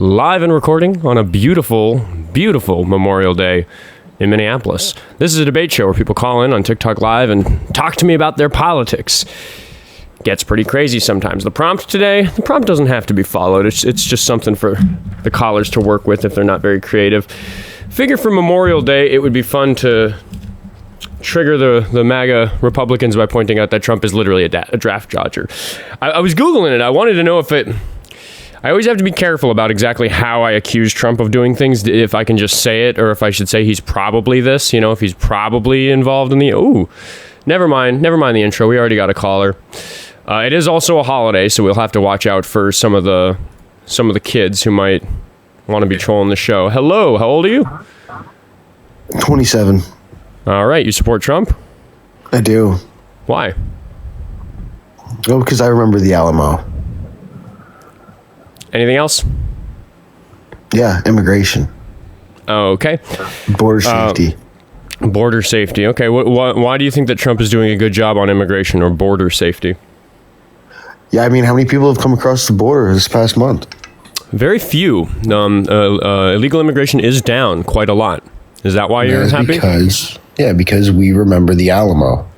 live and recording on a beautiful, beautiful Memorial Day in Minneapolis. This is a debate show where people call in on TikTok Live and talk to me about their politics. Gets pretty crazy sometimes. The prompt doesn't have to be followed. It's just something for the callers to work with if they're not very creative. Figure for Memorial Day, it would be fun to trigger the MAGA Republicans by pointing out that Trump is literally a draft dodger. I was Googling it. I wanted to know if it... I always have to be careful about exactly how I accuse Trump of doing things, if I can just say it, or if I should say he's probably this, if he's probably involved in the... Ooh, never mind the intro. We already got a caller. It is also a holiday, so we'll have to watch out for some of the kids who might want to be trolling the show. Hello, how old are you? 27. All right, you support Trump? I do. Why? Oh, because I remember the Alamo. Anything else? Yeah, immigration. Okay. Border safety. Border safety. Okay, why do you think that Trump is doing a good job on immigration or border safety? Yeah, I mean, how many people have come across the border this past month? Very few. Illegal immigration is down quite a lot. Is that why you're happy? Because we remember the Alamo.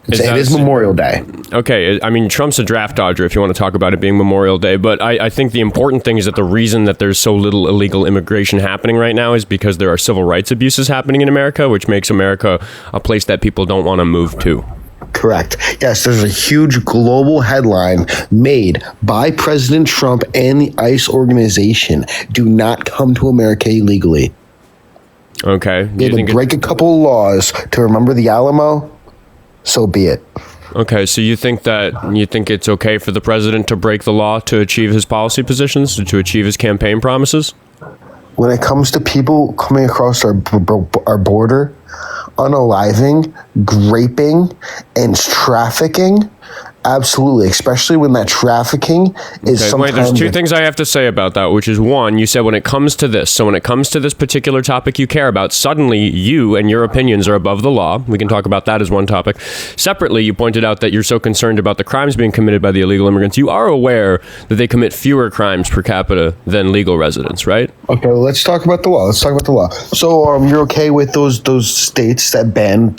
It is Memorial Day. Okay, I mean, Trump's a draft dodger if you want to talk about it being Memorial Day, but I think the important thing is that the reason that there's so little illegal immigration happening right now is because there are civil rights abuses happening in America, which makes America a place that people don't want to move to. Correct. Yes, there's a huge global headline made by President Trump and the ICE organization. Do not come to America illegally. Okay. They had to break a couple of laws to remember the Alamo. So be it. Okay, so you think it's okay for the president to break the law to achieve his policy positions, to achieve his campaign promises? When it comes to people coming across our border, unaliving, raping, and trafficking, absolutely, especially when that trafficking is sometimes... Wait, there's two things I have to say about that, which is one, you said when it comes to this, so when it comes to this particular topic you care about, suddenly you and your opinions are above the law. We can talk about that as one topic. Separately, you pointed out that you're so concerned about the crimes being committed by the illegal immigrants. You are aware that they commit fewer crimes per capita than legal residents, right? Okay, well, let's talk about the law. So you're okay with those states that ban...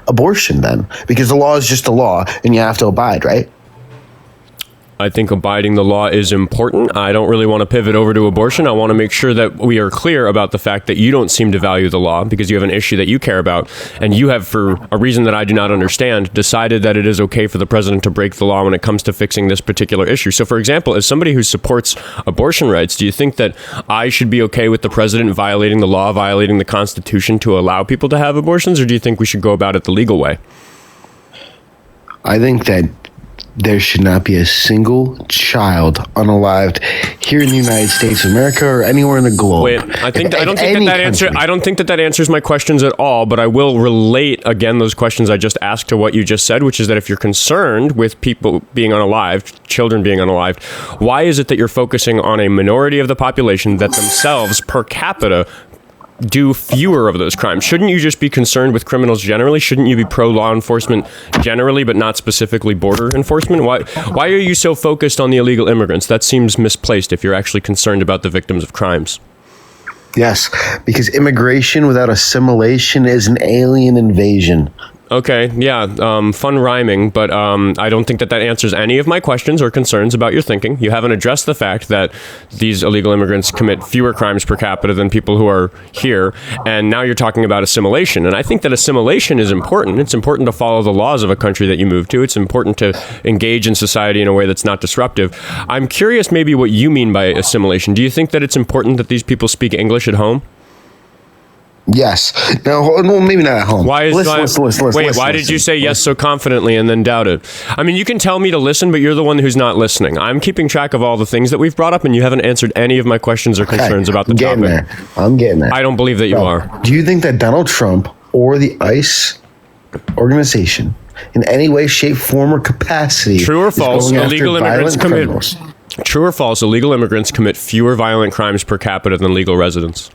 abortion then, because the law is just a law and you have to abide, right? I think abiding the law is important. I don't really want to pivot over to abortion. I want to make sure that we are clear about the fact that you don't seem to value the law because you have an issue that you care about, and you have, for a reason that I do not understand, decided that it is okay for the president to break the law when it comes to fixing this particular issue. So, for example, as somebody who supports abortion rights, do you think that I should be okay with the president violating the law, violating the Constitution to allow people to have abortions, or do you think we should go about it the legal way? I think that there should not be a single child unalived here in the United States of America or anywhere in the globe. Wait, I don't think that answers my questions at all, but I will relate again those questions I just asked to what you just said, which is that if you're concerned with people being unalived, children being unalived, why is it that you're focusing on a minority of the population that themselves per capita do fewer of those crimes? Shouldn't you just be concerned with criminals generally? Shouldn't you be pro-law enforcement generally, but not specifically border enforcement? Why are you so focused on the illegal immigrants? That seems misplaced if you're actually concerned about the victims of crimes. Yes, because immigration without assimilation is an alien invasion. Okay, yeah, fun rhyming, but I don't think that answers any of my questions or concerns about your thinking. You haven't addressed the fact that these illegal immigrants commit fewer crimes per capita than people who are here, and now you're talking about assimilation. And I think that assimilation is important. It's important to follow the laws of a country that you move to. It's important to engage in society in a way that's not disruptive. I'm curious maybe what you mean by assimilation. Do you think that it's important that these people speak English at home? Yes. Now, maybe not at home. Why did you say yes so confidently and then doubt it? I mean, you can tell me to listen, but you're the one who's not listening. I'm keeping track of all the things that we've brought up, and you haven't answered any of my questions or concerns about the topic. I'm getting there. I don't believe that you are. Do you think that Donald Trump or the ICE organization, in any way, shape, form, or capacity, True or false, illegal immigrants commit fewer violent crimes per capita than legal residents?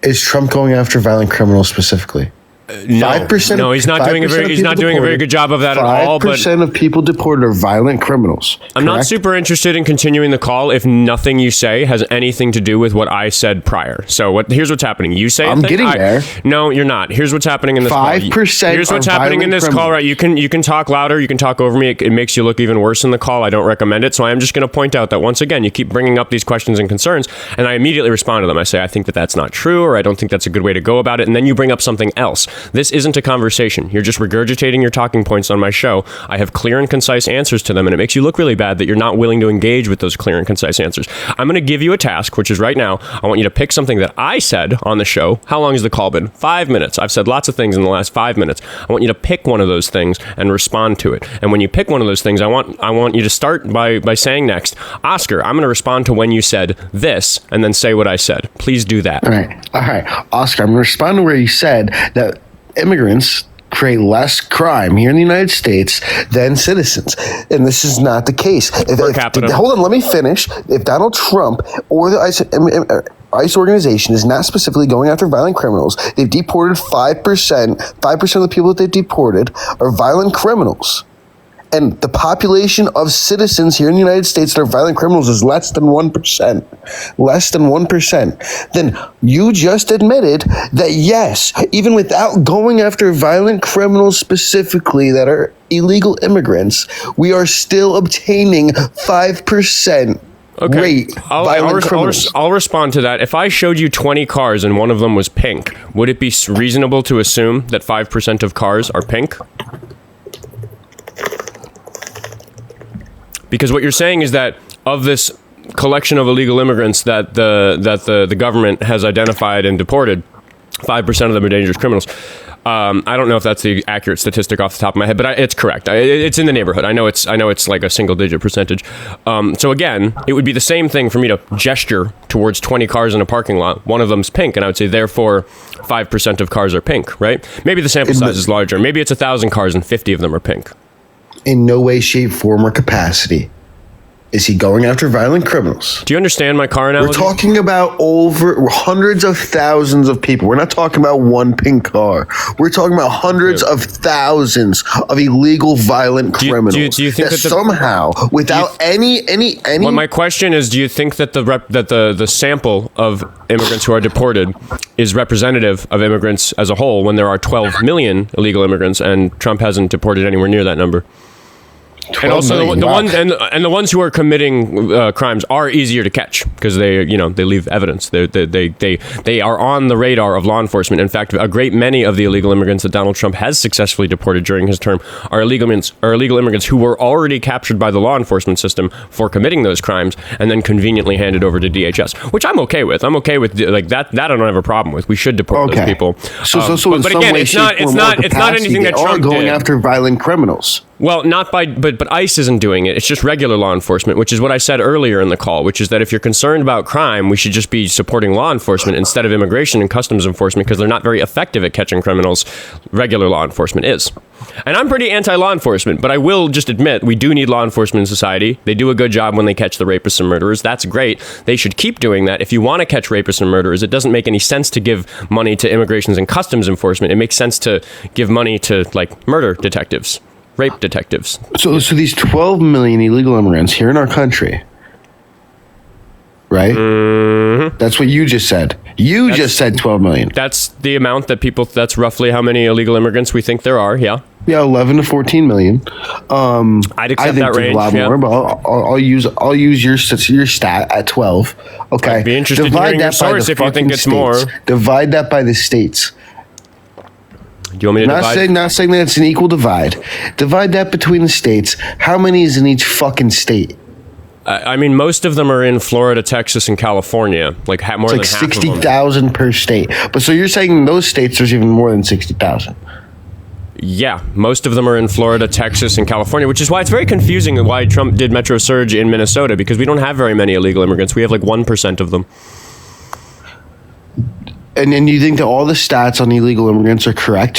Is Trump going after violent criminals specifically? No, 5%. no, he's not doing a very good job of that at all. But 5% of people deported are violent criminals. I'm not super interested in continuing the call if nothing you say has anything to do with what I said prior. So here's what's happening. You say I'm getting there. No, you're not. Here's what's happening in this 5% call. Here's what's happening in this call. Right? You can talk louder. You can talk over me. It makes you look even worse in the call. I don't recommend it. So I am just going to point out that once again, you keep bringing up these questions and concerns, and I immediately respond to them. I say I think that that's not true, or I don't think that's a good way to go about it, and then you bring up something else. This isn't a conversation. You're just regurgitating your talking points on my show. I have clear and concise answers to them, and it makes you look really bad that you're not willing to engage with those clear and concise answers. I'm going to give you a task, which is right now, I want you to pick something that I said on the show. How long has the call been? 5 minutes. I've said lots of things in the last 5 minutes. I want you to pick one of those things and respond to it. And when you pick one of those things, I want you to start by saying next, Oscar, I'm going to respond to when you said this, and then say what I said. Please do that. All right. Oscar, I'm going to respond to where you said that immigrants create less crime here in the United States than citizens. And this is not the case. Per capita. Hold on, let me finish. If Donald Trump or the ICE organization is not specifically going after violent criminals, they've deported 5%. 5% of the people that they've deported are violent criminals. And the population of citizens here in the United States that are violent criminals is less than 1%. Less than 1%. Then you just admitted that, yes, even without going after violent criminals specifically that are illegal immigrants, we are still obtaining 5% rate violent criminals. I'll respond to that. If I showed you 20 cars and one of them was pink, would it be reasonable to assume that 5% of cars are pink? Because what you're saying is that of this collection of illegal immigrants that the government has identified and deported, 5% of them are dangerous criminals. I don't know if that's the accurate statistic off the top of my head, but it's correct. It's in the neighborhood. I know it's like a single-digit percentage. So again, it would be the same thing for me to gesture towards 20 cars in a parking lot. One of them's pink, and I would say, therefore, 5% of cars are pink, right? Maybe the sample size is larger. Maybe it's 1,000 cars and 50 of them are pink. In no way, shape, form, or capacity is he going after violent criminals. Do you understand my car analogy? We're talking about over hundreds of thousands of people. We're not talking about one pink car. We're talking about hundreds of thousands of illegal violent criminals. Do you think that somehow, without any? Well, my question is: do you think that the sample of immigrants who are deported is representative of immigrants as a whole when there are 12 million illegal immigrants and Trump hasn't deported anywhere near that number? And also the ones who are committing crimes are easier to catch because they leave evidence. They are on the radar of law enforcement. In fact, a great many of the illegal immigrants that Donald Trump has successfully deported during his term are illegal immigrants who were already captured by the law enforcement system for committing those crimes and then conveniently handed over to DHS, which I'm okay with. I'm okay with like that. That I don't have a problem with. We should deport those people. But again, it's not anything that Trump going did. after violent criminals. Well, but ICE isn't doing it. It's just regular law enforcement, which is what I said earlier in the call, which is that if you're concerned about crime, we should just be supporting law enforcement instead of immigration and customs enforcement because they're not very effective at catching criminals. Regular law enforcement is. And I'm pretty anti-law enforcement, but I will just admit we do need law enforcement in society. They do a good job when they catch the rapists and murderers. That's great. They should keep doing that. If you want to catch rapists and murderers, it doesn't make any sense to give money to immigrations and customs enforcement. It makes sense to give money to like murder detectives. Rape detectives. So these 12 million illegal immigrants here in our country, right? Mm-hmm. That's what you just said. You just said 12 million. That's the amount that that's roughly how many illegal immigrants we think there are, yeah. Yeah, 11 to 14 million. I'd accept that range. A lot more, but I'll use your stat at 12. Okay. I'd be interested in hearing your source if you think it's more. Divide that by the states. Do you want me to divide? Not saying that it's an equal divide. Divide that between the states. How many is in each fucking state? I mean, most of them are in Florida, Texas, and California. Like more than half of them. 60,000 per state. But so you're saying in those states there's even more than 60,000? Yeah, most of them are in Florida, Texas, and California, which is why it's very confusing why Trump did Metro Surge in Minnesota, because we don't have very many illegal immigrants. We have like 1% of them. And then you think that all the stats on illegal immigrants are correct?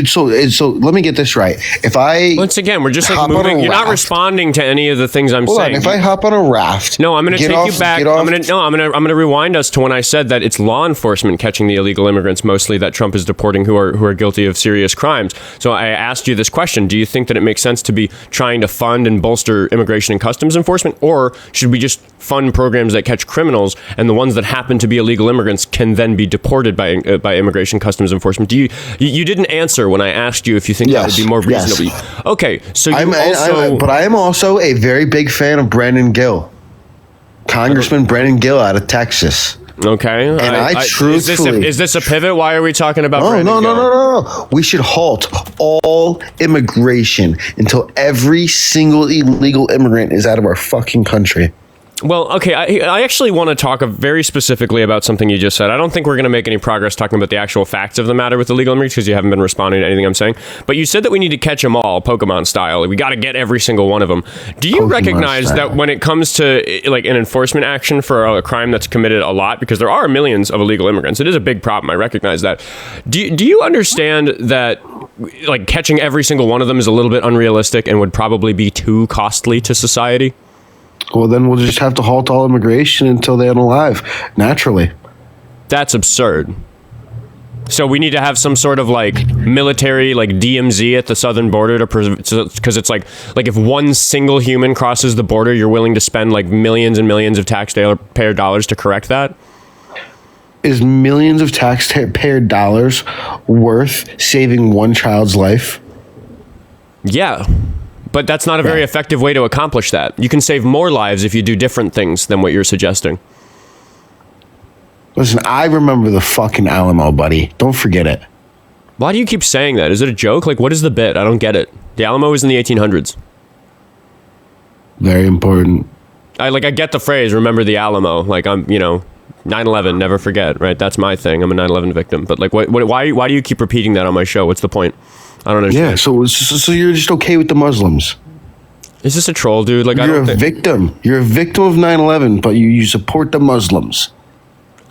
So let me get this right. If I once again, we're just like moving. You're not responding to any of the things I'm saying. If I hop on a raft, no, I'm going to take you back. I'm going to rewind us to when I said that it's law enforcement catching the illegal immigrants mostly that Trump is deporting who are guilty of serious crimes. So I asked you this question: do you think that it makes sense to be trying to fund and bolster immigration and customs enforcement, or should we just fund programs that catch criminals, and the ones that happen to be illegal immigrants can then be deported by immigration customs enforcement? You didn't answer when I asked you if you think that would be more reasonable. Yes. Okay, so but I am also a very big fan of Brandon Gill, Congressman Brandon Gill out of Texas. Okay, and I truthfully, is this a pivot? Why are we talking about? No. We should halt all immigration until every single illegal immigrant is out of our fucking country. Well, okay, I actually want to talk very specifically about something you just said. I don't think we're going to make any progress talking about the actual facts of the matter with illegal immigrants because you haven't been responding to anything I'm saying. But you said that we need to catch them all, Pokemon style. We got to get every single one of them. Do you recognize that when it comes to like an enforcement action for a crime that's committed a lot, because there are millions of illegal immigrants, it is a big problem. I recognize that. Do you understand that like catching every single one of them is a little bit unrealistic and would probably be too costly to society? Well, then we'll just have to halt all immigration until they unalive, naturally. That's absurd. So we need to have some sort of like military, like DMZ at the southern border because it's like if one single human crosses the border, you're willing to spend like millions and millions of taxpayer dollars to correct that? Is millions of taxpayer dollars worth saving one child's life? Yeah. But that's not a very effective way to accomplish that. You can save more lives if you do different things than what you're suggesting. Listen, I remember the fucking Alamo, buddy. Don't forget it. Why do you keep saying that? Is it a joke? Like, what is the bit? I don't get it. The Alamo was in the 1800s. Very important. I get the phrase, remember the Alamo. Like, I'm, 9/11, never forget, right? That's my thing. I'm a 9/11 victim. But, like, why do you keep repeating that on my show? What's the point? I don't understand. Yeah, so you're just okay with the Muslims? Is this a troll, dude? Like, you're a victim. You're a victim of 9/11, but you support the Muslims.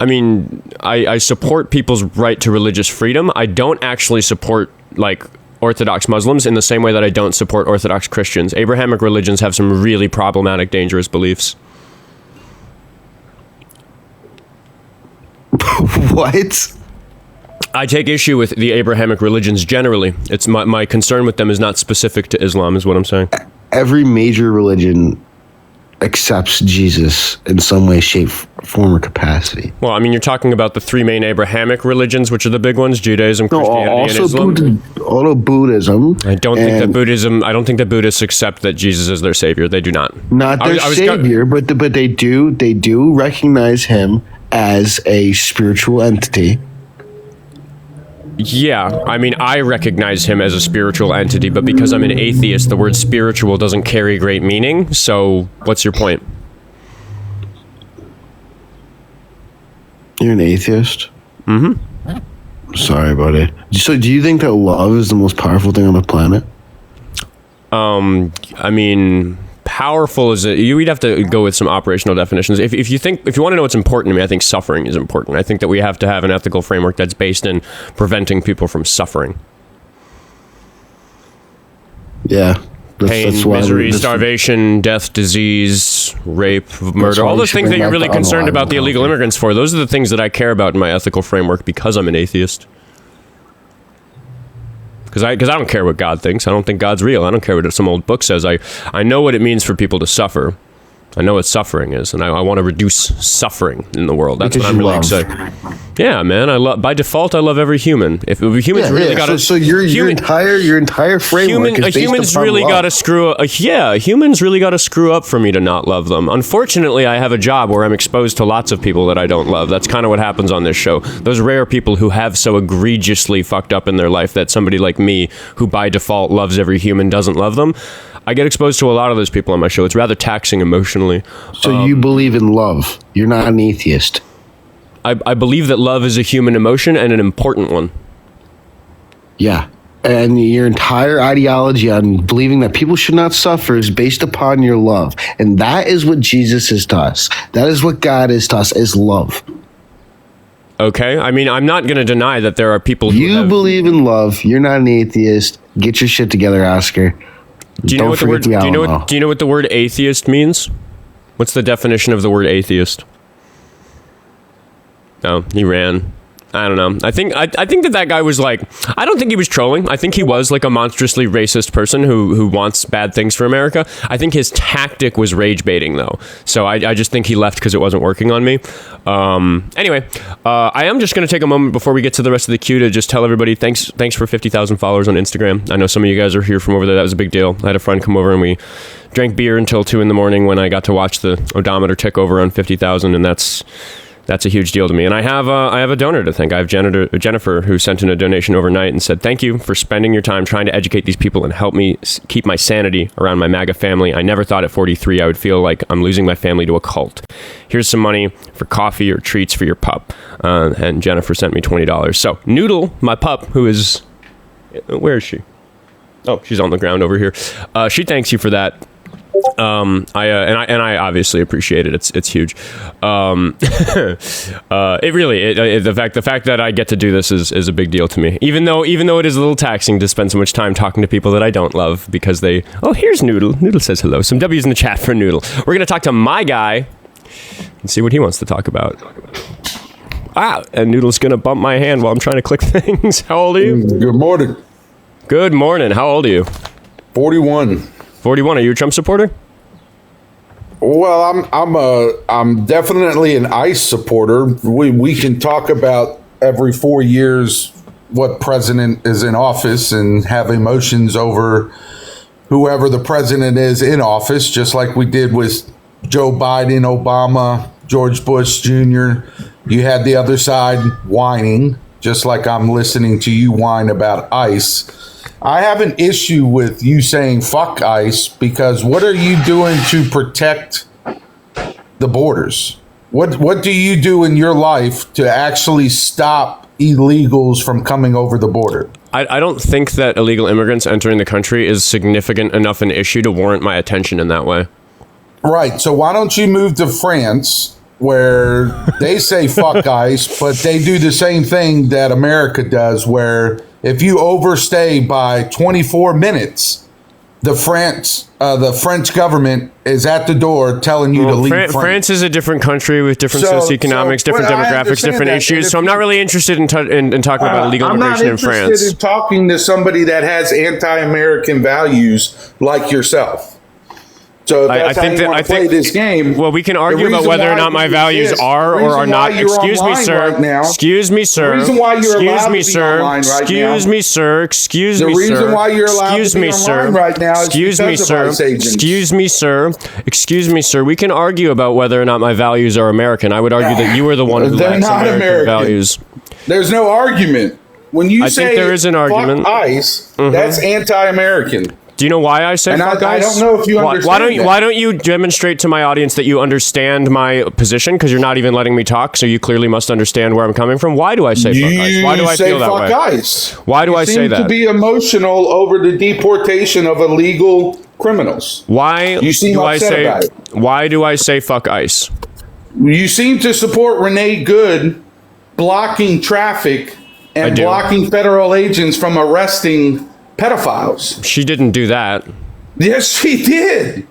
I mean, I support people's right to religious freedom. I don't actually support, like, Orthodox Muslims in the same way that I don't support Orthodox Christians. Abrahamic religions have some really problematic, dangerous beliefs. What? I take issue with the Abrahamic religions generally. It's my concern with them is not specific to Islam, is what I'm saying. Every major religion accepts Jesus in some way, shape, form, or capacity. Well, I mean, you're talking about the three main Abrahamic religions, which are the big ones: Judaism, Christianity, and Islam. Also Buddhism. I don't think that Buddhists accept that Jesus is their savior. They do not. Not their savior, but they do recognize him as a spiritual entity. Yeah, I mean, I recognize him as a spiritual entity, but because I'm an atheist, the word spiritual doesn't carry great meaning. So, what's your point? You're an atheist? Mm-hmm. Sorry, buddy. So, do you think that love is the most powerful thing on the planet? I mean, powerful is we'd have to go with some operational definitions. If you want to know what's important to me, I think suffering is important. I think that we have to have an ethical framework that's based in preventing people from suffering. Yeah. Pain, misery, starvation, death, disease, rape, murder, all those things that you're really concerned about the illegal immigrants for. Those are the things that I care about in my ethical framework because I'm an atheist. Because I don't care what God thinks. I don't think God's real. I don't care what some old book says. I know what it means for people to suffer. I know what suffering is, and I want to reduce suffering in the world. That's what I'm really excited. Yeah, man. By default, I love every human. If humans really got to, so your entire framework is humans really got to screw up. Humans really got to screw up for me to not love them. Unfortunately, I have a job where I'm exposed to lots of people that I don't love. That's kind of what happens on this show. Those rare people who have so egregiously fucked up in their life that somebody like me, who by default loves every human, doesn't love them. I get exposed to a lot of those people on my show. It's rather taxing emotionally. So you believe in love. You're not an atheist. I believe that love is a human emotion and an important one. Yeah. And your entire ideology on believing that people should not suffer is based upon your love. And that is what Jesus is to us. That is what God is to us, is love. Okay, I mean, I'm not going to deny that there are people who You believe in love. You're not an atheist. Get your shit together, Oscar. Do you know what the word? Do you know what the word atheist means? What's the definition of the word atheist? Oh, he ran. I don't know. I think that guy was like, I don't think he was trolling. I think he was like a monstrously racist person who wants bad things for America. I think his tactic was rage baiting though. So I just think he left because it wasn't working on me. Anyway, I am just going to take a moment before we get to the rest of the queue to just tell everybody thanks for 50,000 followers on Instagram. I know some of you guys are here from over there. That was a big deal. I had a friend come over and we drank beer until 2 a.m. when I got to watch the odometer tick over on 50,000, and that's a huge deal to me. And I have a donor to thank. I have Jennifer, who sent in a donation overnight and said, thank you for spending your time trying to educate these people and help me keep my sanity around my MAGA family. I never thought at 43 I would feel like I'm losing my family to a cult. Here's some money for coffee or treats for your pup. And Jennifer sent me $20. So Noodle, my pup, who is... Where is she? Oh, she's on the ground over here. She thanks you for that. I obviously appreciate it. It's huge. It really the fact that I get to do this is a big deal to me. Even though it is a little taxing to spend so much time talking to people that I don't love because they. Oh, here's Noodle. Noodle says hello. Some W's in the chat for Noodle. We're gonna talk to my guy and see what he wants to talk about. And Noodle's gonna bump my hand while I'm trying to click things. How old are you? Good morning. Good morning. How old are you? 41. 41. Are you a Trump supporter? Well, I'm definitely an ICE supporter. We can talk about every 4 years what president is in office and have emotions over whoever the president is in office, just like we did with Joe Biden, Obama, George Bush Jr. You had the other side whining, just like I'm listening to you whine about ICE. I have an issue with you saying fuck ICE because what are you doing to protect the borders? What do you do in your life to actually stop illegals from coming over the border? I don't think that illegal immigrants entering the country is significant enough an issue to warrant my attention in that way. Right. So why don't you move to France where they say fuck ICE, but they do the same thing that America does where if you overstay by 24 minutes, the French government is at the door telling you to leave. France is a different country with different socioeconomics, different demographics, different issues. So I'm not really interested in talking about illegal immigration in France. I'm not interested in talking to somebody that has anti-American values like yourself. So if that's how you want to play this game. Well, we can argue about whether or not my values are or are not. Excuse me, sir. Excuse me, sir. The reason why you're allowed to be online right now. Excuse me, sir. Excuse me, sir. The reason why you're allowed to be online right now is because of ICE agents. Excuse me, sir. Excuse me, sir. We can argue about whether or not my values are American. I would argue that you are the one who lacks American values. There's no argument. When you say think there is an argument. Fuck ICE, that's anti-American. Do you know why I say fuck ICE? I don't know if you understand. Why don't you demonstrate to my audience that you understand my position? Because you're not even letting me talk, so you clearly must understand where I'm coming from. Why do I say fuck ICE? Why do I feel that way? Fuck ICE. Why do I say that? You seem to be emotional over the deportation of illegal criminals. Why you seem upset about it. Why do I say fuck ICE? You seem to support Renee Good blocking traffic and blocking federal agents from arresting pedophiles. She didn't do that. Yes, she did.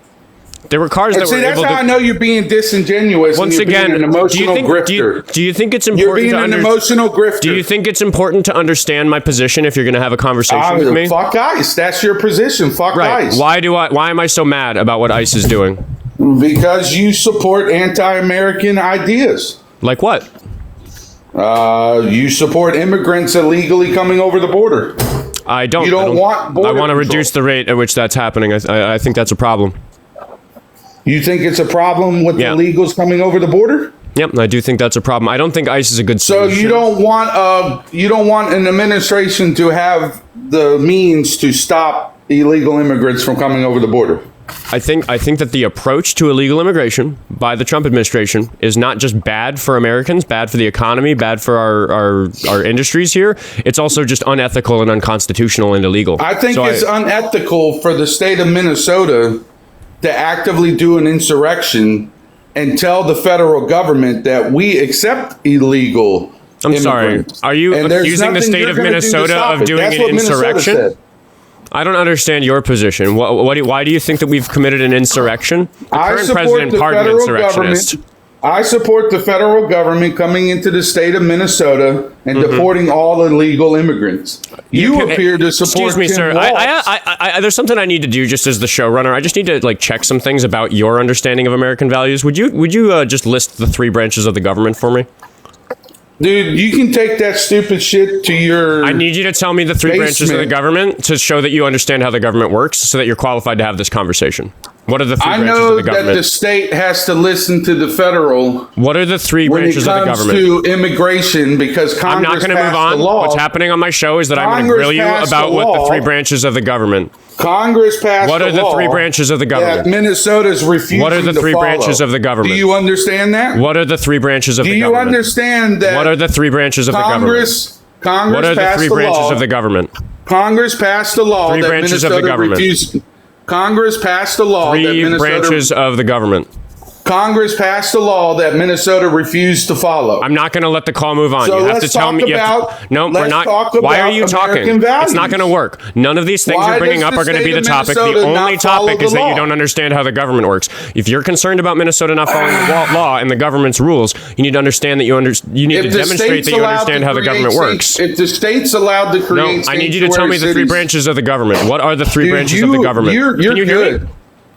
There were cars that were able to... That's how I know you're being disingenuous. Once again, being an emotional grifter. Do you think it's important you're being an emotional grifter. Do you think it's important to understand my position if you're going to have a conversation with me? Fuck ICE. That's your position. Fuck ICE. Why am I so mad about what ICE is doing? Because you support anti-American ideas. Like what? You support immigrants illegally coming over the border. I don't. You don't want border I want to control. reduce the rate at which that's happening. I think that's a problem. You think it's a problem with the illegals coming over the border? Yep, I do think that's a problem. I don't think ICE is a good solution. So you don't want an administration to have the means to stop illegal immigrants from coming over the border? I think that the approach to illegal immigration by the Trump administration is not just bad for Americans, bad for the economy, bad for our industries here. It's also just unethical and unconstitutional and illegal. I think it's unethical for the state of Minnesota to actively do an insurrection and tell the federal government that we accept illegal I'm sorry. immigrants. Are you And there's accusing the nothing state you're of gonna do to Minnesota stop of it. doing That's an what Minnesota insurrection? said. I don't understand your position. Why do you think that we've committed an insurrection? The I current support president the pardoned federal insurrectionists. government. I support the federal government coming into the state of Minnesota and deporting all illegal immigrants. You appear to support. Excuse me, Tim sir. Walz. There's something I need to do just as the showrunner. I just need to check some things about your understanding of American values. Would you just list the 3 branches of the government for me? Dude, you can take that stupid shit to your. I need you to tell me the 3 branches of the basement. government to show that you understand how the government works, so that you're qualified to have this conversation. What are the 3 I branches know of the that government? the state has to listen to the federal What are the 3 when it branches of the comes government? to immigration because I'm Congress not going to move passed on. the law. What's happening on my show is that I'm going to Congress grill you passed about the what the law. 3 branches of the government. Congress passed What are the 3 branches of the that government? Minnesota's refusing What are the to 3 follow. branches of the government? Do you understand that? What are the 3 branches of Do the you government? understand that? What are the 3 branches of the government? Congress What are the passed 3 the branches law. of the government? Congress passed a law 3 that branches of Minnesota the government. refused. Congress passed a law that 3 Minnesota. branches of the government. Congress passed a law that Minnesota refused to follow. I'm not going to let the call move on. So You have to let's tell talk me. about- No, we're let's not. talk Why are about you talking? American It's not values. going to work. None of these things Why you're bringing does up the are going to be state the of topic. The Minnesota only not follow topic the is that you law? don't understand how the government works. If you're concerned about Minnesota not following the law and the government's rules, you need to understand that you need to If the demonstrate state's that you allowed understand to how the create government san- works. If the state's allowed to No, create, I need you to tell me the 3 sanctuary cities- branches of the government. What are the 3 Dude, branches of the government? You're Can you hear good. me?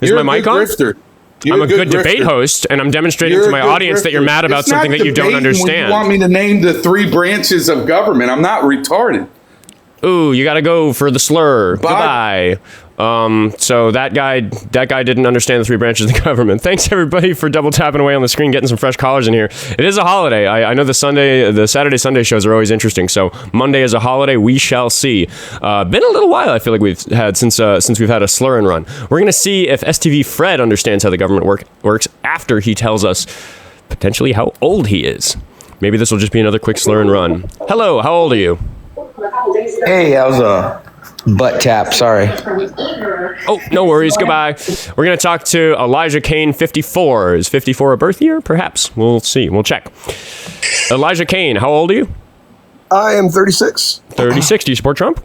Is You're my a mic good on? grifter. You're I'm a good debate grifter. host, and I'm demonstrating You're to a my good audience that you're grifter. mad about It's not something that you don't debating when understand. You want me to name the 3 branches of government? I'm not retarded. Ooh, you got to go for the slur. Bye. Goodbye. So that guy didn't understand the 3 branches of the government. Thanks everybody for double tapping away on the screen, getting some fresh callers in here. It is a holiday. I know the Saturday Sunday shows are always interesting. So Monday is a holiday. We shall see. Been a little while. I feel like we've had since we've had a slur-n-run. We're gonna see if STV Fred understands how the government works after he tells us potentially how old he is. Maybe this will just be another quick slur-n-run. Hello, how old are you? Hey, that was a butt tap. Sorry. Oh, no worries. Goodbye. We're going to talk to Elijah Kane, 54. Is 54 a birth year? Perhaps. We'll see. We'll check. Elijah Kane, how old are you? I am 36. 36. Do you support Trump?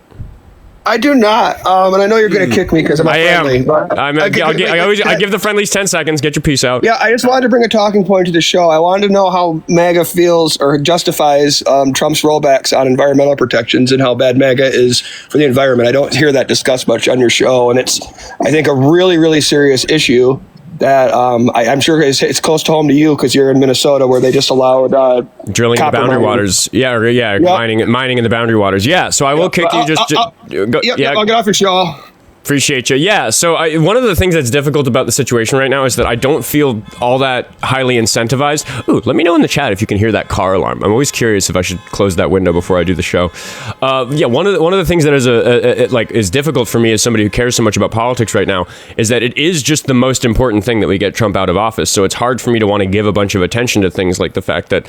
I do not, and I know you're going to kick me because I'm a I friendly. am. but I give the friendlies 10 seconds. Get your piece out. Yeah, I just wanted to bring a talking point to the show. I wanted to know how MAGA feels or justifies Trump's rollbacks on environmental protections and how bad MAGA is for the environment. I don't hear that discussed much on your show, and it's, I think, a really, really serious issue that I'm sure it's close to home to you because you're in Minnesota where they just allowed drilling in the copper boundary mining. waters. Yeah, Yep. mining in the boundary waters. Yeah, so I will kick you. I'll get off your show. Appreciate you. Yeah. So one of the things that's difficult about the situation right now is that I don't feel all that highly incentivized. Ooh, let me know in the chat if you can hear that car alarm. I'm always curious if I should close that window before I do the show. Yeah. One of the things that is difficult for me as somebody who cares so much about politics right now is that it is just the most important thing that we get Trump out of office. So it's hard for me to want to give a bunch of attention to things like the fact that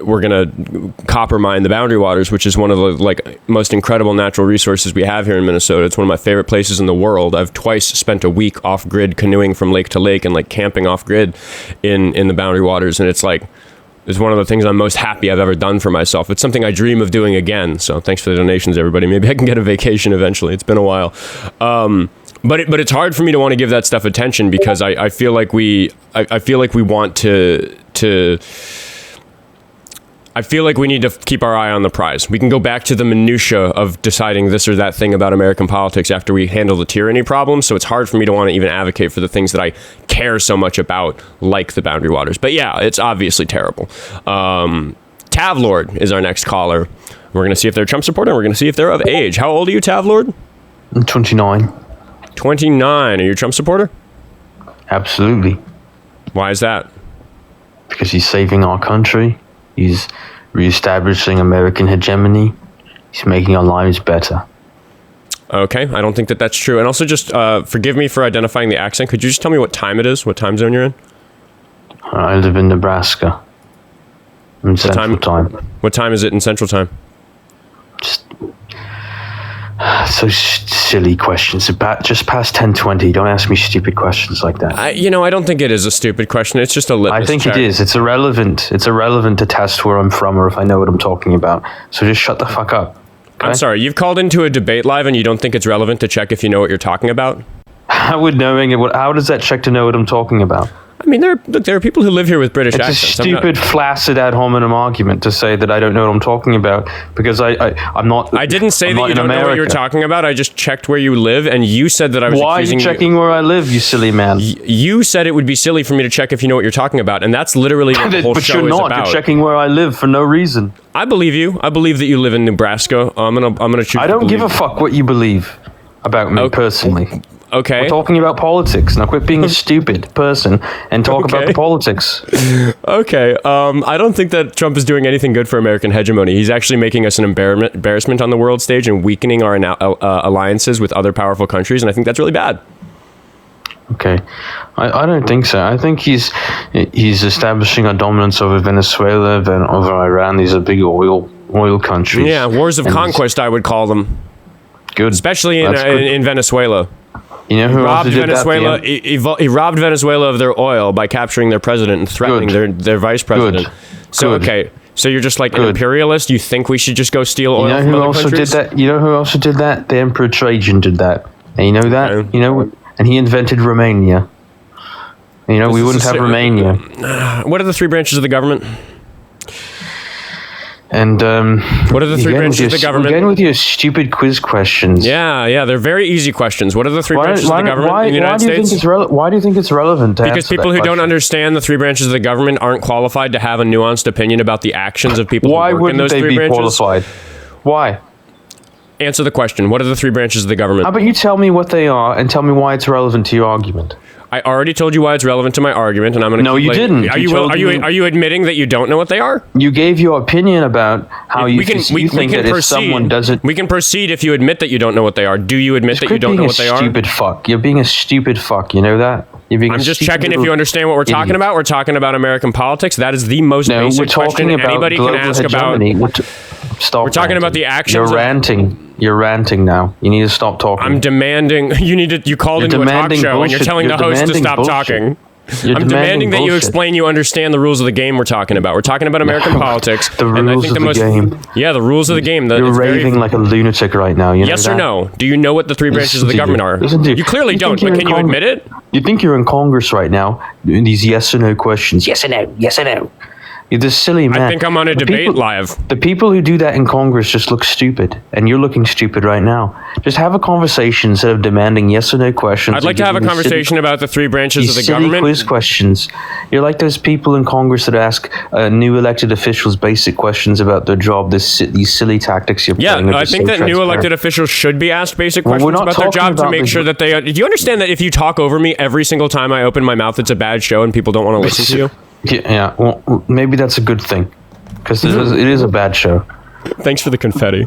we're going to copper mine the boundary waters, which is one of the most incredible natural resources we have here in Minnesota. It's one of my favorite places in the world. I've twice spent a week off grid canoeing from lake to lake and camping off grid in the boundary waters. And it's one of the things I'm most happy I've ever done for myself. It's something I dream of doing again. So thanks for the donations, everybody. Maybe I can get a vacation eventually. It's been a while. But it's hard for me to want to give that stuff attention because I feel like we want to I feel like we need to keep our eye on the prize. We can go back to the minutia of deciding this or that thing about American politics after we handle the tyranny problem. So it's hard for me to want to even advocate for the things that I care so much about, like the boundary waters. But yeah, it's obviously terrible. Tavlord is our next caller. We're going to see if they're a Trump supporter, and we're going to see if they're of age. How old are you, Tavlord? I'm 29. 29. Are you a Trump supporter? Absolutely. Why is that? Because he's saving our country. He's reestablishing American hegemony. He's making our lives better. Okay, I don't think that that's true. And also just forgive me for identifying the accent. Could you just tell me what time it is? What time zone you're in? I live in Nebraska. In Central Time. What time is it in Central Time? So silly questions. Just past 10:20. Don't ask me stupid questions like that. I don't think it is a stupid question. It's just a litmus I think check. it is. It's irrelevant. It's irrelevant to test where I'm from or if I know what I'm talking about. So just shut the fuck up. Okay? I'm sorry. You've called into a debate live and you don't think it's relevant to check if you know what you're talking about? How would knowing it? How does that check to know what I'm talking about? I mean, there are people who live here with British It's accents. a stupid, flaccid ad hominem argument to say that I don't know what I'm talking about because I'm not. I didn't say I'm that not you in don't know what you were America. talking about. I just checked where you live, and you said that I was Why are accusing you checking where I live, you silly man? You said it would be silly for me to check if you know what you're talking about, and that's literally what the whole But show you're is not. about. You're checking where I live for no reason. I believe you. I believe that you live in Nebraska. I'm gonna choose. I don't give a fuck what you believe about me personally. Okay. We're talking about politics. Now quit being a stupid person and talk about the politics. Okay. I don't think that Trump is doing anything good for American hegemony. He's actually making us an embarrassment on the world stage and weakening our alliances with other powerful countries, and I think that's really bad. Okay, I don't think so. I think he's establishing a dominance over Venezuela, over Iran. These are big oil countries. Yeah, wars of And conquest, I would call them. Good, especially That's good. in Venezuela. You know who He also robbed did Venezuela. that? He robbed Venezuela of their oil by capturing their president and threatening their vice president. So Good. okay, so you're just like an imperialist. You think we should just go steal oil You know from who other also countries? did that? You know who also did that? The Emperor Trajan did that. And you know that? Okay. You know, and he invented Romania. And, you know, we wouldn't have Romania. What are the three branches of the government? And what are the three branches of the government? Again with your stupid quiz questions. Yeah, they're very easy questions. What are the three branches of the government in the United States? Why do you think it's relevant to Because answer people that who don't question? understand the three branches of the government aren't qualified to have a nuanced opinion about the actions of people Why who work in wouldn't those they three be branches. qualified? Why? Answer the question. What are the three branches of the government? How about you tell me what they are and tell me why it's relevant to your argument? I already told you why it's relevant to my argument, and I'm going to. No, you didn't. Are You told me- are you admitting that you don't know what they are? You gave your opinion about how you think that if someone doesn't... We can proceed if you admit that you don't know what they are. Do you admit that you don't know what they are? Stupid fuck. You're being a stupid fuck. You know that? You're being I'm a just stupid checking if little you understand what we're talking idiot. about. We're talking about American politics. That is the most No, basic we're question talking about anybody can global ask hegemony. about. Stop. We're talking about ranting. the actions You're of- ranting. You're ranting now. You need to stop talking. I'm demanding. You called into a talk demanding show and you're bullshit. telling You're the host to demanding stop bullshit. talking. You're I'm demanding that you bullshit. explain you understand the rules of the game we're talking about. We're talking about American politics. The and I rules think of the game. Yeah, the rules of the game. You're raving like a lunatic right now. You know Yes that? or no? Do you know what the three branches of the government are? Listen to you. You clearly don't, think but you're can in you admit it? You think you're in Congress right now doing these yes or no questions? Yes or no? Yes or no? You're this silly man. I think I'm on a debate live. The people who do that in Congress just look stupid, and you're looking stupid right now. Just have a conversation instead of demanding yes or no questions. I'd like to have a conversation about the three branches of the silly government. quiz questions. You're like those people in Congress that ask new elected officials basic questions about their job. These silly tactics you're Yeah, playing. are I just think so that new transparent. elected officials should be asked basic Well, we're questions not about their talking job to about make the- sure that they. Do you understand that if you talk over me every single time I open my mouth, it's a bad show and people don't want to listen to you? Yeah, well, maybe that's a good thing. Because it is a bad show. Thanks for the confetti.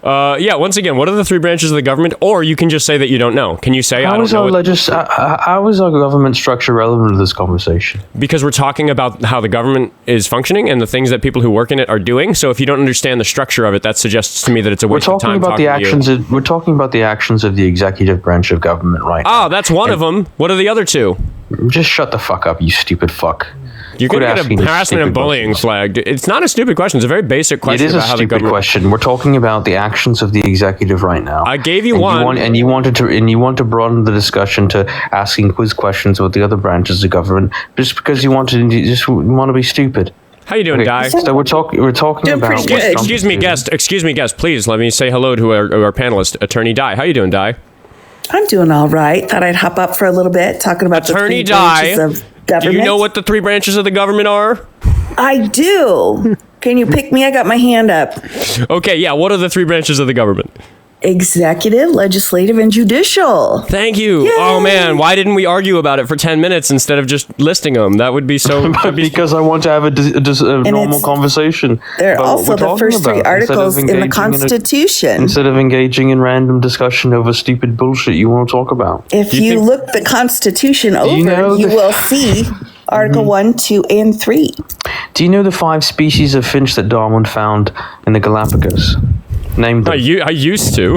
Yeah, once again, what are the three branches of the government? Or you can just say that you don't know. Can you say, I How don't is know? how is our government structure relevant to this conversation? Because we're talking about how the government is functioning and the things that people who work in it are doing. So if you don't understand the structure of it, that suggests to me that it's a waste of time talking to you. We're talking about the actions of the executive branch of government right now. Oh, that's one of them. What are the other two? Just shut the fuck up, you stupid fuck. You're going Quit to asking get a these harassment and stupid bullying questions. flagged. It's not a stupid question. It's a very basic question It is a about how the stupid government... question. We're talking about the actions of the executive right now. I gave you and one. You want to broaden the discussion to asking quiz questions about the other branches of government just because you want to be stupid. How you doing, Okay, Di? So we're talking about. pretty good. Excuse me, guest. Please let me say hello to our panelist, Attorney Di. How you doing, Di? I'm doing all right. Thought I'd hop up for a little bit, talking about Attorney the three branches Di, of government. do you know what the three branches of the government are? I do. Can you pick me? I got my hand up. Okay, yeah. What are the three branches of the government? Executive, legislative, and judicial. Thank you. Yay. Oh man, why didn't we argue about it for 10 minutes instead of just listing them? That would be so. Because I want to have a normal it's- conversation. They're about what also we're the talking first three about, instead of articles in the engaging Constitution. Instead of engaging in random discussion over stupid bullshit you want to talk about. If you think- look the Constitution over, you, know the- will see Article 1, 2, and 3. Do you know the 5 species of finch that Darwin found in the Galapagos? Name them. I used to.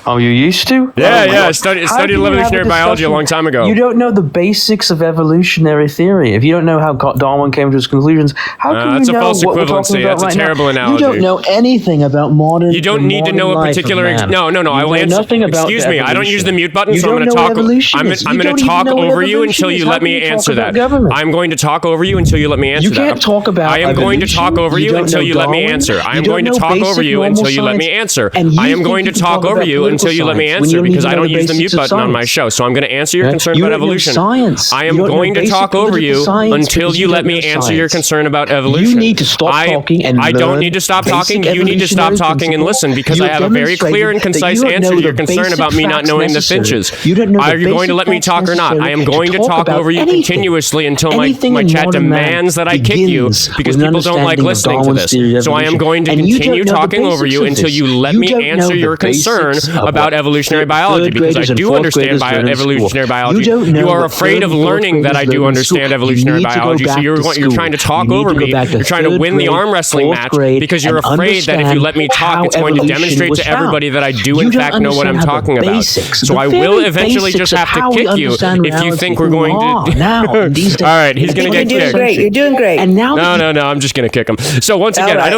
Oh, you used to? Yeah, Oh, yeah. I studied evolutionary biology a long time ago. You don't know the basics of evolutionary theory. If you don't know how Darwin came to his conclusions, how can that's you a know false what we're equivalency. talking about That's a right terrible now? analogy. You don't know anything about modern. You don't need to know a particular. No. I will answer. Excuse me. I don't use the mute button, so I'm going to talk. I'm going to talk over you until you let me answer that. I'm going to talk over you until you let me answer that. You can't talk about. I am going to talk over you until you let me answer. I am going to talk over you until you let me answer. I am going to talk over you until you let me answer because I don't use the mute button on my show. So I'm going to answer your concern about evolution. I am going to talk over you until you let me answer your concern about evolution. You need to stop talking and I don't need to stop talking. You need to stop talking and listen because I have a very clear and concise answer to your concern about me not knowing the finches. Are you going to let me talk or not? I am going to talk over you continuously until my chat demands that I kick you because people don't like listening to this. So I am going to continue talking over you until you let me answer your concern about evolutionary biology because I do understand evolutionary biology. You are afraid of learning that I do understand evolutionary biology, so you're trying to talk over me. You're trying to win the arm wrestling match because you're afraid that if you let me talk, it's going to demonstrate to everybody that I do in fact know what I'm talking about. So I will eventually just have to kick you if you think we're going to. All right, he's going to get kicked. You're doing great. And now no, I'm just going to kick him. So once again, I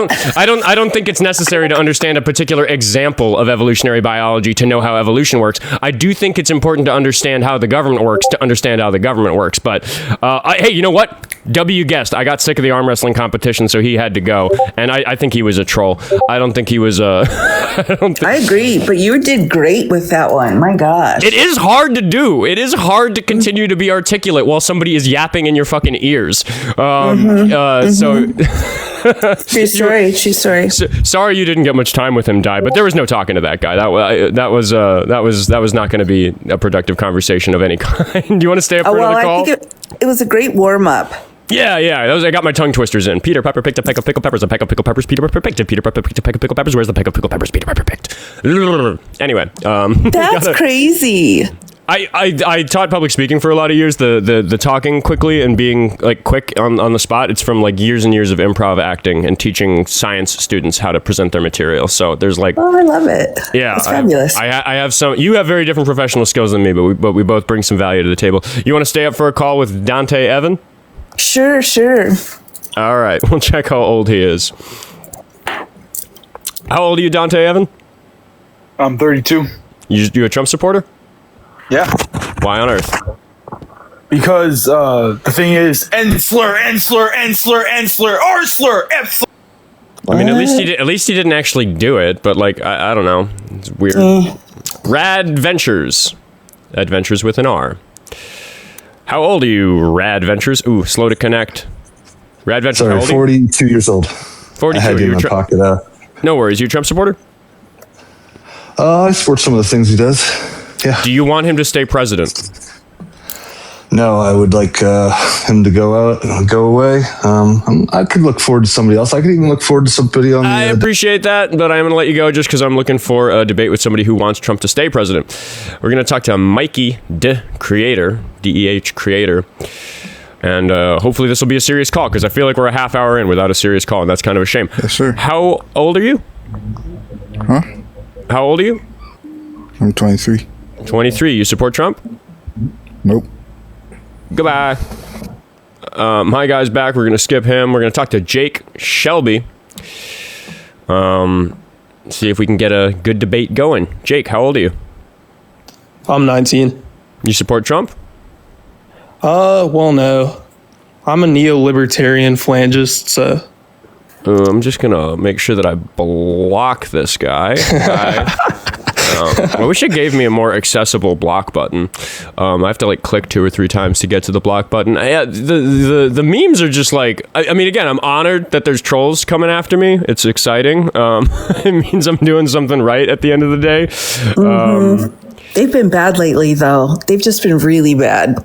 don't think it's necessary to understand a particular example of evolutionary biology to know how evolution works. I do think it's important to understand how the government works to understand how the government works. But hey, you know what? W guessed. I got sick of the arm wrestling competition, so he had to go. And I think he was a troll. I don't think he was I agree, but you did great with that one. My gosh. It is hard to do. It is hard to continue to be articulate while somebody is yapping in your fucking ears. So She's sorry. Sorry you didn't get much time with him, Di, but there was no talking to that guy. That was not going to be a productive conversation of any kind. Do you want to stay up for another call? I think it was a great warm up. Yeah. I got my tongue twisters in. Peter Pepper picked a peck of pickled peppers. A peck of pickled peppers. Peter Pepper picked it. Peter Pepper picked a peck of pickled peppers. Where's the peck of pickled peppers? Peter Pepper picked. Anyway, that's crazy. I taught public speaking for a lot of years. The talking quickly and being like quick on the spot. It's from like years and years of improv acting and teaching science students how to present their material. So there's like, oh, I love it. Yeah, it's fabulous. I have some. You have very different professional skills than me, but we both bring some value to the table. You want to stay up for a call with Dante Evan? Sure. All right, we'll check how old he is. How old are you, Dante Evan? I'm 32. You a Trump supporter? Yeah. Why on earth? Because the thing is, N slur, R slur, F slur. I mean, at least he didn't actually do it, but like I don't know, it's weird. Rad Ventures, Adventures with an R. How old are you, Rad Ventures? Ooh, slow to connect. Rad Ventures. Sorry, 42 years old. 42. I had you in my pocket. No worries. You a Trump supporter? I support some of the things he does. Yeah. Do you want him to stay president? No, I would like him to go out and go away. I could look forward to somebody else. I could even look forward to somebody on the... I appreciate that, but I'm going to let you go just because I'm looking for a debate with somebody who wants Trump to stay president. We're going to talk to Mikey Creator, D-E-H Creator, and hopefully this will be a serious call because I feel like we're a half hour in without a serious call, and that's kind of a shame. Yes, sir. How old are you? Huh? How old are you? I'm 23. 23. You support Trump? Nope. Goodbye. My guy's back. We're going to skip him. We're going to talk to Jake Shelby. See if we can get a good debate going. Jake, how old are you? I'm 19. You support Trump? Well, no. I'm a neo-libertarian flangist, so... I'm just going to make sure that I block this guy. I wish it gave me a more accessible block button. I have to like click 2 or 3 times to get to the block button. The memes are just like, I mean, again, I'm honored that there's trolls coming after me. It's exciting. It means I'm doing something right at the end of the day. They've been bad lately, though. They've just been really bad.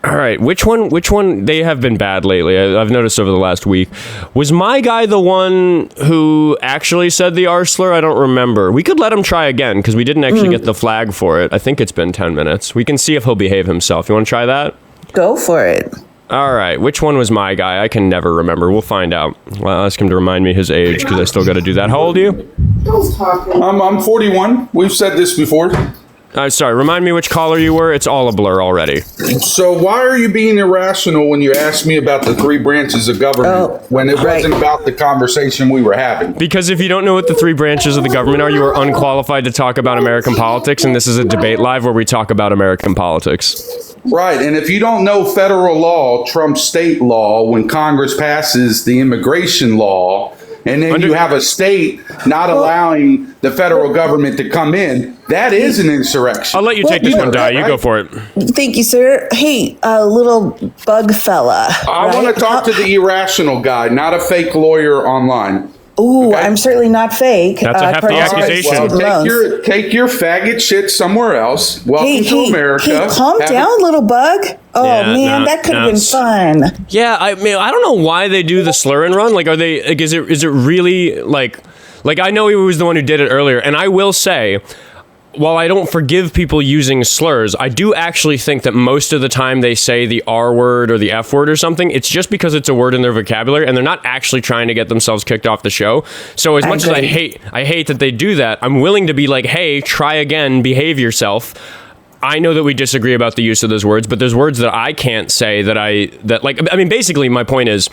All right, which one? They have been bad lately. I've noticed over the last week. Was my guy the one who actually said the R slur? I don't remember. We could let him try again because we didn't actually get the flag for it. I think it's been 10 minutes. We can see if he'll behave himself. You want to try that? Go for it. All right, which one was my guy? I can never remember. We'll find out. Well, I'll ask him to remind me his age because I still got to do that. How old are you? I'm 41. We've said this before. Sorry, remind me which caller you were. It's all a blur already. So why are you being irrational when you ask me about the three branches of government when it wasn't about the conversation we were having? Because if you don't know what the three branches of the government are, you are unqualified to talk about American politics, and this is a debate live where we talk about American politics. Right, and if you don't know federal law trumps state law when Congress passes the immigration law, and then you have a state not allowing the federal government to come in, that is an insurrection. I'll let you take this one, Di. You go for it. Thank you, sir. Hey, little bug fella. I want to talk to the irrational guy, not a fake lawyer online. Ooh, I'm certainly not fake. That's a hefty accusation. Well, take your faggot shit somewhere else. Welcome to America. Hey, calm down, little bug. Oh, man, that could have been fun. Yeah, I mean, I don't know why they do the slur and run. Like, are they? Like, is it really like I know he was the one who did it earlier, and I will say, while I don't forgive people using slurs, I do actually think that most of the time they say the R word or the F word or something, it's just because it's a word in their vocabulary and they're not actually trying to get themselves kicked off the show. So as much as I hate that they do that, I'm willing to be like, hey, try again, behave yourself. I know that we disagree about the use of those words, but there's words that I can't say basically my point is,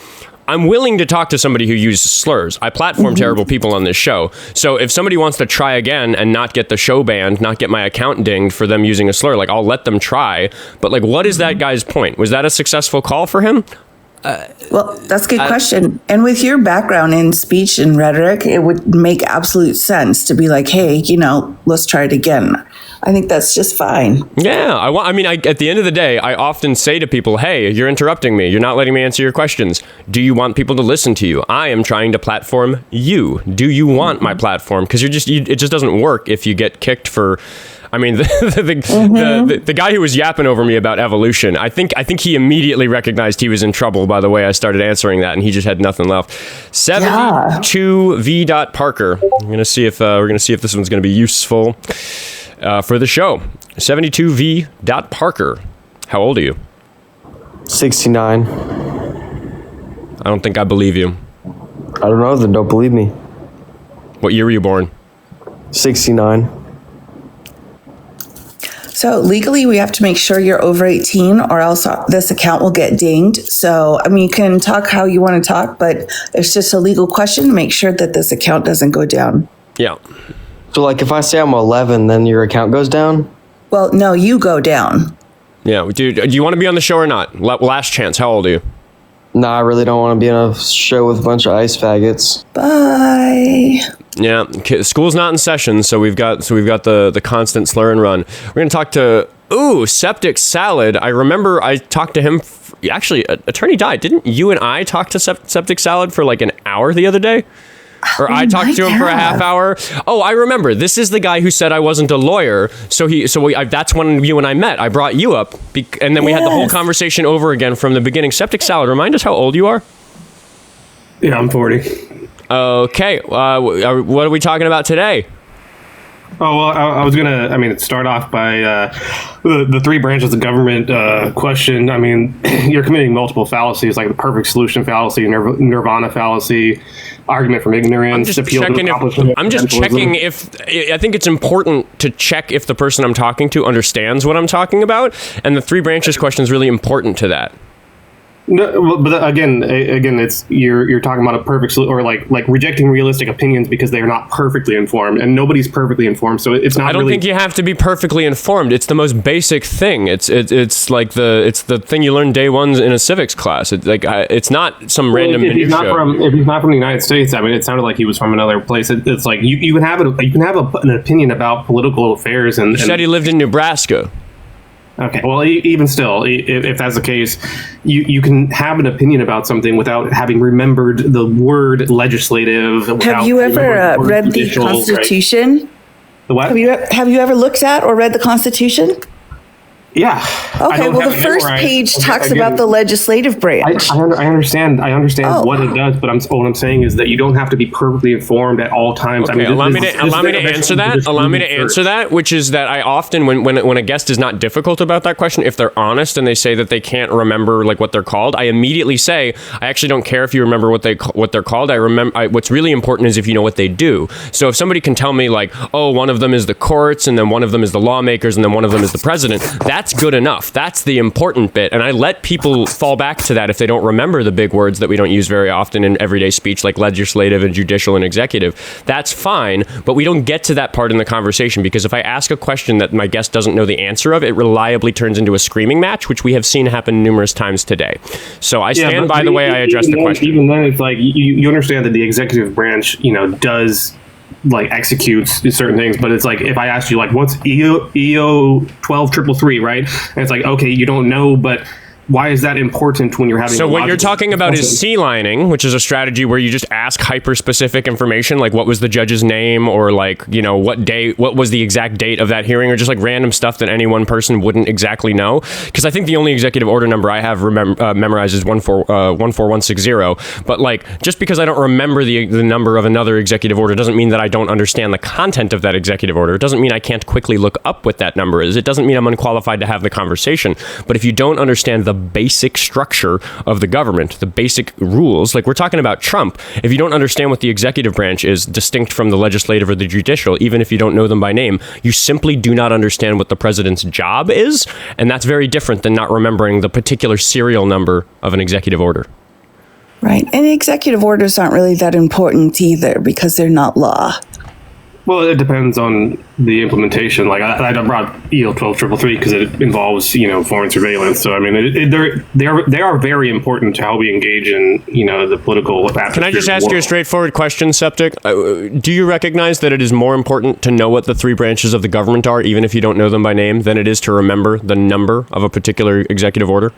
I'm willing to talk to somebody who uses slurs. I platform terrible people on this show. So if somebody wants to try again and not get the show banned, not get my account dinged for them using a slur, like, I'll let them try. But like, what is that guy's point? Was that a successful call for him? Well, that's a good question. And with your background in speech and rhetoric, it would make absolute sense to be like, hey, let's try it again. I think that's just fine. Yeah, at the end of the day, I often say to people, hey, you're interrupting me. You're not letting me answer your questions. Do you want people to listen to you? I am trying to platform you. Do you want my platform? Because it just doesn't work if you get kicked for... I mean, the guy who was yapping over me about evolution, I think he immediately recognized he was in trouble by the way I started answering that, and he just had nothing left. 72V.Parker. We're gonna see if this one's gonna be useful for the show. 72V.Parker. How old are you? 69. I don't think I believe you. I don't know. Then don't believe me. What year were you born? 69. So legally, we have to make sure you're over 18 or else this account will get dinged. So, you can talk how you want to talk, but it's just a legal question to make sure that this account doesn't go down. Yeah. So, like, if I say I'm 11, then your account goes down? Well, no, you go down. Yeah. Dude, do you want to be on the show or not? Last chance. How old are you? No, I really don't want to be on a show with a bunch of ice faggots. Bye. Yeah, school's not in session, so we've got the constant slur and run. We're gonna talk to Septic Salad. I remember I talked to him. Actually, Attorney Di, didn't you and I talk to Septic Salad for like an hour the other day? Or I talked to him for a half hour. Oh, I remember. This is the guy who said I wasn't a lawyer. That's when you and I met. I brought you up, and then we had the whole conversation over again from the beginning. Septic Salad, remind us how old you are. Yeah, I'm 40. Okay. What are we talking about today? Oh, well, I was going to, start off by the three branches of government question. I mean, you're committing multiple fallacies, like the perfect solution fallacy, nirvana fallacy, argument from ignorance, appeal to accomplishment. I'm just checking I think it's important to check if the person I'm talking to understands what I'm talking about. And the three branches question is really important to that. No, but again, it's you're talking about a perfect solution, or like rejecting realistic opinions because they are not perfectly informed, and nobody's perfectly informed. So it's not. I don't think you have to be perfectly informed. It's the most basic thing. It's like the thing you learn day one in a civics class. It's not some random. If he's not from the United States, it sounded like he was from another place. It's like you can have an opinion about political affairs, and you said he lived in Nebraska. Okay, well, even still, if that's the case, you can have an opinion about something without having remembered the word legislative. Have you ever read the Constitution? Right? The what? Have you ever looked at or read the Constitution? Yeah. Okay, well, the first page talks about the legislative branch. I understand what it does, but what I'm saying is that you don't have to be perfectly informed at all times. Okay, allow me to answer that. Which is that I often, when a guest is not difficult about that question, if they're honest and they say that they can't remember like what they're called, I immediately say, I actually don't care if you remember what they're called. What's really important is if you know what they do. So if somebody can tell me like, oh, one of them is the courts, and then one of them is the lawmakers, and then one of them is the president, that's good enough. That's the important bit. And I let people fall back to that if they don't remember the big words that we don't use very often in everyday speech, like legislative and judicial and executive. That's fine, but we don't get to that part in the conversation, because if I ask a question that my guest doesn't know the answer of, it reliably turns into a screaming match, which we have seen happen numerous times today. So I stand by the way I addressed the question. Even then, it's like you understand that the executive branch, does like executes certain things, but it's like if I asked you like what's EO 12333, right? And it's like, okay, you don't know, but why is that important when you're having? So what you're talking about is C-lining, which is a strategy where you just ask hyper-specific information, like what was the judge's name, or like, what was the exact date of that hearing, or just like random stuff that any one person wouldn't exactly know. Because I think the only executive order number I have memorized is 14160. But like, just because I don't remember the number of another executive order doesn't mean that I don't understand the content of that executive order. It doesn't mean I can't quickly look up what that number is. It doesn't mean I'm unqualified to have the conversation. But if you don't understand the basic structure of the government, the basic rules, like we're talking about Trump, if you don't understand what the executive branch is distinct from the legislative or the judicial, even if you don't know them by name, you simply do not understand what the president's job is. And that's very different than not remembering the particular serial number of an executive order. Right. And executive orders aren't really that important either, because they're not law. Well, it depends on the implementation. Like I brought EO 12333 because it involves, foreign surveillance. So I mean, they are very important to how we engage in, the political atmosphere. Can I just ask you a straightforward question, Septic? Do you recognize that it is more important to know what the three branches of the government are, even if you don't know them by name, than it is to remember the number of a particular executive order?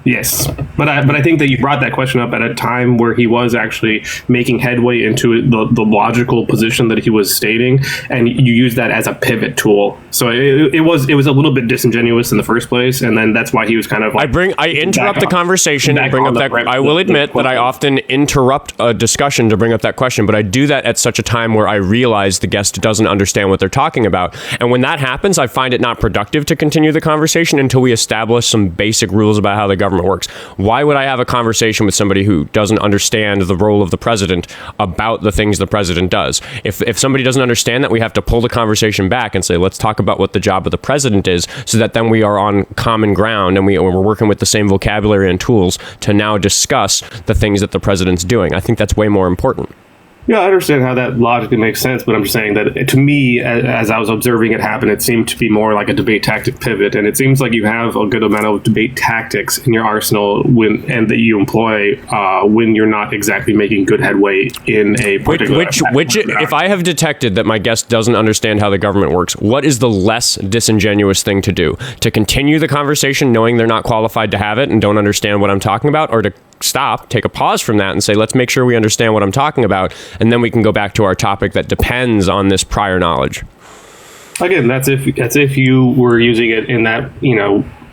Yes, but I think that you brought that question up at a time where he was actually making headway into the logical position that he was stating, and you use that as a pivot tool. So it was a little bit disingenuous in the first place, and then that's why he was kind of like, I interrupt the conversation and bring up that. I will admit that I often interrupt a discussion to bring up that question, but I do that at such a time where I realize the guest doesn't understand what they're talking about, and when that happens, I find it not productive to continue the conversation until we establish some basic rules about how the government works. Why would I have a conversation with somebody who doesn't understand the role of the president about the things the president does? If somebody doesn't understand that, we have to pull the conversation back and say, let's talk about what the job of the president is, so that then we are on common ground and we're working with the same vocabulary and tools to now discuss the things that the president's doing. I think that's way more important. Yeah, I understand how that logically makes sense, but I'm just saying that to me, as I was observing it happen, it seemed to be more like a debate tactic pivot, and it seems like you have a good amount of debate tactics in your arsenal and that you employ when you're not exactly making good headway in a particular. Which, if I have detected that my guest doesn't understand how the government works, what is the less disingenuous thing to do? To continue the conversation knowing they're not qualified to have it and don't understand what I'm talking about, or to stop, take a pause from that and say, let's make sure we understand what I'm talking about, and then we can go back to our topic that depends on this prior knowledge. Again, that's if you were using it in that,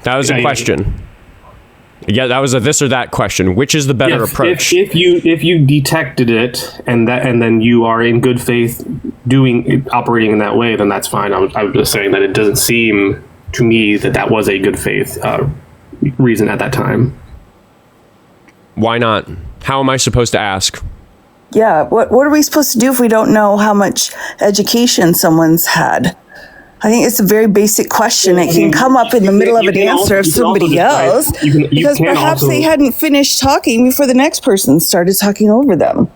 That was a question. Yeah, that was a this or that question. Which is the better approach? If you detected it and then you are in good faith operating in that way, then that's fine. I was just saying that it doesn't seem to me that was a good faith reason at that time. Why not? How am I supposed to ask? Yeah, what are we supposed to do if we don't know how much education someone's had? I think it's a very basic question. It can come up in the middle of an answer of somebody else, because perhaps they hadn't finished talking before the next person started talking over them.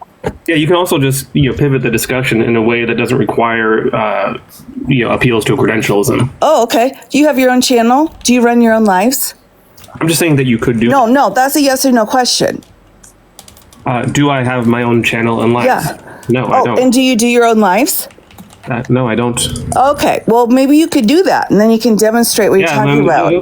Yeah, you can also just pivot the discussion in a way that doesn't require appeals to credentialism. Oh, okay. Do you have your own channel? Do you run your own lives? I'm just saying that you could do. No, that's a yes or no question. Do I have my own channel and lives? Yeah. No, I don't. And do you do your own lives? No, I don't. Okay, well, maybe you could do that, and then you can demonstrate what you're talking about.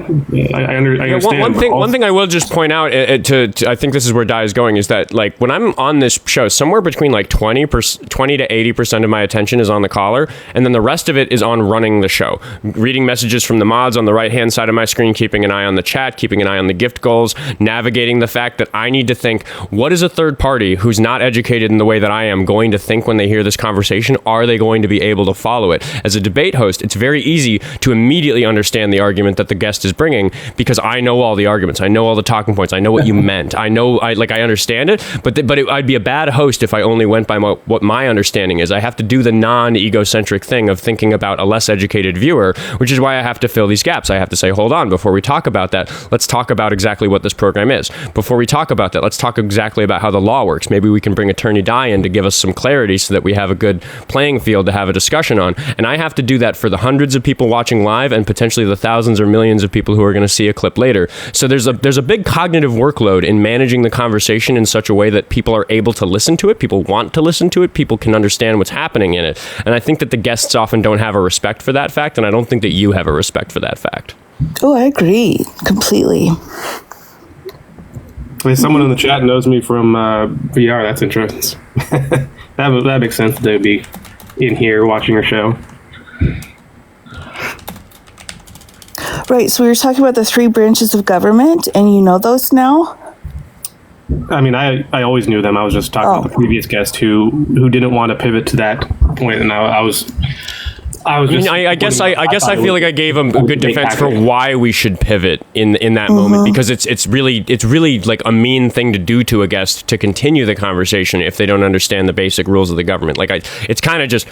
I understand. One thing I will just point out, I think this is where Di is going, is that like when I'm on this show, somewhere between like 20 to 80% of my attention is on the caller, and then the rest of it is on running the show, reading messages from the mods on the right-hand side of my screen, keeping an eye on the chat, keeping an eye on the gift goals, navigating the fact that I need to think, what is a third party who's not educated in the way that I am going to think when they hear this conversation? Are they going to be able to follow it? As a debate host, it's very easy to immediately understand the argument that the guest is bringing because I know all the arguments, I know all the talking points, I know what you meant, I understand it. But I'd be a bad host if I only went by what my understanding is. I have to do the non-egocentric thing of thinking about a less educated viewer, which is why I have to fill these gaps. I have to say, hold on, before we talk about that, let's talk about exactly what this program is. Before we talk about that, let's talk exactly about how the law works. Maybe we can bring Attorney Di in to give us some clarity so that we have a good playing field to have a discussion on. And I have to do that for the hundreds of people watching live and potentially the thousands or millions of people who are going to see a clip later. So there's a big cognitive workload in managing the conversation in such a way that people are able to listen to it, people want to listen to it, people can understand what's happening in it. And I think that the guests often don't have a respect for that fact, and I don't think that you have a respect for that fact. Oh, I agree completely. Someone in the chat knows me from VR. That's interesting. that makes sense that they'd be in here watching your show. Right, so we were talking about the 3 branches of government, and you know those now? I mean, I always knew them. I was just talking about the previous guest who didn't want to pivot to that point, and I guess I feel like I gave him a good defense for why we should pivot in that moment, because it's really like a mean thing to do to a guest to continue the conversation if they don't understand the basic rules of the government. Like it's kind of just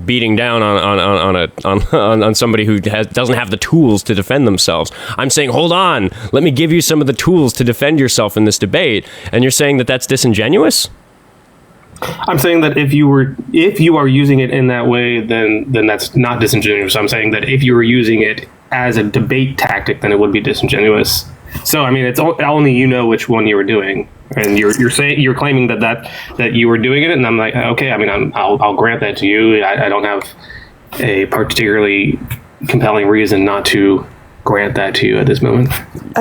beating down on somebody who doesn't have the tools to defend themselves. I'm saying, hold on, let me give you some of the tools to defend yourself in this debate, and you're saying that that's disingenuous? I'm saying that if you are using it in that way, then that's not disingenuous. I'm saying that if you were using it as a debate tactic, then it would be disingenuous. So I mean, it's only you know which one you were doing, and you're claiming that you were doing it, and I'm like, okay, I mean, I'll grant that to you. I don't have a particularly compelling reason not to grant that to you at this moment.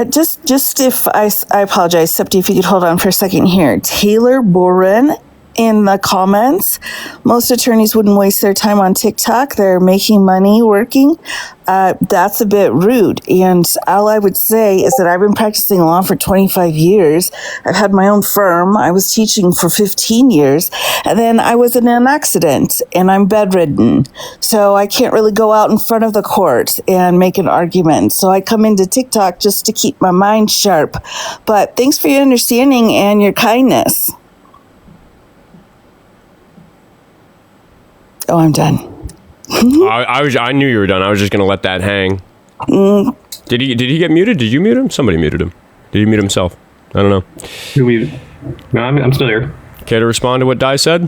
Just if I apologize, Septi, if you could hold on for a second here. Taylor Boren in the comments, most attorneys wouldn't waste their time on TikTok. They're making money working. That's a bit rude. And all I would say is that I've been practicing law for 25 years. I've had my own firm. I was teaching for 15 years. And then I was in an accident and I'm bedridden. So I can't really go out in front of the court and make an argument. So I come into TikTok just to keep my mind sharp. But thanks for your understanding and your kindness. Oh, I'm done. I knew you were done. I was just going to let that hang. Did he get muted? Did you mute him? Somebody muted him. Did he mute himself? I don't know. No, I'm still here. Care to respond to what Di said?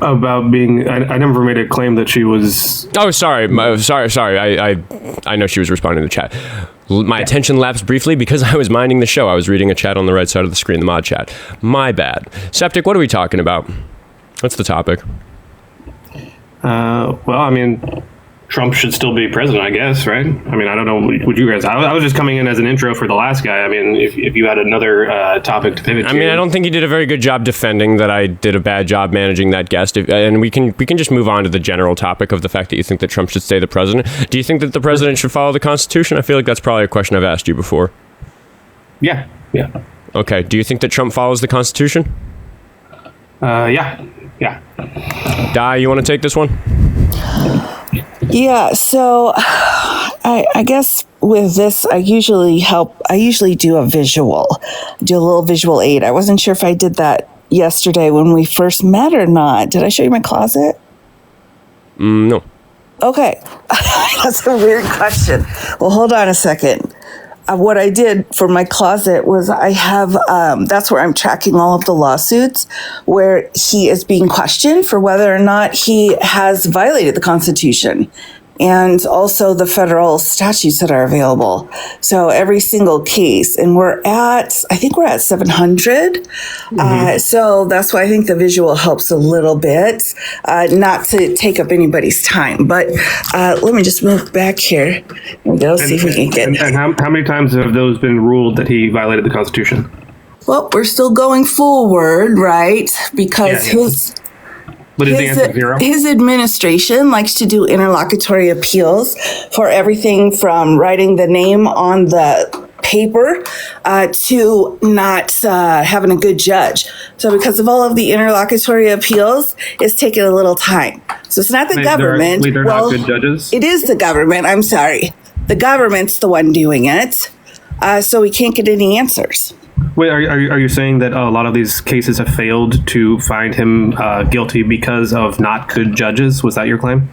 About being, I never made a claim that she was. Oh, sorry. I know she was responding to the chat. My attention lapsed briefly because I was minding the show. I was reading a chat on the right side of the screen, the mod chat. My bad. Septic, what are we talking about? What's the topic? Well, I mean, Trump should still be president, I guess, right? I mean, I don't know what you guys. I was just coming in as an intro for the last guy. I mean, if you had another topic to pivot to. I mean, I don't think you did a very good job defending that I did a bad job managing that guest. And we can just move on to the general topic of the fact that you think that Trump should stay the president. Do you think that the president should follow the Constitution? I feel like that's probably a question I've asked you before. Yeah. Okay. Do you think that Trump follows the Constitution? Yeah. Di, you want to take this one? Yeah, so I guess with this, I usually do a little visual aid. I wasn't sure if I did that yesterday when we first met or not. Did I show you my closet? No. Okay. That's a weird question. Well, hold on a second. What I did for my closet was I have, that's where I'm tracking all of the lawsuits where he is being questioned for whether or not he has violated the Constitution. and also the federal statutes that are available. So every single case, and I think we're at 700. So that's why I think the visual helps a little bit, not to take up anybody's time. But let me just move back here. Here we go, see if we can get. And how many times have those been ruled that he violated the Constitution? Well, we're still going forward, right? Because his administration likes to do interlocutory appeals for everything from writing the name on the paper to not having a good judge. So because of all of the interlocutory appeals, it's taking a little time. So it's not the government. They're not good judges? It is the government. I'm sorry. The government's the one doing it. So we can't get any answers. Wait, are you saying that a lot of these cases have failed to find him guilty because of not good judges? Was that your claim?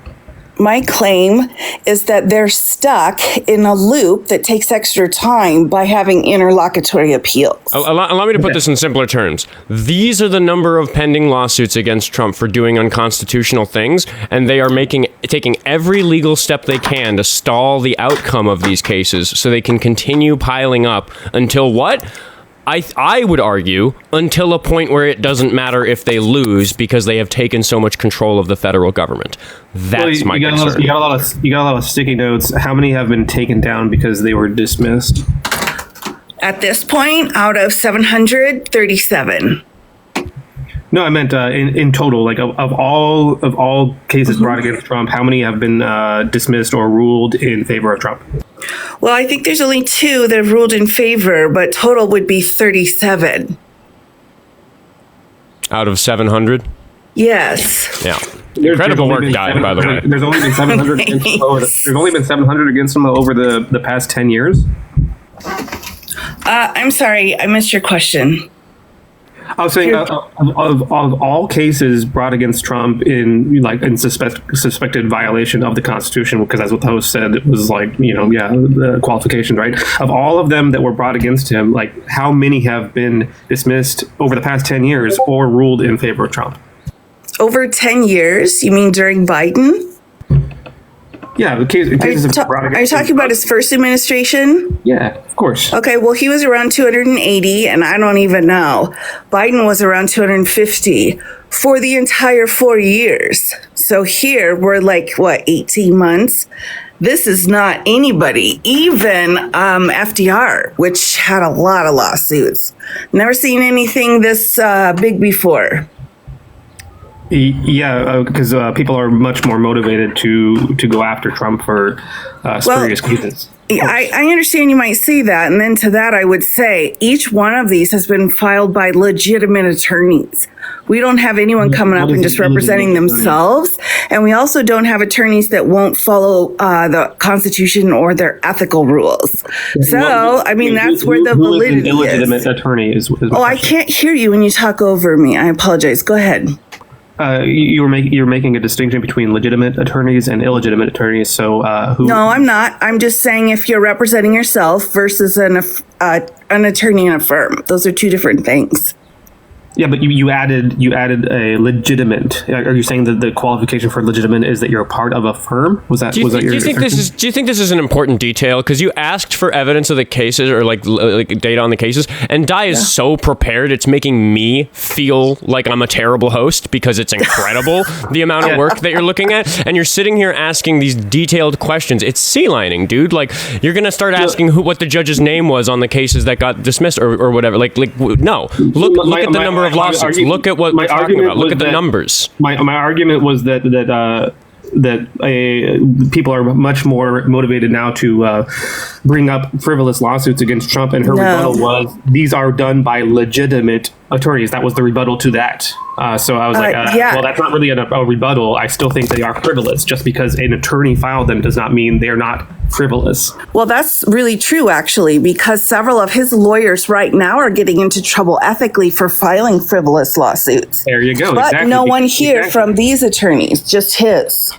My claim is that they're stuck in a loop that takes extra time by having interlocutory appeals. Allow me to put this in simpler terms. These are the number of pending lawsuits against Trump for doing unconstitutional things, and they are taking every legal step they can to stall the outcome of these cases so they can continue piling up until what? I would argue until a point where it doesn't matter if they lose because they have taken so much control of the federal government. That's my concern. You got a lot of sticky notes. How many have been taken down because they were dismissed? At this point, out of 737. No, I meant in total. Like of all cases brought against Trump, how many have been dismissed or ruled in favor of Trump? Well, I think there's only 2 that have ruled in favor, but total would be 37. Out of 700? Yes. Yeah. Incredible work, guy, by the way. There's only been 700 against him there's only been 700 against him over the past 10 years? I'm sorry, I missed your question. I was saying of all cases brought against Trump in suspected violation of the Constitution, because that's what the host said, it was the qualifications, right? Of all of them that were brought against him, how many have been dismissed over the past 10 years or ruled in favor of Trump? Over 10 years? You mean during Biden? Yeah, the cases are you talking about his first administration? Yeah, of course. Okay, well, he was around 280, and I don't even know. Biden was around 250 for the entire 4 years. So here we're 18 months? This is not anybody, even FDR, which had a lot of lawsuits. Never seen anything this big before. Yeah, because people are much more motivated to go after Trump for spurious cases. I understand you might see that. And then to that, I would say each one of these has been filed by legitimate attorneys. We don't have anyone coming up and just representing themselves. And we also don't have attorneys that won't follow the Constitution or their ethical rules. So, that's where the validity is. Who is an illegitimate attorney is my question. I can't hear you when you talk over me. I apologize. Go ahead. You're making a distinction between legitimate attorneys and illegitimate attorneys. So who? No, I'm not. I'm just saying if you're representing yourself versus an attorney in a firm, those are 2 different things. Yeah, but you added a legitimate. Are you saying that the qualification for legitimate is that you're a part of a firm? Do you think this is an important detail? Because you asked for evidence of the cases or like data on the cases, and Di is so prepared. It's making me feel like I'm a terrible host because it's incredible the amount of work that you're looking at, and you're sitting here asking these detailed questions. It's sea lining, dude. You're gonna start asking what the judge's name was on the cases that got dismissed or whatever. No, look at the number of lawsuits. Look at what we're talking about. Look at the numbers. My argument was that people are much more motivated now to bring up frivolous lawsuits against Trump, and her rebuttal was these are done by legitimate attorneys. That was the rebuttal to that. So I was well, that's not really a rebuttal. I still think they are frivolous. Just because an attorney filed them does not mean they're not frivolous. Well, that's really true, actually, because several of his lawyers right now are getting into trouble ethically for filing frivolous lawsuits. There you go. But no one here from these attorneys, just his.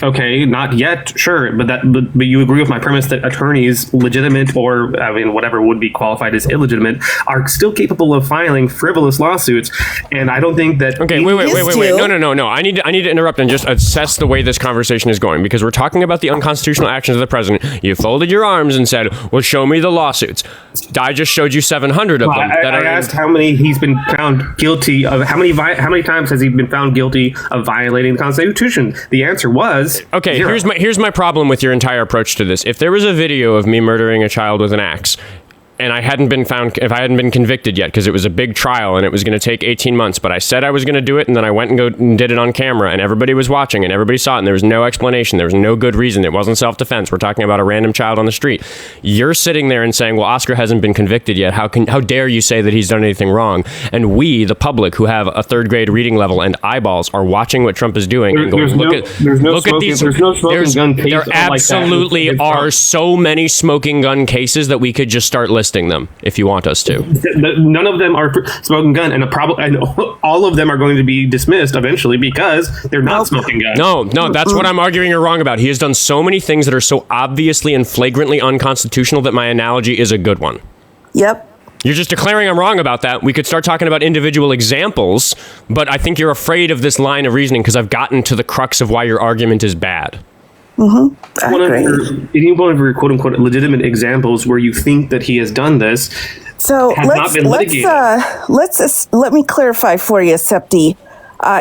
Okay, not yet, sure, but you agree with my premise that attorneys, legitimate or whatever would be qualified as illegitimate, are still capable of filing frivolous lawsuits, and I don't think that. Okay, wait. No. I need to interrupt and just assess the way this conversation is going, because we're talking about the unconstitutional actions of the president. You folded your arms and said, "Well, show me the lawsuits." I just showed you 700 of them. I asked how many he's been found guilty of. How many times has he been found guilty of violating the Constitution? The answer was. Okay, 0. here's my problem with your entire approach to this. If there was a video of me murdering a child with an axe, and I hadn't been convicted yet because it was a big trial and it was going to take 18 months, but I said I was going to do it, and then I went and did it on camera, and everybody was watching and everybody saw it, and there was no explanation, there was no good reason, it wasn't self-defense, we're talking about a random child on the street. You're sitting there and saying, well, Oskar hasn't been convicted yet, how dare you say that he's done anything wrong? And we, the public, who have a third grade reading level and eyeballs, are watching what Trump is doing and going, look at these. There's no smoking gun cases. There absolutely are so many smoking gun cases that we could just start listing them if you want us to. None of them are smoking gun, and all of them are going to be dismissed eventually because they're not smoking guns. No, that's what I'm arguing you're wrong about. He has done so many things that are so obviously and flagrantly unconstitutional that my analogy is a good one. Yep. You're just declaring I'm wrong about that. We could start talking about individual examples, but I think you're afraid of this line of reasoning because I've gotten to the crux of why your argument is bad. I agree. Any one of your quote unquote legitimate examples where you think that he has done this So let me clarify for you, Septi.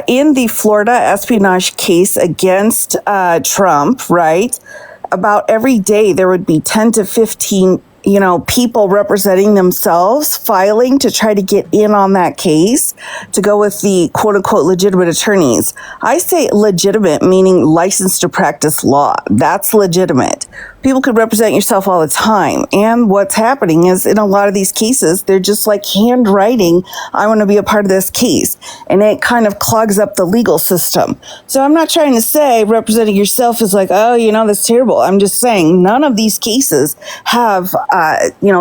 In the Florida espionage case against Trump, right? About every day there would be 10 to 15 people representing themselves filing to try to get in on that case to go with the quote unquote legitimate attorneys. I say legitimate, meaning licensed to practice law. That's legitimate. People could represent yourself all the time. And what's happening is in a lot of these cases, they're just like handwriting, I want to be a part of this case. And it kind of clogs up the legal system. So I'm not trying to say representing yourself is like, oh, that's terrible. I'm just saying none of these cases have,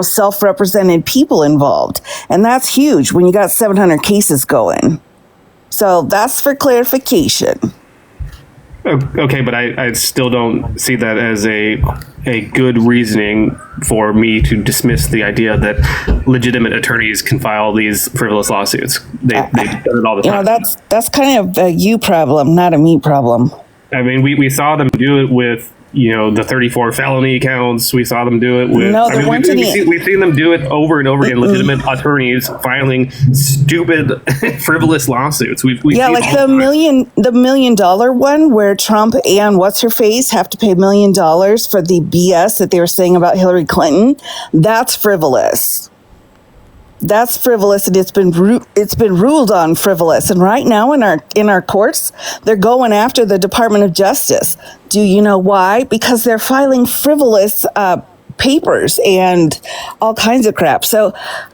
self-represented people involved. And that's huge when you got 700 cases going. So that's for clarification. Okay, but I still don't see that as a good reasoning for me to dismiss the idea that legitimate attorneys can file these frivolous lawsuits. They've done it all the time. That's kind of a you problem, not a me problem. I mean, we saw them do it with the 34 felony counts. We saw them do it with. No, we've seen them do it over and over again. Legitimate attorneys filing stupid, frivolous lawsuits. We've like the $1 million one where Trump and what's her face have to pay $1 million for the BS that they were saying about Hillary Clinton. That's frivolous. That's frivolous, and it's been ruled on frivolous. And right now in our courts, they're going after the Department of Justice. Do you know why? Because they're filing frivolous papers and all kinds of crap. So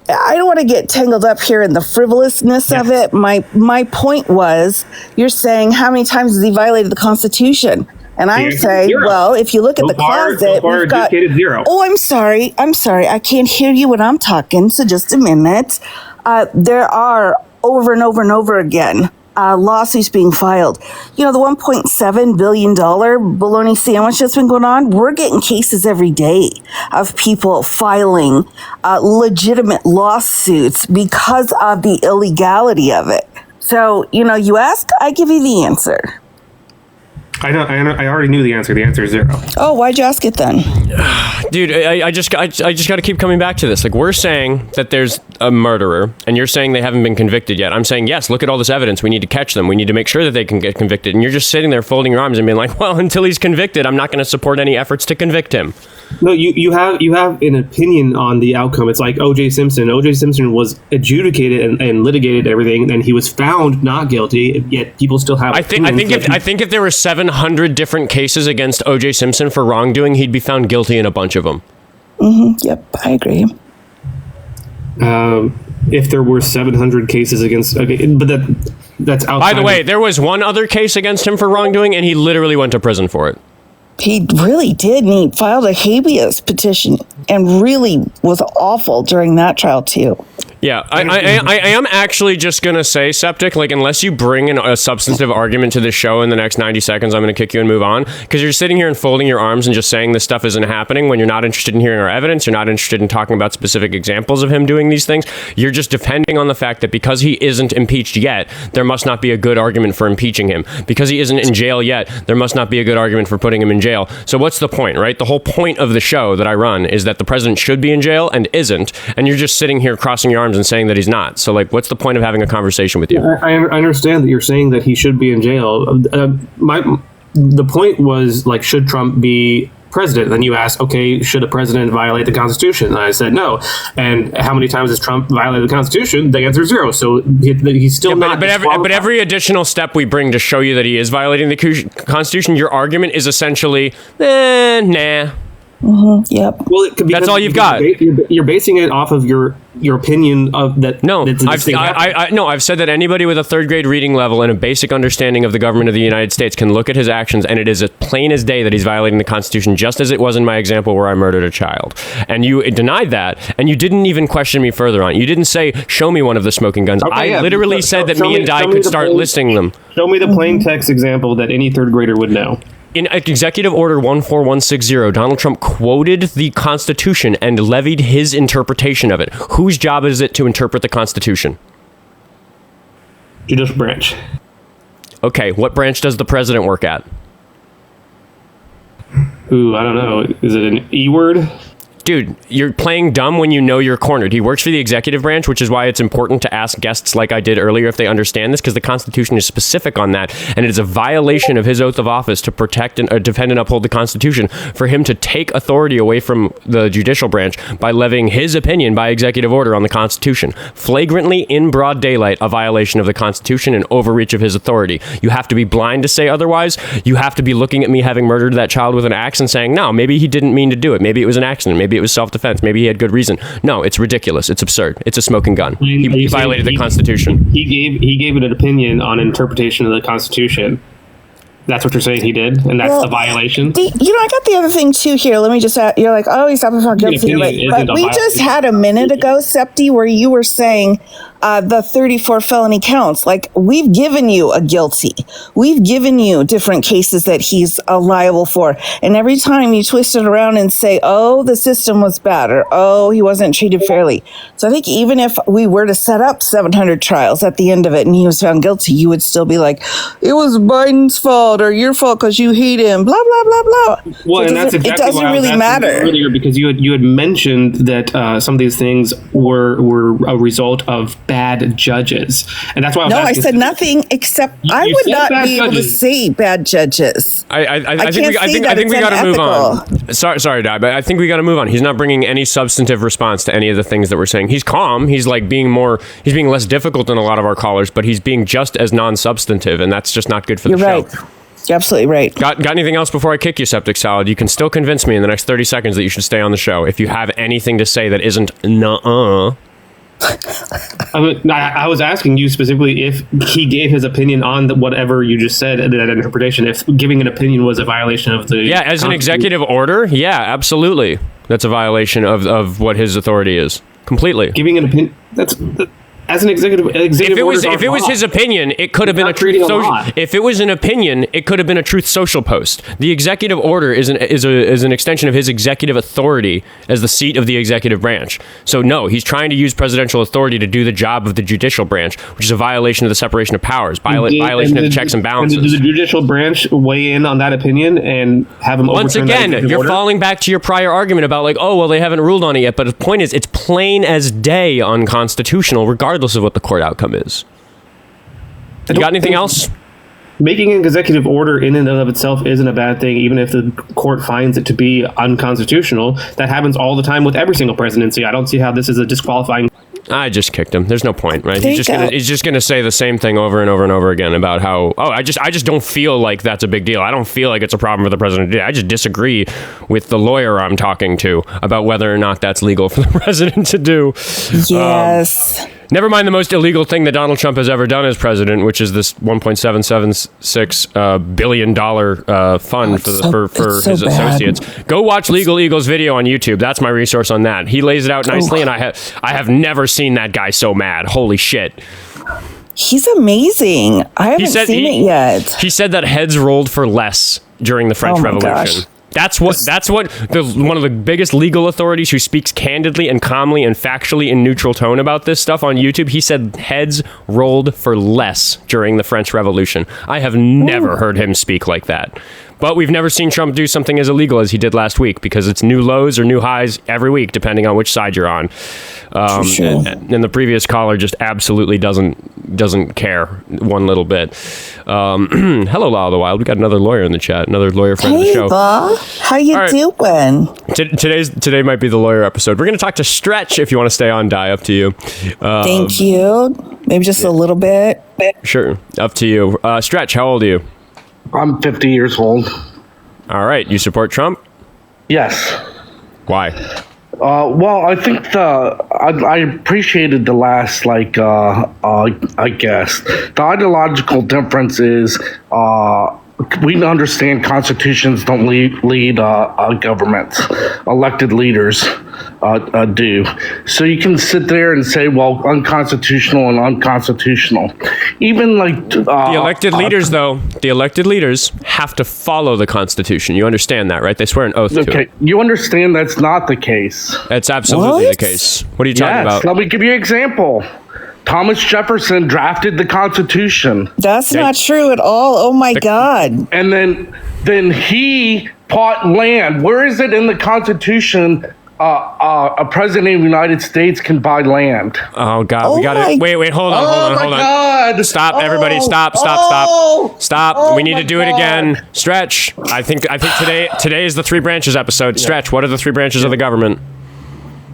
I don't want to get tangled up here in the frivolousness of it. My point was, you're saying how many times has he violated the Constitution? And I say, well, if you look at the closet, we've got 0. Oh, I'm sorry. I can't hear you when I'm talking. So just a minute. There are over and over and over again lawsuits being filed. The $1.7 billion bologna sandwich that's been going on, we're getting cases every day of people filing legitimate lawsuits because of the illegality of it. So, you ask, I give you the answer. I know. I already knew the answer. The answer is 0. Oh, why'd you ask it then? Dude, I just got to keep coming back to this. Like, we're saying that there's a murderer, and you're saying they haven't been convicted yet. I'm saying, yes, look at all this evidence. We need to catch them. We need to make sure that they can get convicted. And you're just sitting there folding your arms and being like, well, until he's convicted, I'm not going to support any efforts to convict him. No, you have an opinion on the outcome. It's like O.J. Simpson. O.J. Simpson was adjudicated and litigated everything, and he was found not guilty. Yet people still have. I think if there were 700 different cases against O.J. Simpson for wrongdoing, he'd be found guilty in a bunch of them. Yep, I agree. If there were 700 cases against, but that's outside. By the way, there was one other case against him for wrongdoing, and he literally went to prison for it. He really did, and he filed a habeas petition and really was awful during that trial too. Yeah, I am actually just going to say, Septic, like, unless you bring a substantive argument to this show in the next 90 seconds, I'm going to kick you and move on. Because you're sitting here and folding your arms and just saying this stuff isn't happening when you're not interested in hearing our evidence. You're not interested in talking about specific examples of him doing these things. You're just depending on the fact that because he isn't impeached yet, there must not be a good argument for impeaching him. Because he isn't in jail yet, there must not be a good argument for putting him in jail. So what's the point, right? The whole point of the show that I run is that the president should be in jail and isn't. And you're just sitting here crossing your arms and saying that he's not. So, like, what's the point of having a conversation with you? I understand that you're saying that he should be in jail. The point was, like, should Trump be president? And then you asked, okay, should a president violate the Constitution? And I said no. And how many times has Trump violated the Constitution? The answer is 0. So he's still not. But every additional step we bring to show you that he is violating the Constitution, your argument is essentially, nah. Mm-hmm. Yep. Well, that's all you've got. You're basing it off of your opinion of that. No, I've said that anybody with a 3rd grade reading level and a basic understanding of the government of the United States can look at his actions, and it is as plain as day that he's violating the Constitution, just as it was in my example where I murdered a child. And you denied that, and you didn't even question me further on it. You didn't say, show me one of the smoking guns. Okay, I literally said that me and Di could start listing them. Show me the plain text example that any 3rd grader would know. In Executive Order 14160, Donald Trump quoted the Constitution and levied his interpretation of it. Whose job is it to interpret the Constitution? Judicial branch. Okay, what branch does the president work at? Ooh, I don't know. Is it an E word? Dude, you're playing dumb when you know you're cornered. He works for the executive branch, which is why it's important to ask guests like I did earlier if they understand this, because the Constitution is specific on that, and it is a violation of his oath of office to protect and defend and uphold the Constitution for him to take authority away from the judicial branch by levying his opinion by executive order on the Constitution. Flagrantly, in broad daylight, a violation of the Constitution and overreach of his authority. You have to be blind to say otherwise. You have to be looking at me having murdered that child with an axe and saying, no, maybe he didn't mean to do it. Maybe it was an accident. Maybe it was self-defense. Maybe he had good reason. No, it's ridiculous. It's absurd. It's a smoking gun. He violated the Constitution. He gave it an opinion on interpretation of the Constitution. That's what you're saying he did, and that's the violation. I got the other thing too here. Let me just add, you're like, oh, he's talking about guilty. But we just had a minute ago, Septi, where you were saying the 34 felony counts. Like, we've given you a guilty. We've given you different cases that he's liable for. And every time you twist it around and say, oh, the system was bad, or oh, he wasn't treated fairly. So I think even if we were to set up 700 trials at the end of it and he was found guilty, you would still be like, it was Biden's fault or your fault because you hate him, blah, blah, blah, blah. Well, so and that's exactly it doesn't why really matter. Earlier, because you had mentioned that some of these things were a result of bad judges, and that's why I said nothing except I would not be able to say bad judges. I think we got to move on. Sorry, Di, but I think we got to move on. He's not bringing any substantive response to any of the things that we're saying. He's calm. He's like being less difficult than a lot of our callers, but he's being just as non-substantive, and that's just not good for the show. You're right. You're absolutely right. Got anything else before I kick you, Septic Salad? You can still convince me in the next 30 seconds that you should stay on the show if you have anything to say that isn't nuh-uh. I was asking you specifically if he gave his opinion on whatever you just said, that interpretation, if giving an opinion was a violation of the... Yeah, as an executive order, yeah, absolutely. That's a violation of what his authority is. Completely. Giving an opinion... As an executive if it was his opinion, it could have been a truth social. If it was an opinion, it could have been a Truth Social post. The executive order is an extension of his executive authority as the seat of the executive branch. So no, he's trying to use presidential authority to do the job of the judicial branch, which is a violation of the separation of powers, violation of the checks and balances. Did the judicial branch weigh in on that opinion and have him once again? You're falling back to your prior argument about like, oh well, they haven't ruled on it yet. But the point is, it's plain as day unconstitutional, regardless of what the court outcome is. You got anything else? Making an executive order in and of itself isn't a bad thing, even if the court finds it to be unconstitutional. That happens all the time with every single presidency. I don't see how this is a disqualifying. I just kicked him. There's no point, right? He's just gonna say the same thing over and over and over again about how I just don't feel like that's a big deal. I don't feel like it's a problem for the president to do. I just disagree with the lawyer I'm talking to about whether or not that's legal for the president to do. Yes. Never mind the most illegal thing that Donald Trump has ever done as president, which is this $1.776 billion fund for his associates. Go watch Legal Eagle's video on YouTube. That's my resource on that. He lays it out nicely, and I have never seen that guy so mad. Holy shit. He's amazing. I haven't seen it yet. He said that heads rolled for less during the French Revolution. Gosh. That's what one of the biggest legal authorities who speaks candidly and calmly and factually in neutral tone about this stuff on YouTube. He said heads rolled for less during the French Revolution. I have never heard him speak like that. But we've never seen Trump do something as illegal as he did last week, because it's new lows or new highs every week, depending on which side you're on. And the previous caller just absolutely doesn't care one little bit. Hello, Law of the Wild. We got another lawyer in the chat, another lawyer friend of the show. Bob. How you doing? Today might be the lawyer episode. We're going to talk to Stretch if you want to stay on, Di. Up to you. Thank you. Maybe just a little bit. Sure. Up to you. Stretch, how old are you? I'm 50 years old. All right. You support Trump? Yes. Why? Well, I think I appreciated the last, I guess. The ideological difference is we understand constitutions don't lead governments. Elected leaders do. So you can sit there and say, well, unconstitutional and unconstitutional. Even the elected leaders, though, the elected leaders have to follow the Constitution. You understand that, right? They swear an oath to it. You understand that's not the case. That's absolutely the case. What are you talking about? Let me give you an example. Thomas Jefferson drafted the Constitution. That's not true at all. Oh my God. And then he bought land. Where is it in the Constitution a president of the United States can buy land? Oh God, we got it. Wait, hold on. God. Stop, everybody, stop. We need to do it again. Stretch. I think today is the three branches episode. Stretch, what are the three branches of the government?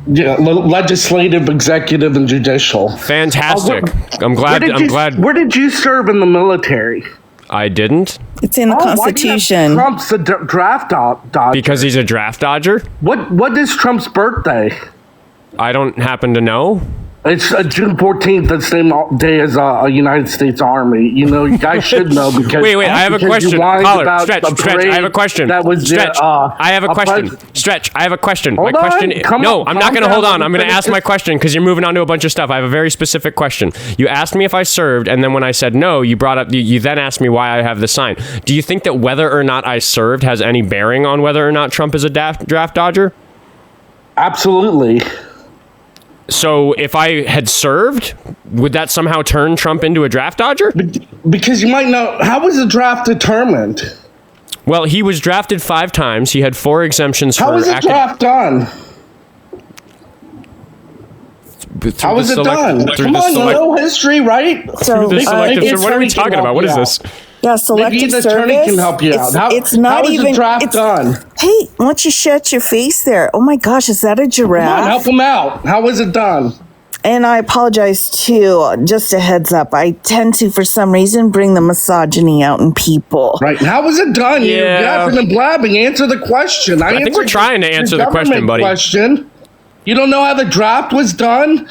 Yeah, legislative, executive, and judicial. Fantastic. I'm glad. Where did you serve in the military? I didn't. It's in the Constitution. Trump's a draft dodger. Because he's a draft dodger? What is Trump's birthday? I don't happen to know. It's June 14th, the same day as a United States Army. You know, you guys should know because. Wait, I have a question. Caller, Stretch, I have a question. That was Stretch, I have a question. Stretch, I have a question. I'm not going to hold on. I'm going to ask my question because you're moving on to a bunch of stuff. I have a very specific question. You asked me if I served, and then when I said no, you brought up. You then asked me why I have the sign. Do you think that whether or not I served has any bearing on whether or not Trump is a draft dodger? Absolutely. So if I had served, would that somehow turn Trump into a draft dodger? Because you might know, how was the draft determined? Well, he was drafted 5 times. He had 4 exemptions. How was the draft done? How was it done? Come on, you know history, right? So, what are we talking about? What is this? Yeah, selective maybe the service. attorney can help you out. It's not how even the draft done. Hey, why don't you shut your face there? Oh my gosh, is that a giraffe? Come on, help him out. How was it done? And I apologize too. Just a heads up, I tend to, for some reason, bring the misogyny out in people. Right? How was it done? Yeah. You're yapping and blabbing. Answer the question. I think we're trying to answer the question, buddy. You don't know how the draft was done?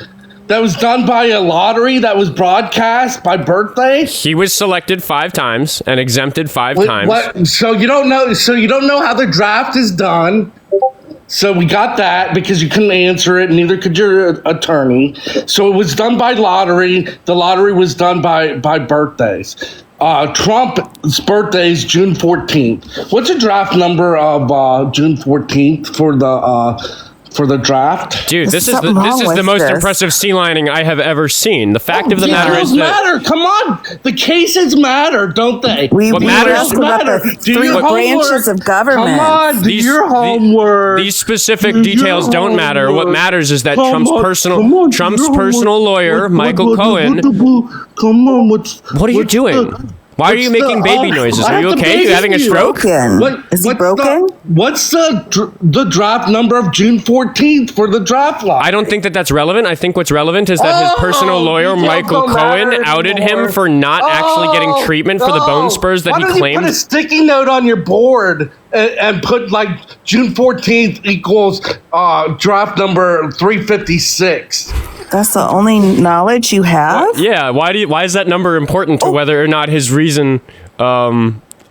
That was done by a lottery that was broadcast by birthday? He was selected 5 times and exempted 5 times. What? So you don't know how the draft is done. So we got that because you couldn't answer it, neither could your attorney. So it was done by lottery. The lottery was done by birthdays. Trump's birthday is June 14th. What's the draft number of June 14th for the draft? Dude, this is the most impressive sea lining I have ever seen. The fact of the matter is that Come on, the cases matter, don't they? What matters about the 3 branches of government. Come on, do your homework. These specific details don't matter. What matters is that Trump's personal lawyer, Michael Cohen. Come on, what are you doing? Why are you making baby noises? Are you okay? You having a stroke? Is he broken? What's the draft number of June 14th for the draft law? I don't think that's relevant. I think what's relevant is that his personal lawyer, Michael Cohen, outed him for not actually getting treatment for the bone spurs that he claimed. Put a sticky note on your board and put like June 14th equals draft number 356. That's the only knowledge you have? Yeah, why is that number important to whether or not his reason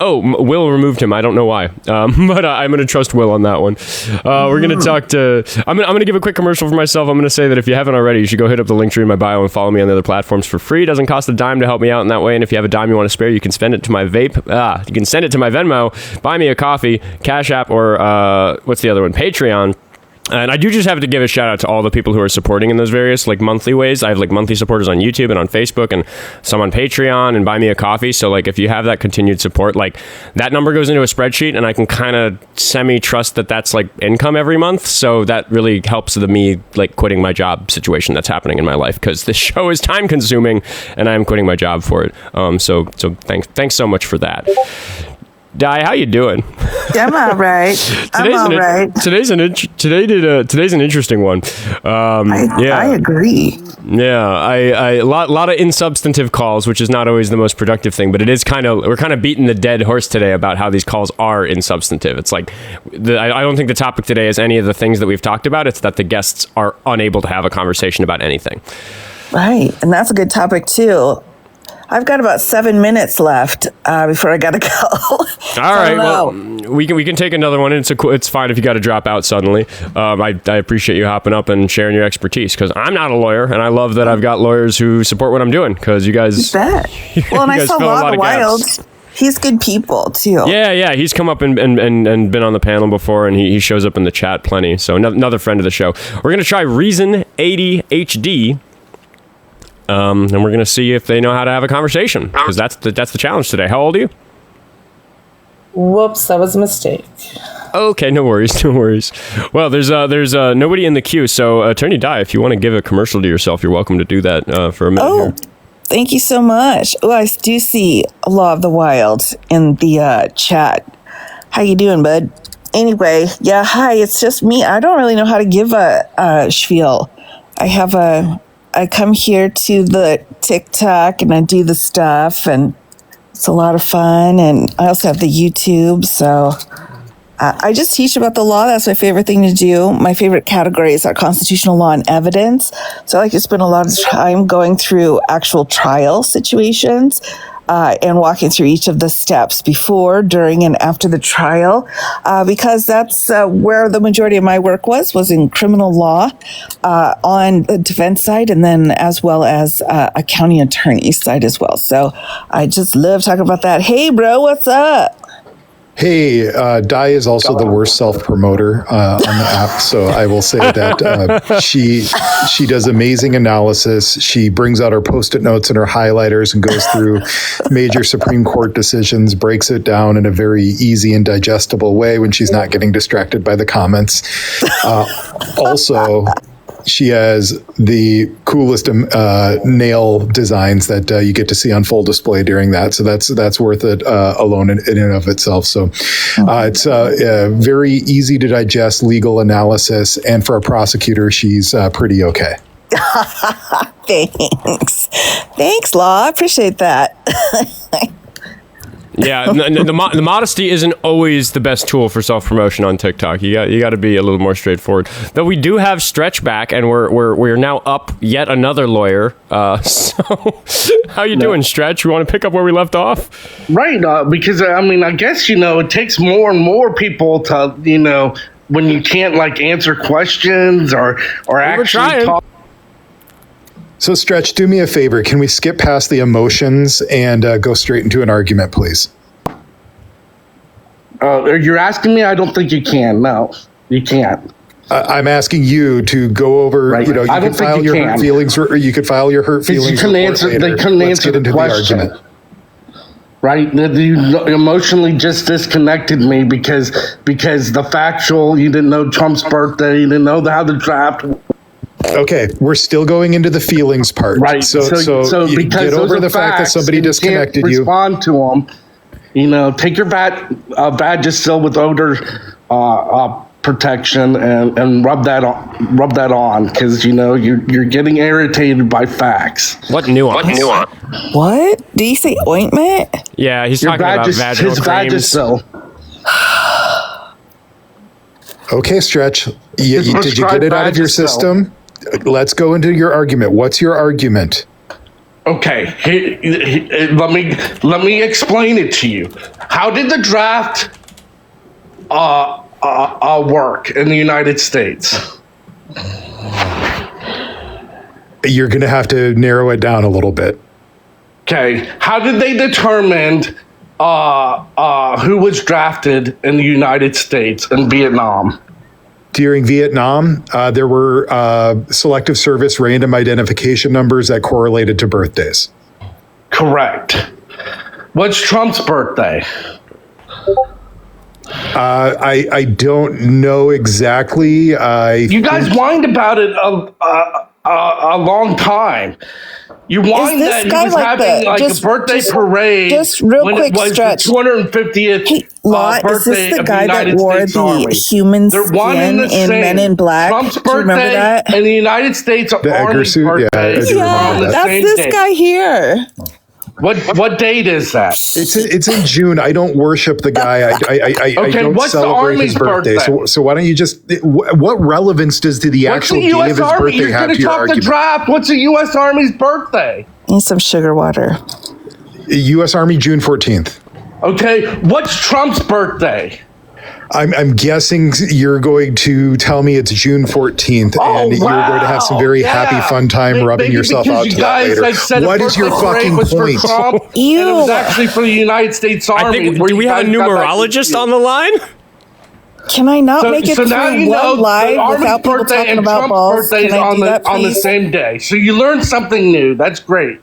Will removed him. I don't know why. But I'm going to trust Will on that one. We're going to talk to... I'm going to give a quick commercial for myself. I'm going to say that if you haven't already, you should go hit up the link tree in my bio and follow me on the other platforms for free. It doesn't cost a dime to help me out in that way. And if you have a dime you want to spare, you can spend it to my vape. You can send it to my Venmo, buy me a coffee, Cash App, or what's the other one? Patreon. And I do just have to give a shout out to all the people who are supporting in those various like monthly ways. I have like monthly supporters on YouTube and on Facebook and some on Patreon and buy me a coffee. So like if you have that continued support, like that number goes into a spreadsheet and I can kind of semi-trust that that's like income every month. So that really helps with me like quitting my job situation that's happening in my life because this show is time consuming and I'm quitting my job for it. So thanks so much for that. Di, how you doing? I'm all right. Today's an interesting one. I agree. Yeah, a lot of insubstantive calls, which is not always the most productive thing, but it is we're kind of beating the dead horse today about how these calls are insubstantive. It's like I don't think the topic today is any of the things that we've talked about. It's that the guests are unable to have a conversation about anything. Right, and that's a good topic too. I've got about 7 minutes left before I gotta go. All right, well, we can take another one. It's fine if you got to drop out suddenly. I appreciate you hopping up and sharing your expertise because I'm not a lawyer, and I love that I've got lawyers who support what I'm doing because you guys. You bet. Well, and I saw Law of the Wild. He's good people too. Yeah, he's come up and been on the panel before, and he shows up in the chat plenty. So another friend of the show. We're gonna try Reason ADHD. And we're going to see if they know how to have a conversation because that's the challenge today. How old are you? Whoops, that was a mistake. Okay, no worries. Well, there's nobody in the queue, so Attorney Di, if you want to give a commercial to yourself, you're welcome to do that for a minute. Oh, here. Thank you so much. Oh, I do see Law of the Wild in the chat. How you doing, bud? Anyway, yeah, hi, it's just me. I don't really know how to give a spiel. I come here to the TikTok and I do the stuff and it's a lot of fun. And I also have the YouTube. So I just teach about the law. That's my favorite thing to do. My favorite categories are constitutional law and evidence. So I like to spend a lot of time going through actual trial situations and walking through each of the steps before, during, and after the trial, because that's where the majority of my work was in criminal law on the defense side, and then as well as a county attorney side as well. So I just love talking about that. Hey, bro, what's up? Hey, Di is also the worst self-promoter on the app, so I will say that she does amazing analysis. She brings out her Post-it notes and her highlighters and goes through major Supreme Court decisions, breaks it down in a very easy and digestible way when she's not getting distracted by the comments. Also, she has the coolest nail designs that you get to see on full display during that. So that's worth it alone in and of itself. So it's a very easy to digest legal analysis. And for a prosecutor, she's pretty okay. Thanks, Law. I appreciate that. Yeah, the modesty isn't always the best tool for self-promotion on TikTok. You got to be a little more straightforward. Though we do have Stretch back, and we're now up yet another lawyer. So how you doing, Stretch? We want to pick up where we left off? Right, because I guess it takes more and more people to when you can't like answer questions or actually talk. So, Stretch, do me a favor. Can we skip past the emotions and go straight into an argument, please? You're asking me? I don't think you can. No, you can't. I'm asking you to go over, right. You can file your hurt feelings, or you could file your hurt feelings. You couldn't answer. Later. They couldn't answer the question. The argument. Right, you emotionally just disconnected me because the factual. You didn't know Trump's birthday. You didn't know how the draft. Okay, we're still going into the feelings part. Right. So you because get over the fact that somebody disconnected you. Respond to them. Take your badge still with odor protection and rub that on because you're getting irritated by facts. What nuance? What? Did he say ointment? Yeah, he's talking about vaginal his creams. Vagisil. Okay, Stretch. Did you get it out of your system? Let's go into your argument. What's your argument? Okay, let me explain it to you. How did the draft work in the United States? You're going to have to narrow it down a little bit. Okay, how did they determine who was drafted in the United States and Vietnam? During Vietnam, there were selective service random identification numbers that correlated to birthdays. Correct. What's Trump's birthday? I don't know exactly. You guys whined about it a long time. You whined that he was having a birthday parade just real when quick, it was Stretch. the 250th Is birthday this the of guy the that United wore States the Army. human They're one skin and the in same. Men in Black? Trump's Do you remember birthday that? and the United States Army's birthday. I do remember that. That's this guy here. What date is that? It's in June. I don't worship the guy. I don't what's the celebrate his Army's birthday. birthday? So why don't you just? What relevance does the actual day of his birthday You're have going to to your talk the argument? draft. What's the U.S. Army's birthday? Need some sugar water. U.S. Army, June 14th. Okay, what's Trump's birthday? I'm guessing you're going to tell me it's June 14th, and you're going to have some very happy, fun time rubbing yourself out to that later. What is your fucking point? Ew. It was actually for the United States Army. I think, do we have a numerologist on the line? Can I not make it so now through you know one live Army's without people birthday talking and about Trump's balls? birthday Can is I do that, on the please? same day. So you learned something new. That's great.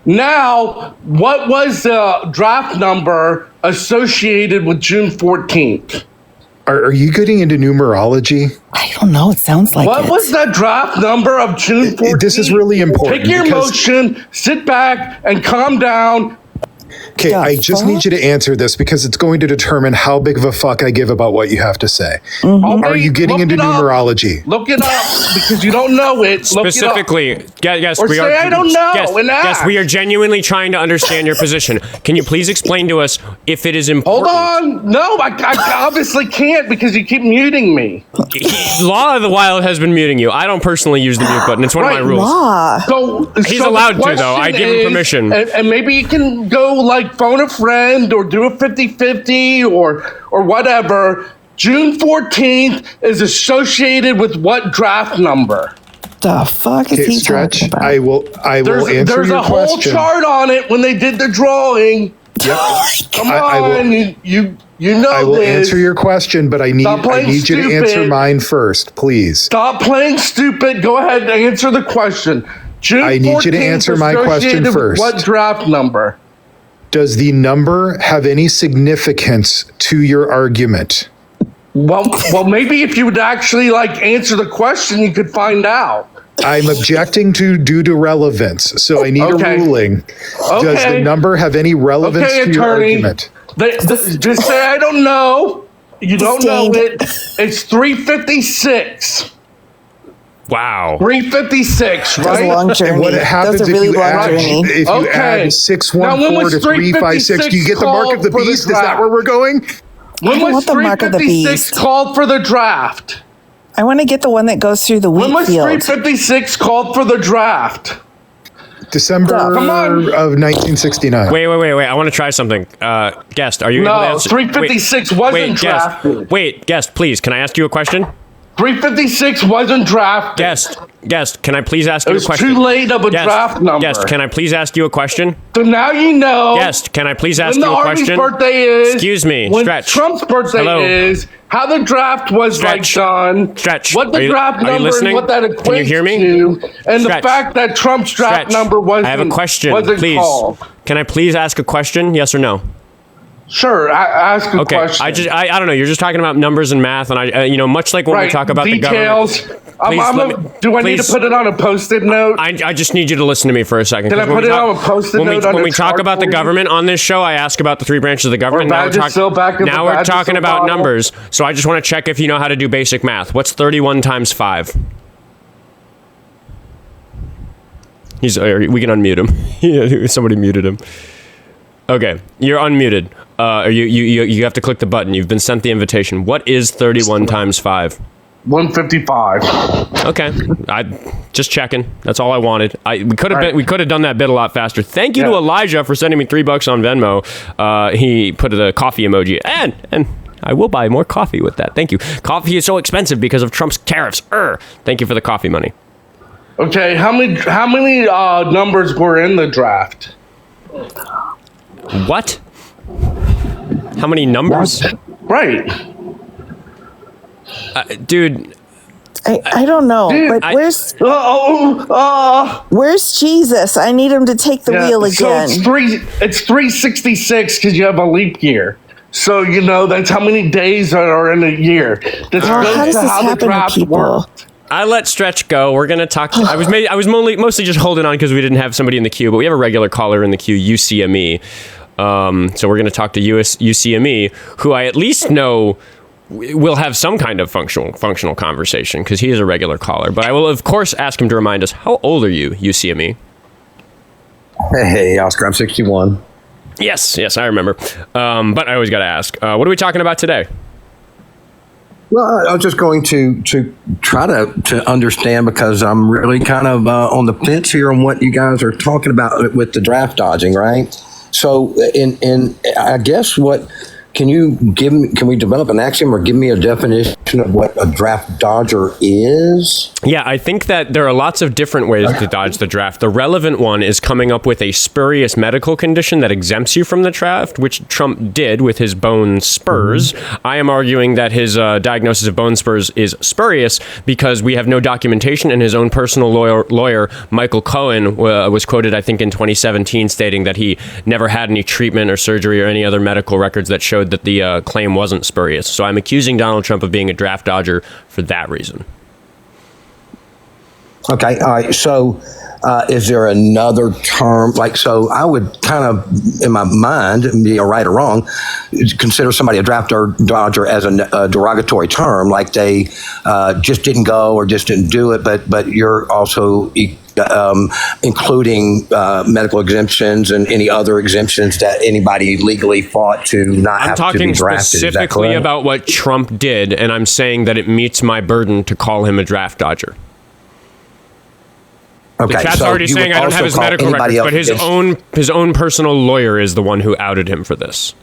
Now, what was the draft number associated with June 14th? Are you getting into numerology? I don't know. It sounds like What was the draft number of June 14th? This is really important. Take your because- motion, sit back, and calm down. Okay, I just need you to answer this because it's going to determine how big of a fuck I give about what you have to say. Are you getting into numerology? Look it up because you don't know it. Specifically, yes, Or we say are. I don't know and yes, ask. we are genuinely trying to understand your position. Can you please explain to us if it is important? Hold on. No, I obviously can't because you keep muting me. Law of the Wild has been muting you. I don't personally use the mute button. It's one of my rules. So He's the allowed to, though. question I give him is- permission. And maybe you can go like phone a friend or do a 50-50 or whatever. June 14th is associated with what draft number? The fuck is Okay, he Stretch, talking about? I will answer There's your a whole question. chart on it when they did the drawing. Yep. Come I will- on, you know I will this. answer your question, but I need Stop playing you to answer stupid. mine first, please. Stop playing stupid. Go ahead and answer the question. June I need you to 14th answer my question associated with first. What draft number? Does the number have any significance to your argument? Well, maybe if you would actually answer the question, you could find out. I'm objecting due to relevance, so I need a ruling. Does the number have any relevance to your argument? Just say I don't know. You don't know it. It's 356. Wow. 356, right? a long journey. And what happens That's a really if you long add, journey. if you add 614 Now, when was to 356? Do you get the mark of the 356 called beast? for Is the that where we're going? When don't was want the mark of the 356 beast. called for the draft? I want to get the one that goes through the wheat When was field. 356 called for the draft? December Come on. of 1969. Wait. I want to try something. Guest, are you able to No, answer? 356 wasn't drafted. Guest, please, can I ask you a question? 356 wasn't drafted. Guest, can I please ask you a was question? too late of a draft number. Guest, can I please ask you a question? So now you know. Guest, can I please ask when you the a Army's question? birthday is. Excuse me, When Stretch. Trump's birthday Hello? is. How the draft was done. Stretch. What the Are you- draft are you number listening? and what that equates Can you hear me? to. And Stretch. the fact that Trump's draft Stretch. number wasn't. I have a question, wasn't please. called. Can I please ask a question? Yes or no? Sure, ask a Okay, question. I don't know. You're just talking about numbers and math, and much like when we talk about details. the government. Do I need to put it on a post-it note? I just need you to listen to me for a second. Can I 'cause when put we it on a Post-it when we, note on when a we talk chart about the for you? government on this show, I ask about the three branches of the government. Now we're talking about bottle. numbers. So I just want to check if you know how to do basic math. What's 31 times 5? We can unmute him. Somebody muted him. Okay, you're unmuted. You have to click the button. You've been sent the invitation. What is 31 times 5? 155. Okay, I just checking. That's all I wanted. We could have done that bit a lot faster. Thank you to Elijah for sending me $3 on Venmo. He put a coffee emoji, and I will buy more coffee with that. Thank you. Coffee is so expensive because of Trump's tariffs. Thank you for the coffee money. Okay, how many numbers were in the draft? What? How many numbers? Right. Dude. I don't know, but where's Jesus? I need him to take the wheel again. So it's 366 because you have a leap year. So that's how many days are in a year. How does this happen to people? I let Stretch go. We're gonna talk. I was mostly just holding on because we didn't have somebody in the queue, but we have a regular caller in the queue, UCME. So we're gonna talk to UCME, who I at least know will have some kind of functional conversation because he is a regular caller. But I will of course ask him to remind us, how old are you, UCME? Hey, Oscar, I'm 61. Yes, I remember. But I always got to ask, what are we talking about today? Well, I was just going to try to understand, because I'm really kind of on the fence here on what you guys are talking about with the draft dodging, right? So, I guess can we develop an axiom or give me a definition of what a draft dodger is? Yeah, I think that there are lots of different ways to dodge the draft. The relevant one is coming up with a spurious medical condition that exempts you from the draft, which Trump did with his bone spurs. I am arguing that his diagnosis of bone spurs is spurious because we have no documentation, and his own personal lawyer Michael Cohen, was quoted, I think, in 2017 stating that he never had any treatment or surgery or any other medical records that showed that the claim wasn't spurious. So I'm accusing Donald Trump of being a draft dodger for that reason. Okay, all right. So is there another term? So I would kind of, in my mind, be right or wrong, consider somebody a draft dodger as a derogatory term, like they just didn't go or just didn't do it, but you're also including medical exemptions and any other exemptions that anybody legally fought to not have to be drafted. I'm talking specifically about what Trump did, and I'm saying that it meets my burden to call him a draft dodger. Okay, the chat's already saying I don't have his medical records, but his own personal lawyer is the one who outed him for this.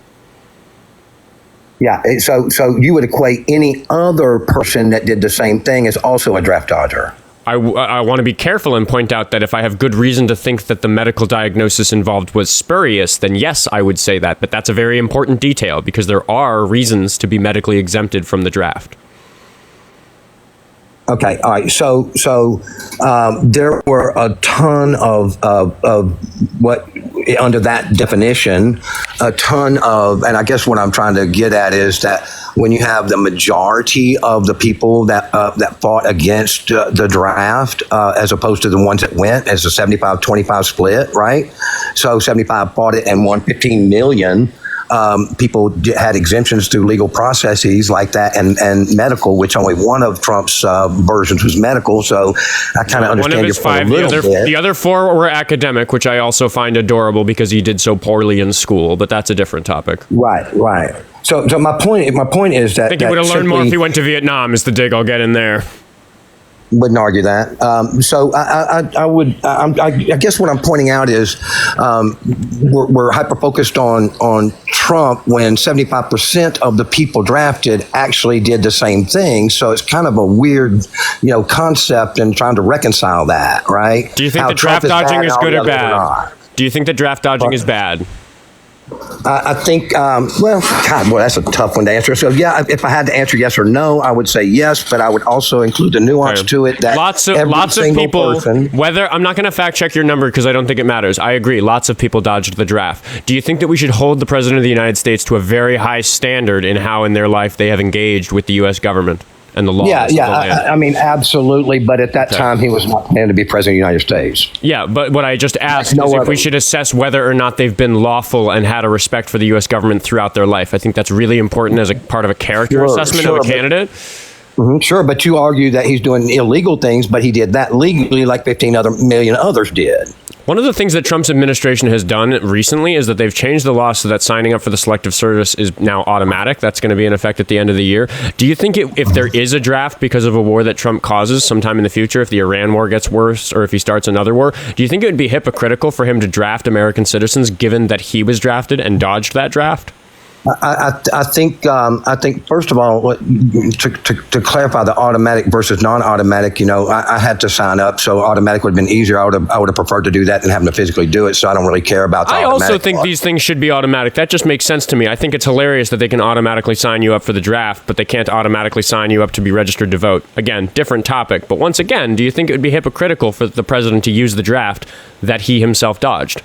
Yeah, so you would equate any other person that did the same thing as also a draft dodger. I want to be careful and point out that if I have good reason to think that the medical diagnosis involved was spurious, then yes, I would say that. But that's a very important detail because there are reasons to be medically exempted from the draft. Okay, all right. So there were a ton of what under that definition, a ton of, and I guess what I'm trying to get at is that when you have the majority of the people that fought against the draft, as opposed to the ones that went as a 75-25 split, right? So 75 fought it and won 15 million. People had exemptions through legal processes like that and medical, which only one of Trump's versions was medical. So I kind of understand your point a little bit. The other 4 were academic, which I also find adorable because he did so poorly in school, but that's a different topic. Right. So my point is that I think he would have learned more if he went to Vietnam, is the dig I'll get in there. Wouldn't argue that. So I guess what I'm pointing out is we're hyper focused on Trump when 75% of the people drafted actually did the same thing. So it's kind of a weird, concept and trying to reconcile that, right? Do you think the draft dodging is good or bad? Do you think that draft dodging is bad? I think, that's a tough one to answer. So, yeah, if I had to answer yes or no, I would say yes, but I would also include the nuance to it that lots of people, I'm not going to fact check your number because I don't think it matters. I agree. Lots of people dodged the draft. Do you think that we should hold the president of the United States to a very high standard in how in their life they have engaged with the U.S. government and the laws? I mean, absolutely. But at that time, he was not planned to be president of the United States. Yeah, but what I just asked is if we should assess whether or not they've been lawful and had a respect for the U.S. government throughout their life. I think that's really important as a part of a character assessment of a candidate. Sure, but you argue that he's doing illegal things, but he did that legally like 15 million others did. One of the things that Trump's administration has done recently is that they've changed the law so that signing up for the Selective Service is now automatic. That's going to be in effect at the end of the year. Do you think if there is a draft because of a war that Trump causes sometime in the future, if the Iran war gets worse or if he starts another war, do you think it would be hypocritical for him to draft American citizens given that he was drafted and dodged that draft? I think first of all, to clarify the automatic versus non-automatic, I had to sign up, so automatic would have been easier. I would have preferred to do that than having to physically do it. So I don't really care about the automatic. I also think these things should be automatic. That just makes sense to me. I think it's hilarious that they can automatically sign you up for the draft, but they can't automatically sign you up to be registered to vote. Again, different topic. But once again, do you think it would be hypocritical for the president to use the draft that he himself dodged?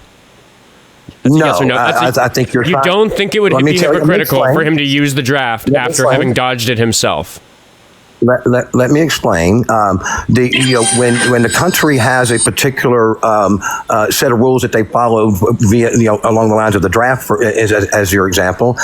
No, yes or no? I think you're. You don't think it would be hypocritical for him to use the draft after having dodged it himself? Let me explain. When the country has a particular set of rules that they follow via along the lines of the draft, as your example,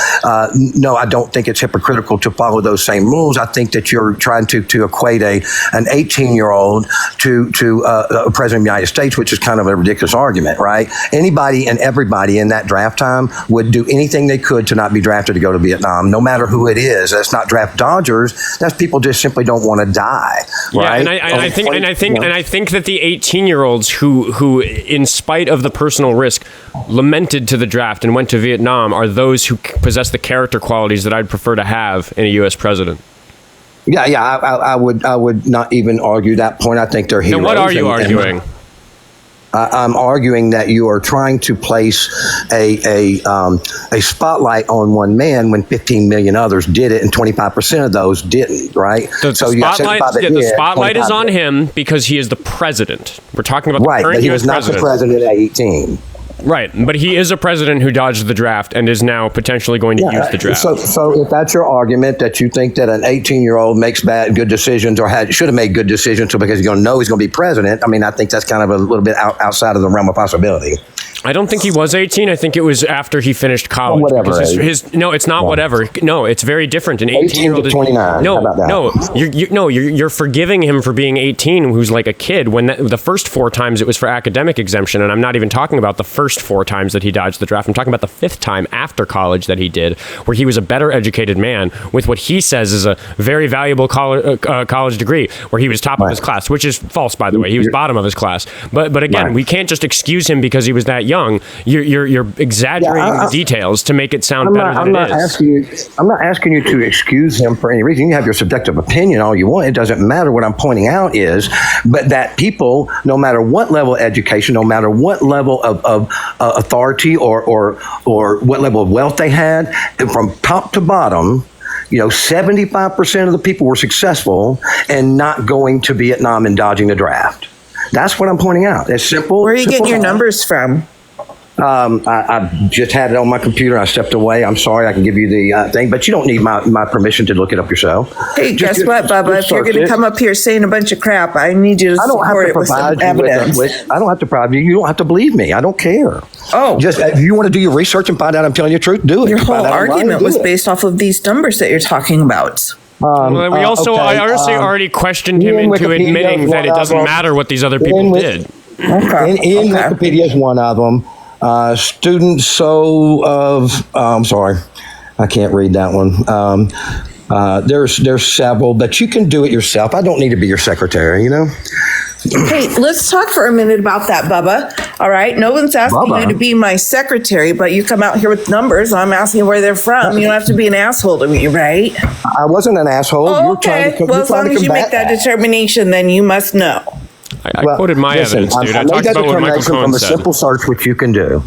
no, I don't think it's hypocritical to follow those same rules. I think that you're trying to equate an 18-year-old to a president of the United States, which is kind of a ridiculous argument, right? Anybody and everybody in that draft time would do anything they could to not be drafted to go to Vietnam, no matter who it is. That's not draft dodgers. That's people just simply don't want to die, right? Yeah, I think that the 18-year-olds who, in spite of the personal risk, lamented to the draft and went to Vietnam are those who possess the character qualities that I'd prefer to have in a U.S. president. Yeah, I would not even argue that point. I think they're heroes. Now, what are you arguing? I'm arguing that you are trying to place a spotlight on one man when 15 million others did it, and 25% of those didn't. Right. The spotlight is on him because he is the president. We're talking about the current U.S. president. Right, but he was not the president at 18. Right, but he is a president who dodged the draft and is now potentially going to use the draft. So if that's your argument, that you think that an 18-year-old makes good decisions or should have made good decisions because he's going to know he's going to be president, I mean, I think that's kind of a little bit outside of the realm of possibility. I don't think he was 18. I think it was after he finished college. Whatever. No, it's not whatever. No, it's very different. An 18 to 29. You're forgiving him for being 18, who's like a kid. When the first 4 times it was for academic exemption, and I'm not even talking about the first 4 times that he dodged the draft. I'm talking about the 5th time after college that he did, where he was a better educated man with what he says is a very valuable college degree, where he was top of his class, which is false, by the way. He was bottom of his class. But again, we can't just excuse him because he was that young. You're exaggerating the details to make it sound better than it is. I'm not asking you to excuse him for any reason. You have your subjective opinion all you want. It doesn't matter. What I'm pointing out is, but that people, no matter what level of education, no matter what level of authority or what level of wealth they had, from top to bottom, 75% of the people were successful and not going to Vietnam and dodging the draft. That's what I'm pointing out. It's simple. Where are you getting your numbers from? I just had it on my computer. I stepped away. I'm sorry. I can give you the thing, but you don't need my permission to look it up yourself. Hey, guess what, Bubba? If you're going to come up here saying a bunch of crap, I need you to support it with some evidence. I don't have to provide you. You don't have to believe me. I don't care. Oh. Just if you want to do your research and find out I'm telling you the truth, do it. Your whole argument was based off of these numbers that you're talking about. I honestly already questioned him into admitting that it doesn't matter what these other people did. Wikipedia is one of them. I'm sorry, I can't read that one. There's several, but you can do it yourself. I don't need to be your secretary, Hey, let's talk for a minute about that, Bubba. All right, no one's asking you to be my secretary, but you come out here with numbers. I'm asking where they're from. You don't have to be an asshole to me, right? I wasn't an asshole. Oh, okay. Well, as long as you make that determination, then you must know. I quoted my evidence, dude. I talked about what Michael Cohen said. From a simple search, which you can do.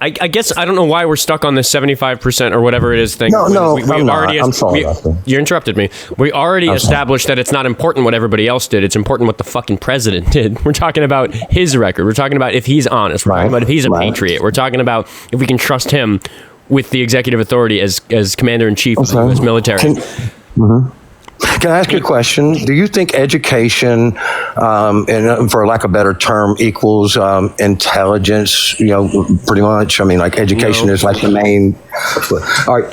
I guess I don't know why we're stuck on this 75% or whatever it is thing. I'm sorry. You interrupted me. We already established that it's not important what everybody else did. It's important what the fucking president did. We're talking about his record. We're talking about if he's honest. We're talking about if he's a patriot. We're talking about if we can trust him with the executive authority as commander-in-chief of the U.S. military. Can I ask you a question? Do you think education, and for lack of a better term, equals intelligence? Pretty much. I mean, like education is like the main.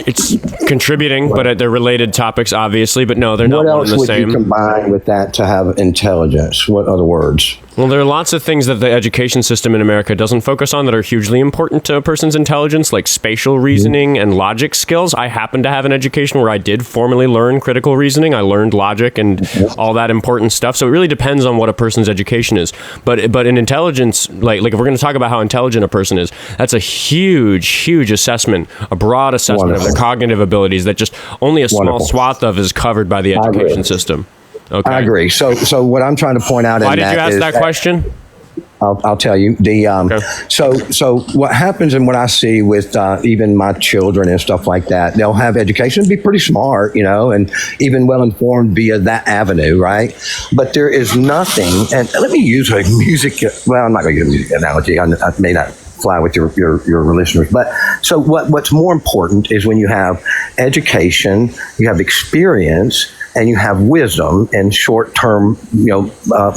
It's contributing, but they're related topics, obviously. But no, they're not one and the same. What else would you combine with that to have intelligence? What other words? Well, there are lots of things that the education system in America doesn't focus on that are hugely important to a person's intelligence, like spatial reasoning and logic skills. I happen to have an education where I did formally learn critical reasoning. I learned logic and all that important stuff. So it really depends on what a person's education is. But in intelligence, like if we're going to talk about how intelligent a person is, that's a huge assessment, a broad assessment of their cognitive abilities that just only a small swath of is covered by the education system. Okay. I agree. So what I'm trying to point out Why did you ask that question? I'll tell you. So what happens and what I see with even my children and stuff like that, they'll have education, be pretty smart, and even well informed via that avenue, right? But there is nothing, and let me use a music. Well, I'm not going to use a music analogy. I may not fly with your listeners, but so what's more important is when you have education, you have experience, and you have wisdom and short-term,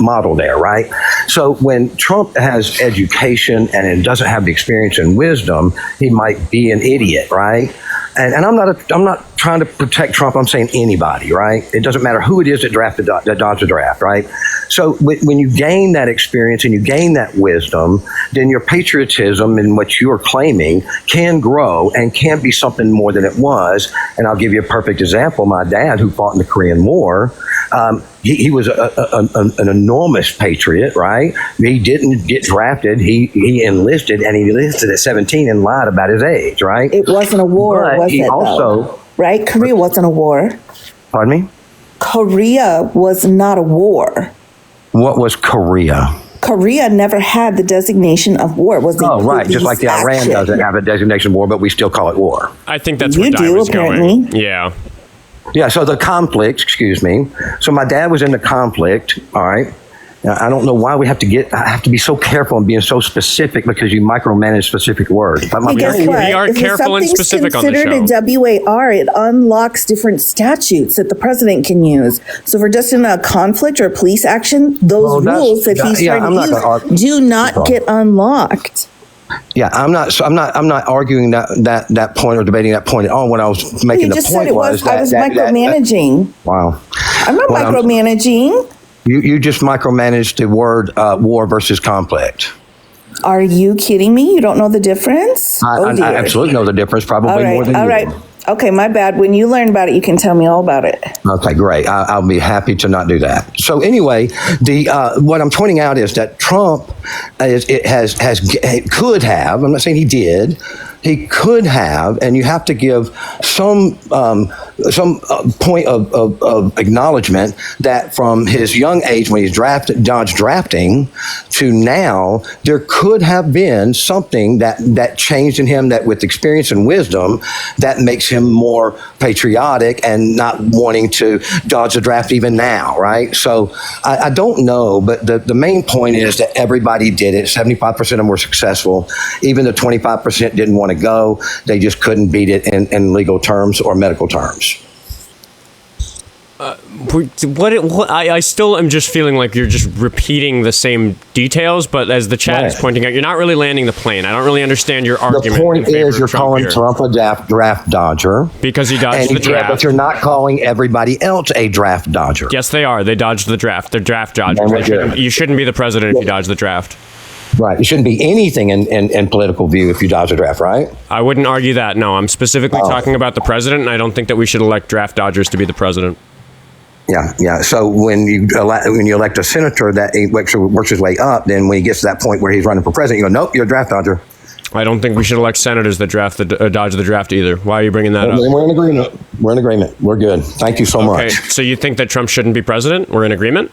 model there, right? So when Trump has education and doesn't have the experience and wisdom, he might be an idiot, right? And I'm not trying to protect Trump. I'm saying anybody, right? It doesn't matter who it is that dodged the draft, right? So when you gain that experience and you gain that wisdom, then your patriotism and what you are claiming can grow and can be something more than it was. And I'll give you a perfect example. My dad, who fought in the Korean War, he was an enormous patriot, right? He didn't get drafted. He enlisted, and he enlisted at 17 and lied about his age, right? It wasn't a war, but was it? Also, right? Korea wasn't a war. Pardon me? Korea was not a war. What was Korea? Korea never had the designation of war. It was right, just like the Iran doesn't have a designation of war, but we still call it war. I think that's where Di was going. Yeah. Yeah, so the conflict, excuse me. So my dad was in the conflict, all right? Now, I don't know why I have to be so careful and being so specific because you micromanage specific words. But guess what? We are careful and specific on the show. If considered a WAR, it unlocks different statutes that the president can use. So if we're just in a conflict or police action, those rules that he's trying to use do not get unlocked. Yeah, I'm not arguing that point or debating that point at all. What I was making the point was that I was micromanaging. Wow. I'm not micromanaging. You just micromanaged the word war versus conflict. Are you kidding me? You don't know the difference? I absolutely know the difference, probably more than you. All right. Okay, my bad. When you learn about it, you can tell me all about it. Okay, great. I'll be happy to not do that. So anyway, what I'm pointing out is that Trump could have. I'm not saying he did. He could have, and you have to give some point of acknowledgement that from his young age when he's dodged drafting to now, there could have been something that changed in him that with experience and wisdom that makes him more patriotic and not wanting to dodge the draft even now, right? So I don't know, but the main point is that everybody did it. 75% of them were successful. Even the 25% didn't want to go. They just couldn't beat it in legal terms or medical terms. I still am just feeling like you're just repeating the same details, but as the chat is pointing out, you're not really landing the plane. I don't really understand your argument. The point is you're calling Trump a draft dodger. Because he dodged the draft. But you're not calling everybody else a draft dodger. Yes, they are. They dodged the draft. They're draft dodgers. You shouldn't be the president if you dodge the draft. Right. You shouldn't be anything in political view if you dodge a draft, right? I wouldn't argue that. No, I'm specifically talking about the president, and I don't think that we should elect draft dodgers to be the president. Yeah. So when you elect a senator that works his way up, then when he gets to that point where he's running for president, you go, nope, you're a draft dodger. I don't think we should elect senators that dodge the draft either. Why are you bringing that up? We're in agreement. We're in agreement. We're good. Thank you so much. Okay. So you think that Trump shouldn't be president? We're in agreement?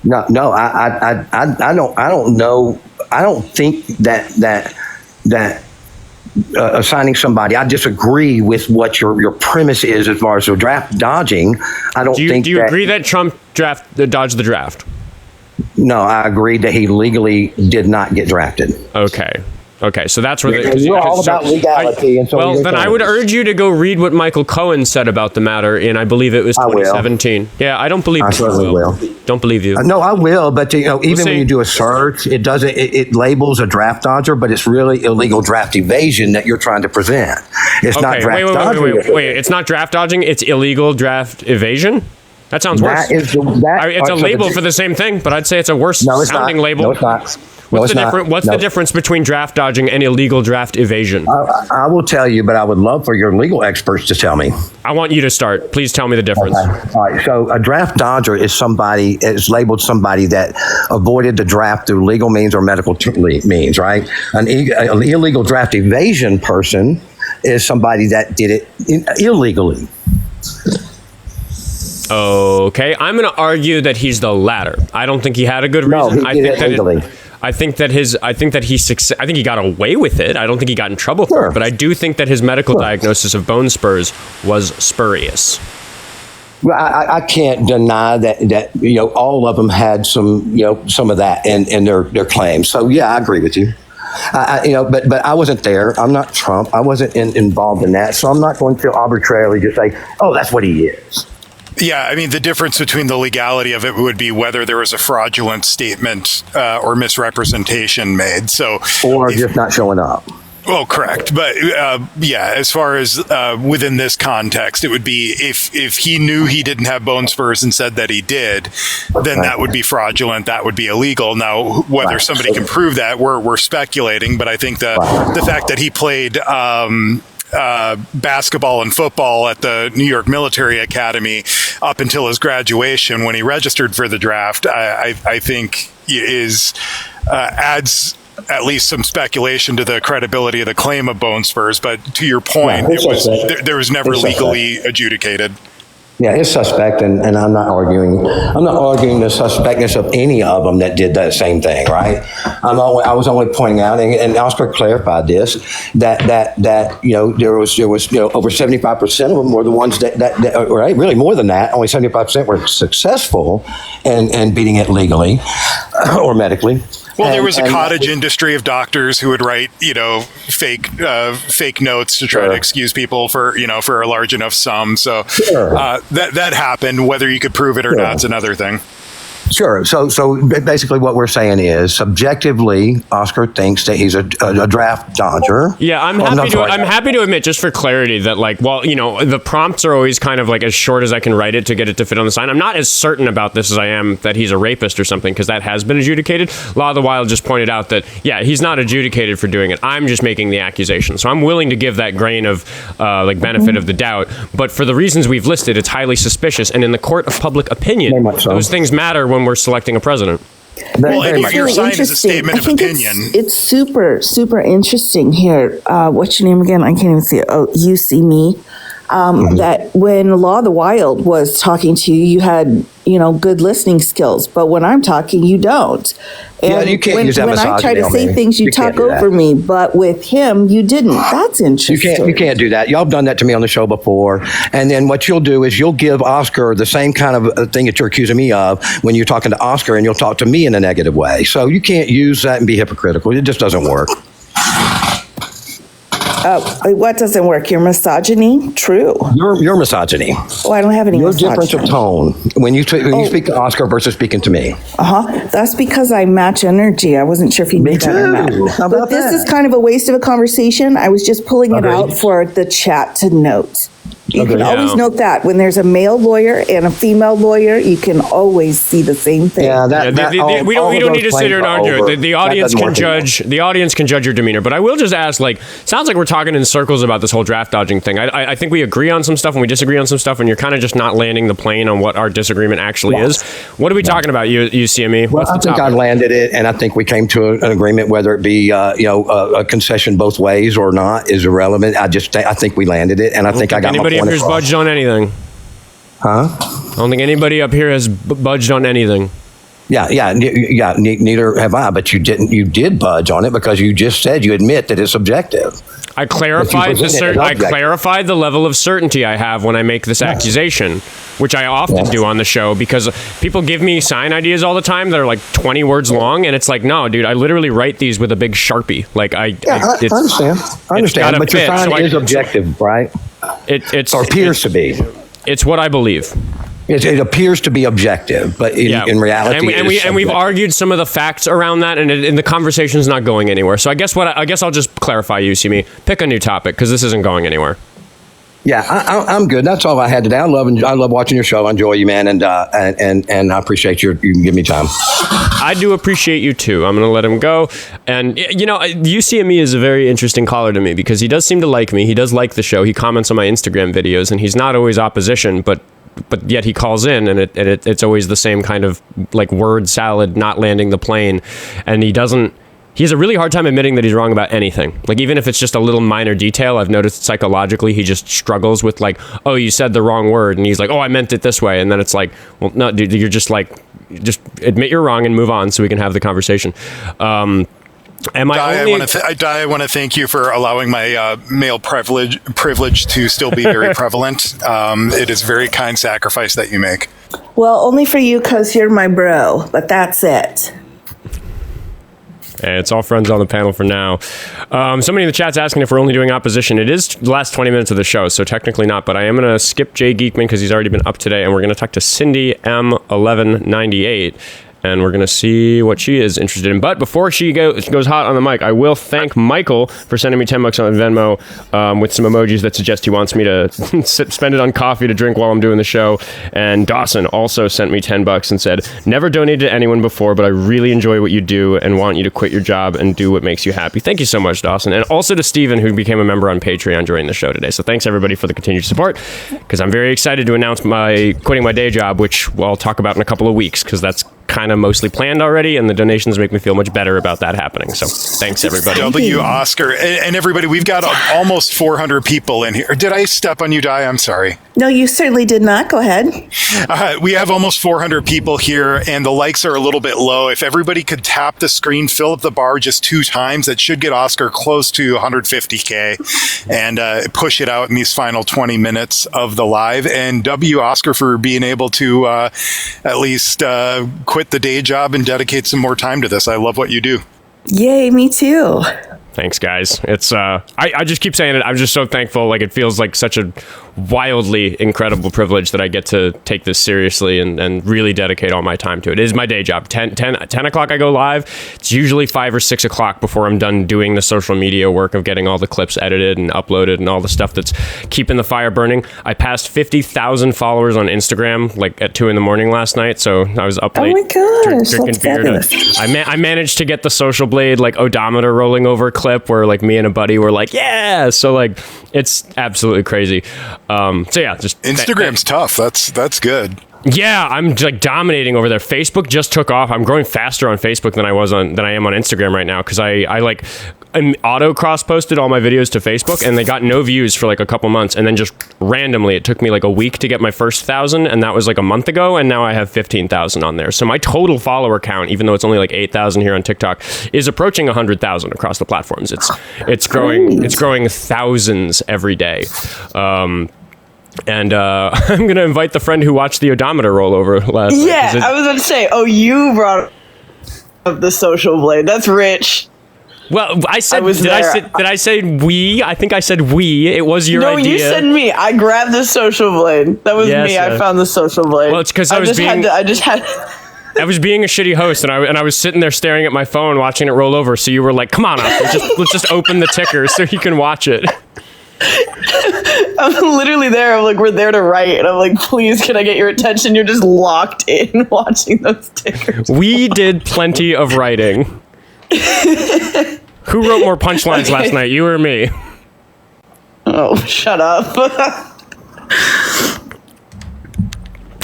No. I don't know. I don't think that assigning somebody. I disagree with what your premise is as far as the draft dodging. I don't think. Do you agree that Trump dodged the draft? No, I agree that he legally did not get drafted. Okay. Okay, so that's where you're all about legality, and so well, then I would urge you to go read what Michael Cohen said about the matter in, I believe it was 2017. Yeah, I don't believe I you. certainly will. Don't believe you. No, I will, but even when you do a search, it doesn't. It labels a draft dodger, but it's really illegal draft evasion that you're trying to present. It's not draft dodging. Wait, it's not draft dodging. It's illegal draft evasion. That sounds worse. It's a label for the same thing, but I'd say it's a worse sounding label. No, it's not. What's the difference between draft dodging and illegal draft evasion? I will tell you, but I would love for your legal experts to tell me. I want you to start. Please tell me the difference. Okay. All right. So a draft dodger is labeled somebody that avoided the draft through legal means or medical means, right? An illegal draft evasion person is somebody that did it illegally. Okay, I'm going to argue that he's the latter. I don't think he had a good reason. No, he did it legally. I think that he got away with it. I don't think he got in trouble for it, but I do think that his medical diagnosis of bone spurs was spurious. Well, I can't deny that all of them had some of that in their claims. So yeah, I agree with you. But I wasn't there. I'm not Trump. I wasn't involved in that, so I'm not going to arbitrarily just say, "Oh, that's what he is." Yeah, I mean, the difference between the legality of it would be whether there was a fraudulent statement or misrepresentation made. Or just not showing up. Well, correct. But as far as within this context, it would be if he knew he didn't have bone spurs and said that he did, then that would be fraudulent. That would be illegal. Now, whether somebody can prove that, we're speculating. But I think the fact that he played basketball and football at the New York Military Academy up until his graduation when he registered for the draft, I think adds at least some speculation to the credibility of the claim of bone spurs. But to your point, there was never legally adjudicated. Yeah, it's suspect, and I'm not arguing. I'm not arguing the suspectness of any of them that did that same thing, right? I was only pointing out, and Oskar clarified this, that there was over 75% of them were the ones that right, really more than that. Only 75% were successful in beating it legally or medically. Well, there was a cottage industry of doctors who would write, fake notes to try to excuse people for a large enough sum. So that happened. Whether you could prove it or not is another thing. Sure. So basically what we're saying is subjectively, Oskar thinks that he's a draft dodger. Yeah, I'm happy to admit, just for clarity, that the prompts are always kind of like as short as I can write it to get it to fit on the sign. I'm not as certain about this as I am that he's a rapist or something, because that has been adjudicated. Law of the Wild just pointed out that, he's not adjudicated for doing it. I'm just making the accusation. So I'm willing to give that grain of benefit of the doubt. But for the reasons we've listed, it's highly suspicious. And in the court of public opinion, those things matter when we're selecting a president. Well, your sign is a statement of opinion. It's super, super interesting here. What's your name again? I can't even see it. Oh, you see me. That when Law of the Wild was talking to you, you had, good listening skills. But when I'm talking, you don't. And you can't use that when I try to say things, you talk over me. But with him, you didn't. That's interesting. You can't do that. Y'all have done that to me on the show before. And then what you'll do is you'll give Oskar the same kind of thing that you're accusing me of when you're talking to Oskar, and you'll talk to me in a negative way. So you can't use that and be hypocritical. It just doesn't work. What doesn't work? Your misogyny? True. Your misogyny. Oh, I don't have any misogyny. Your difference of tone when you speak to Oskar versus speaking to me. That's because I match energy. I wasn't sure if you knew that or not. How about this is kind of a waste of a conversation. I was just pulling it out for the chat to note. You can always note that when there's a male lawyer and a female lawyer, you can always see the same thing. We don't need to sit here and argue it. The audience can judge. The audience can judge your demeanor. But I will just ask, sounds like we're talking in circles about this whole draft dodging thing. I think we agree on some stuff and we disagree on some stuff, and you're kind of just not landing the plane on what our disagreement actually is. What are we talking about, you CME? Well, I think I landed it, and I think we came to an agreement. Whether it be a concession both ways or not is irrelevant. I think we landed it, and I think I got my point. Here's budged on anything. Huh? I don't think anybody up here has budged on anything. Yeah. Neither have I. But you didn't. You did budge on it because you just said you admit that it's subjective. I clarified the level of certainty I have when I make this accusation. which I often do on the show, because people give me sign ideas all the time that are like 20 words long, and it's like, no, dude, I literally write these with a big Sharpie. Like I understand, but your sign is objective, right? It appears to be. It's what I believe. It appears to be objective, but in reality, we've argued some of the facts around that, and the conversation's not going anywhere. So I guess I'll just clarify, you see me. Pick a new topic, because this isn't going anywhere. Yeah, I'm good. That's all I had today. I love watching your show. I enjoy you, man, and I appreciate you can give me time. I do appreciate you too. I'm going to let him go. And UCME is a very interesting caller to me, because he does seem to like me. He does like the show. He comments on my Instagram videos, and he's not always opposition, but yet he calls in, and it's always the same kind of like word salad, not landing the plane. And he has a really hard time admitting that he's wrong about anything. Like, even if it's just a little minor detail, I've noticed psychologically he just struggles with like, oh, you said the wrong word. And he's like, oh, I meant it this way. And then it's like, well, no, dude, you're just like, just admit you're wrong and move on so we can have the conversation. I want to thank you for allowing my male privilege to still be very prevalent. It is a very kind sacrifice that you make. Well, only for you, because you're my bro, but that's it. Hey, it's all friends on the panel for now. Somebody in the chat's asking if we're only doing opposition. It is the last 20 minutes of the show, so technically not, but I am going to skip Jay Geekman because he's already been up today, and we're going to talk to Cindy M1198. And we're going to see what she is interested in. But before she goes hot on the mic, I will thank Michael for sending me $10 on Venmo with some emojis that suggest he wants me to spend it on coffee to drink while I'm doing the show. And Dawson also sent me $10 and said, never donated to anyone before, but I really enjoy what you do and want you to quit your job and do what makes you happy. Thank you so much, Dawson. And also to Steven, who became a member on Patreon during the show today. So thanks, everybody, for the continued support, because I'm very excited to announce quitting my day job, which I'll talk about in a couple of weeks, because that's kind of mostly planned already, and the donations make me feel much better about that happening. So thanks, everybody. Oscar, and everybody, we've got almost 400 people in here. Did I step on you, Di? I'm sorry. No, you certainly did not. Go ahead. We have almost 400 people here, and the likes are a little bit low. If everybody could tap the screen, fill up the bar just 2 times, that should get Oscar close to 150K and push it out in these final 20 minutes of the live. And W. Oscar for being able to at least quit the day job and dedicate some more time to this. I love what you do. Yay, me too. Thanks, guys. It's I just keep saying it. I'm just so thankful. Like, it feels like such a wildly incredible privilege that I get to take this seriously and really dedicate all my time to it. It is my day job. 10 o'clock I go live. It's usually 5 or 6 o'clock before I'm done doing the social media work of getting all the clips edited and uploaded and all the stuff that's keeping the fire burning. I passed 50,000 followers on Instagram like at 2 a.m. last night, so I was up late. Oh my gosh, drinking beer. I managed to get the Social Blade like odometer rolling over clip where like me and a buddy were like, yeah. So like, it's absolutely crazy. So yeah, just Instagram's tough. That's good. Yeah, I'm like dominating over there. Facebook just took off. I'm growing faster on Facebook than I am on Instagram right now, because I auto cross posted all my videos to Facebook, and they got no views for like a couple months, and then just randomly it took me like a week to get my first 1,000, and that was like a month ago, and now I have 15,000 on there. So my total follower count, even though it's only like 8,000 here on TikTok, is approaching 100,000 across the platforms. It's growing thousands every day. And I'm going to invite the friend who watched the odometer roll over last night. Yeah, I was going to say, you brought up the Social Blade. That's rich. Well, did I say we? I think I said we. It was your idea. No, you said me. I grabbed the Social Blade. That was me. I found the Social Blade. Well, it's because I was being a shitty host, and I was sitting there staring at my phone watching it roll over. So you were like, come on, let's just open the ticker so you can watch it. I'm literally there. I'm like, we're there to write. And I'm like, please, can I get your attention? You're just locked in watching those tickers. We did plenty of writing. Who wrote more punchlines last night, you or me? Oh, shut up.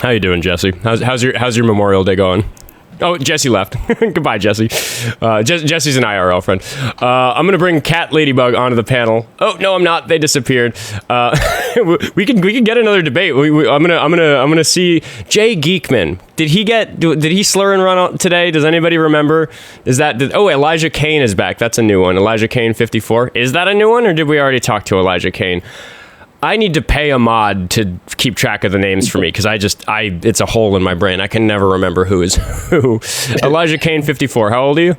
How you doing, Jesse? How's your Memorial Day going? Oh, Jesse left. Goodbye, Jesse. Jesse's an IRL friend. I'm going to bring Cat Ladybug onto the panel. Oh, no, I'm not. They disappeared. We can get another debate. I'm gonna see Jay Geekman. Did he slur and run today? Does anybody remember? Elijah Kane is back. That's a new one. Elijah Kane 54. Is that a new one, or did we already talk to Elijah Kane? I need to pay a mod to keep track of the names for me because it's a hole in my brain. I can never remember who is who. Elijah Kane, 54. How old are you?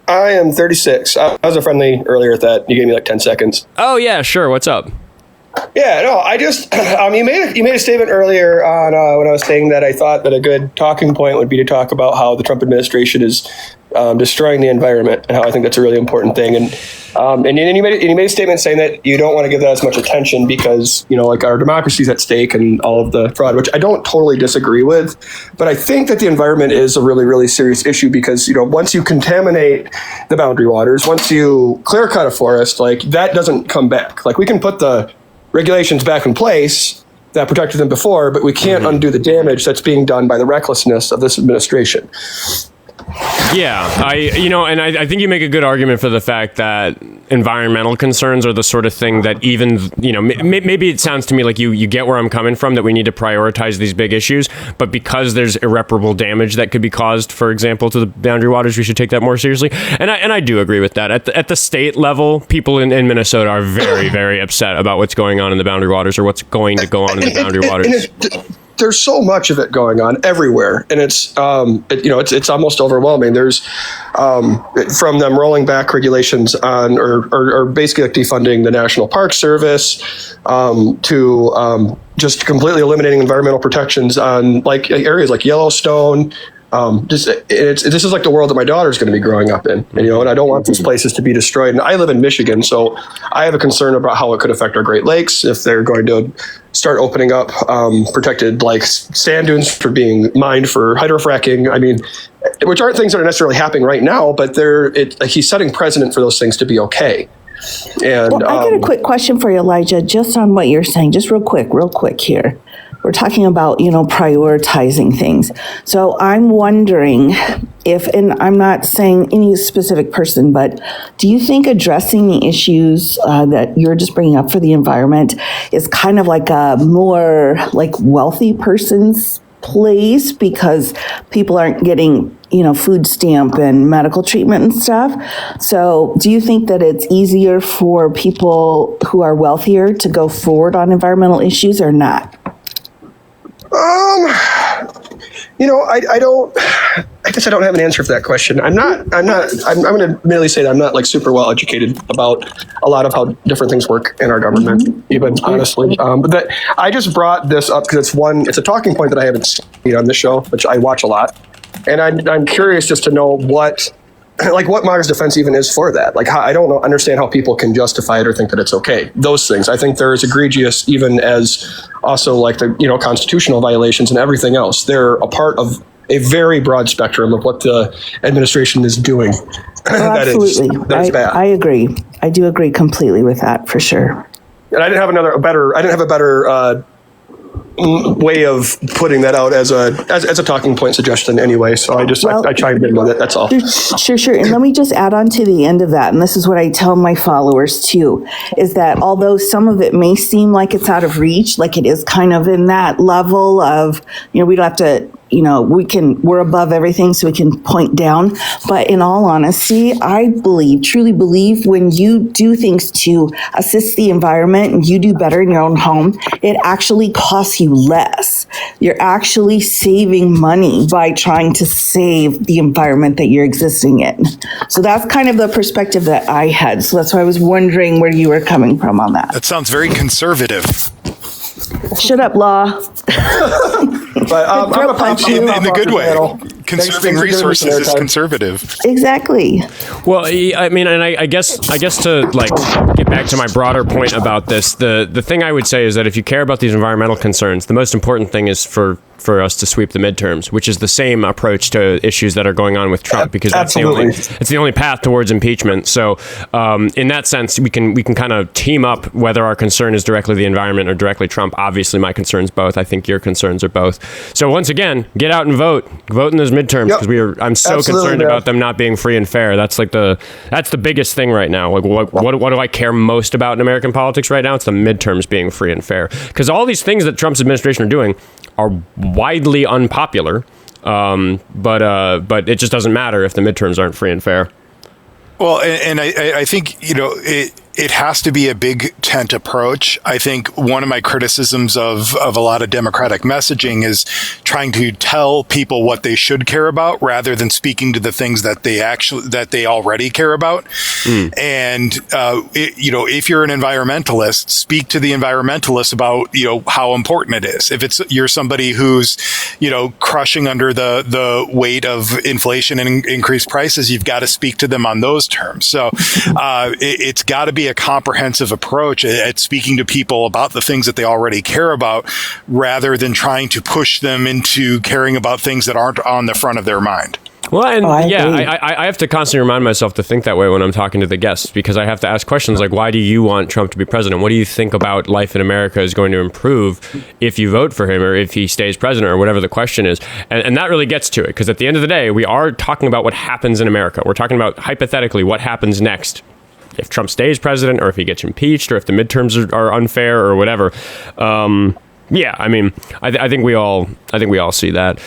I am 36. I was a friendly earlier at that. You gave me like 10 seconds. Oh, yeah, sure. What's up? Yeah, no, I just, you made a statement earlier on when I was saying that I thought that a good talking point would be to talk about how the Trump administration is destroying the environment and how I think that's a really important thing. And you made a statement saying that you don't want to give that as much attention because, like our democracy is at stake and all of the fraud, which I don't totally disagree with. But I think that the environment is a really, really serious issue because, once you contaminate the boundary waters, once you clear cut a forest, like that doesn't come back. Like we can put the regulations back in place that protected them before, but we can't undo the damage that's being done by the recklessness of this administration. Yeah, I think you make a good argument for the fact that environmental concerns are the sort of thing that even, maybe it sounds to me like you get where I'm coming from, that we need to prioritize these big issues, but because there's irreparable damage that could be caused, for example, to the boundary waters, we should take that more seriously. And I do agree with that. At the state level, people in Minnesota are very, very upset about what's going on in the boundary waters or what's going to go on in the boundary waters. There's so much of it going on everywhere, and it's almost overwhelming. There's from them rolling back regulations on or basically like defunding the National Park Service to just completely eliminating environmental protections on like areas like Yellowstone. This is like the world that my daughter's going to be growing up in, and I don't want these places to be destroyed. And I live in Michigan, so I have a concern about how it could affect our Great Lakes if they're going to start opening up protected like sand dunes for being mined for hydrofracking. I mean, which aren't things that are necessarily happening right now, but he's setting precedent for those things to be okay. And well, I got a quick question for you, Elijah, just on what you're saying, just real quick here. We're talking about, prioritizing things. So I'm wondering if, and I'm not saying any specific person, but do you think addressing the issues that you're just bringing up for the environment is kind of like a more like wealthy person's place because people aren't getting, food stamp and medical treatment and stuff? So do you think that it's easier for people who are wealthier to go forward on environmental issues or not? I guess I don't have an answer for that question. I'm going to merely say that I'm not like super well educated about a lot of how different things work in our government, even honestly. But that I just brought this up because it's a talking point that I haven't seen on this show, which I watch a lot. And I'm curious just to know what MAGA's defense even is for that. Like, I don't understand how people can justify it or think that it's okay. Those things, I think they're as egregious even as also like the, constitutional violations and everything else. They're a part of a very broad spectrum of what the administration is doing. Absolutely. That is bad. I agree. I do agree completely with that for sure. And I didn't have a better way of putting that out as a talking point suggestion anyway. So I chimed in with it. That's all. Sure. And let me just add on to the end of that. And this is what I tell my followers too, is that although some of it may seem like it's out of reach, like it is kind of in that level of, we don't have to, we're above everything, so we can point down. But in all honesty, I truly believe when you do things to assist the environment and you do better in your own home, it actually costs you less. You're actually saving money by trying to save the environment that you're existing in. So that's kind of the perspective that I had. So that's why I was wondering where you were coming from on that. That sounds very conservative. Shut up, Law. But I'm in the good way. Conserving resources is conservative. Exactly. Well, I mean, and I guess to like get back to my broader point about this, the thing I would say is that if you care about these environmental concerns, the most important thing is for us to sweep the midterms, which is the same approach to issues that are going on with Trump, because it's the only path towards impeachment. So in that sense, we can kind of team up, whether our concern is directly the environment or directly Trump. Obviously, my concern's both. I think your concerns are both. So once again, get out and vote in those midterms, because I'm so concerned about them not being free and fair. That's the biggest thing right now. Like what do I care most about in American politics right now? It's the midterms being free and fair, because all these things that Trump's administration are doing are widely unpopular, but it just doesn't matter if the midterms aren't free and fair. Well, and I think, it has to be a big tent approach. I think one of my criticisms of a lot of Democratic messaging is trying to tell people what they should care about rather than speaking to the things that they already care about. And if you're an environmentalist, speak to the environmentalists about how important it is. If you're somebody who's crushing under the weight of inflation and increased prices, you've got to speak to them on those terms. So it's got to be a comprehensive approach at speaking to people about the things that they already care about, rather than trying to push them into caring about things that aren't on the front of their mind. Well, and I have to constantly remind myself to think that way when I'm talking to the guests, because I have to ask questions like, why do you want Trump to be president? What do you think about life in America is going to improve if you vote for him or if he stays president or whatever the question is? And that really gets to it, because at the end of the day, we are talking about what happens in America. We're talking about hypothetically what happens next if Trump stays president, or if he gets impeached, or if the midterms are unfair or whatever. I think we all see that.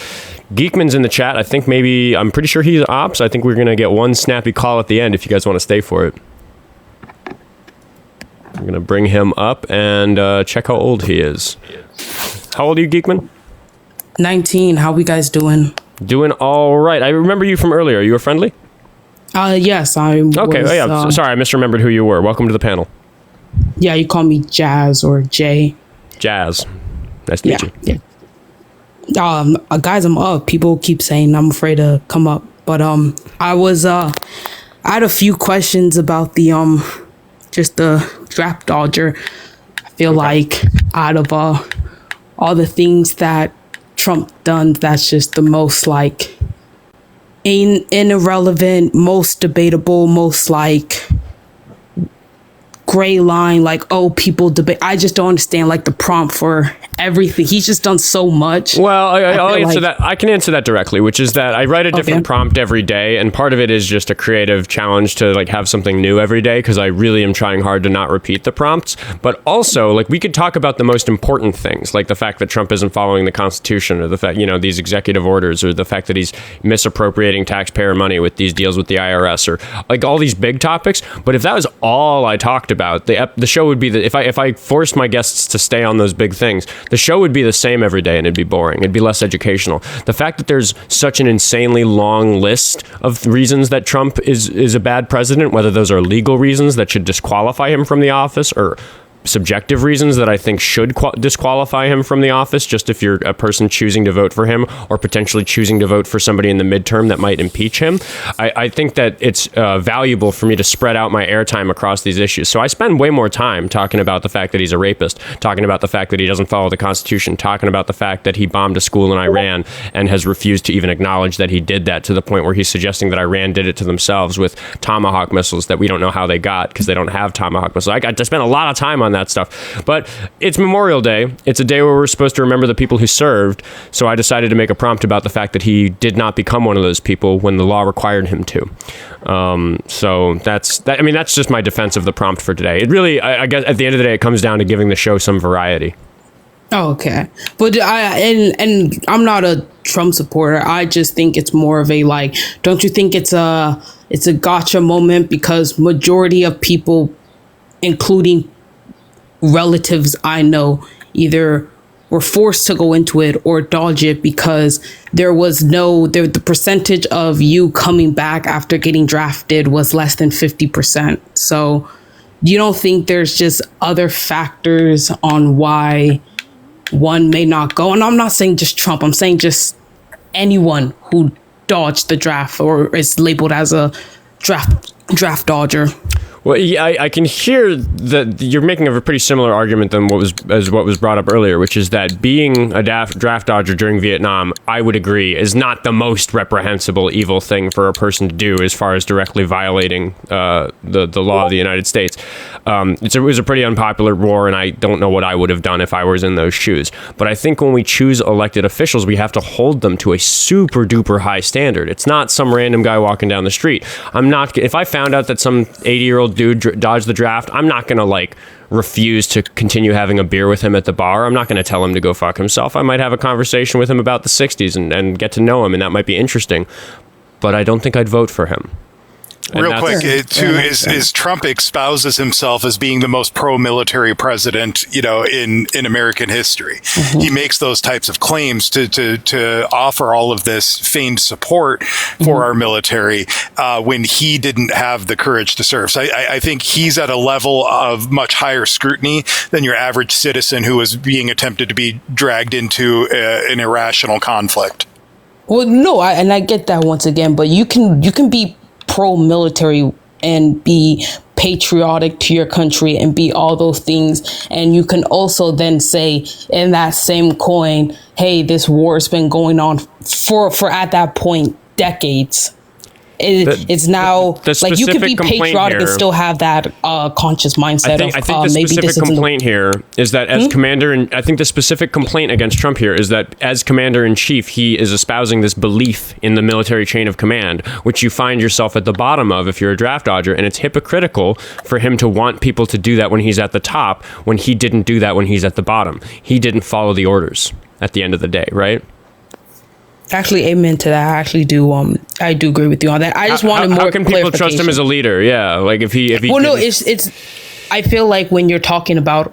Geekman's in the chat. I'm pretty sure he's ops. I think we're going to get one snappy call at the end if you guys want to stay for it. I'm going to bring him up and check how old he is. How old are you, Geekman? 19. How we guys doing? Doing all right. I remember you from earlier. You were friendly? Yes, I was. Okay, sorry, I misremembered who you were. Welcome to the panel. Yeah, you call me Jazz or Jay. Jazz. Nice to meet you. Yeah. Guys, I'm up. People keep saying I'm afraid to come up, but I had a few questions about the just the draft dodger. I feel like out of all the things that Trump done, that's just the most like irrelevant, most debatable, most like gray line, like, oh, people debate. I just don't understand like the prompt for everything. He's just done so much. Well, I'll answer that. I can answer that directly, which is that I write a different prompt every day, and part of it is just a creative challenge to like have something new every day, because I really am trying hard to not repeat the prompts. But also, like, we could talk about the most important things, like the fact that Trump isn't following the Constitution, or the fact, these executive orders, or the fact that he's misappropriating taxpayer money with these deals with the IRS, or like all these big topics. But if that was all I talked about, the show would be if I forced my guests to stay on those big things, the show would be the same every day, and it'd be boring. It'd be less educational. The fact that there's such an insanely long list of reasons that Trump is a bad president, whether those are legal reasons that should disqualify him from the office, or subjective reasons that I think should disqualify him from the office, just if you're a person choosing to vote for him, or potentially choosing to vote for somebody in the midterm that might impeach him. I think that it's valuable for me to spread out my airtime across these issues. So I spend way more time talking about the fact that he's a rapist, talking about the fact that he doesn't follow the Constitution, talking about the fact that he bombed a school in Iran and has refused to even acknowledge that he did that, to the point where he's suggesting that Iran did it to themselves with Tomahawk missiles that we don't know how they got, because they don't have Tomahawk missiles. I got to spend a lot of time on that stuff. But it's Memorial Day. It's a day where we're supposed to remember the people who served. So I decided to make a prompt about the fact that he did not become one of those people when the law required him to. So that's just my defense of the prompt for today. It really, I guess at the end of the day, it comes down to giving the show some variety. Oh, okay. But and I'm not a Trump supporter. I just think it's more of a like, don't you think it's a gotcha moment, because majority of people, including relatives I know, either were forced to go into it or dodge it, because the percentage of you coming back after getting drafted was less than 50%. So you don't think there's just other factors on why one may not go? And I'm not saying just Trump, I'm saying just anyone who dodged the draft or is labeled as a draft dodger. Well, yeah, I can hear that you're making a pretty similar argument than what was brought up earlier, which is that being a draft dodger during Vietnam, I would agree, is not the most reprehensible evil thing for a person to do as far as directly violating the law of the United States. It was a pretty unpopular war, and I don't know what I would have done if I was in those shoes. But I think when we choose elected officials, we have to hold them to a super duper high standard. It's not some random guy walking down the street. If I found out that some 80-year-old dude dodged the draft, I'm not going to like refuse to continue having a beer with him at the bar. I'm not going to tell him to go fuck himself. I might have a conversation with him about the 60s and get to know him, and that might be interesting. But I don't think I'd vote for him. And Real that's- quick, is Trump espouses himself as being the most pro-military president, in American history. Mm-hmm. He makes those types of claims to offer all of this feigned support for our military when he didn't have the courage to serve. So I think he's at a level of much higher scrutiny than your average citizen who is being attempted to be dragged into an irrational conflict. Well, no, I get that once again, but you can be pro-military and be patriotic to your country and be all those things, and you can also then say in that same coin, hey, this war has been going on for at that point decades. It's now like you can be patriotic and still have that conscious mindset I think the maybe this specific isn't complaint here is that as commander, and I think the specific complaint against Trump here is that as commander in chief, he is espousing this belief in the military chain of command, which you find yourself at the bottom of if you're a draft dodger, and it's hypocritical for him to want people to do that when he's at the top, when he didn't do that when he's at the bottom. He didn't follow the orders at the end of the day, right? Actually, amen to that. I actually do. I do agree with you on that. I just wanted more. How can people trust him as a leader? Yeah, like if he. Well, no, it's. I feel like when you're talking about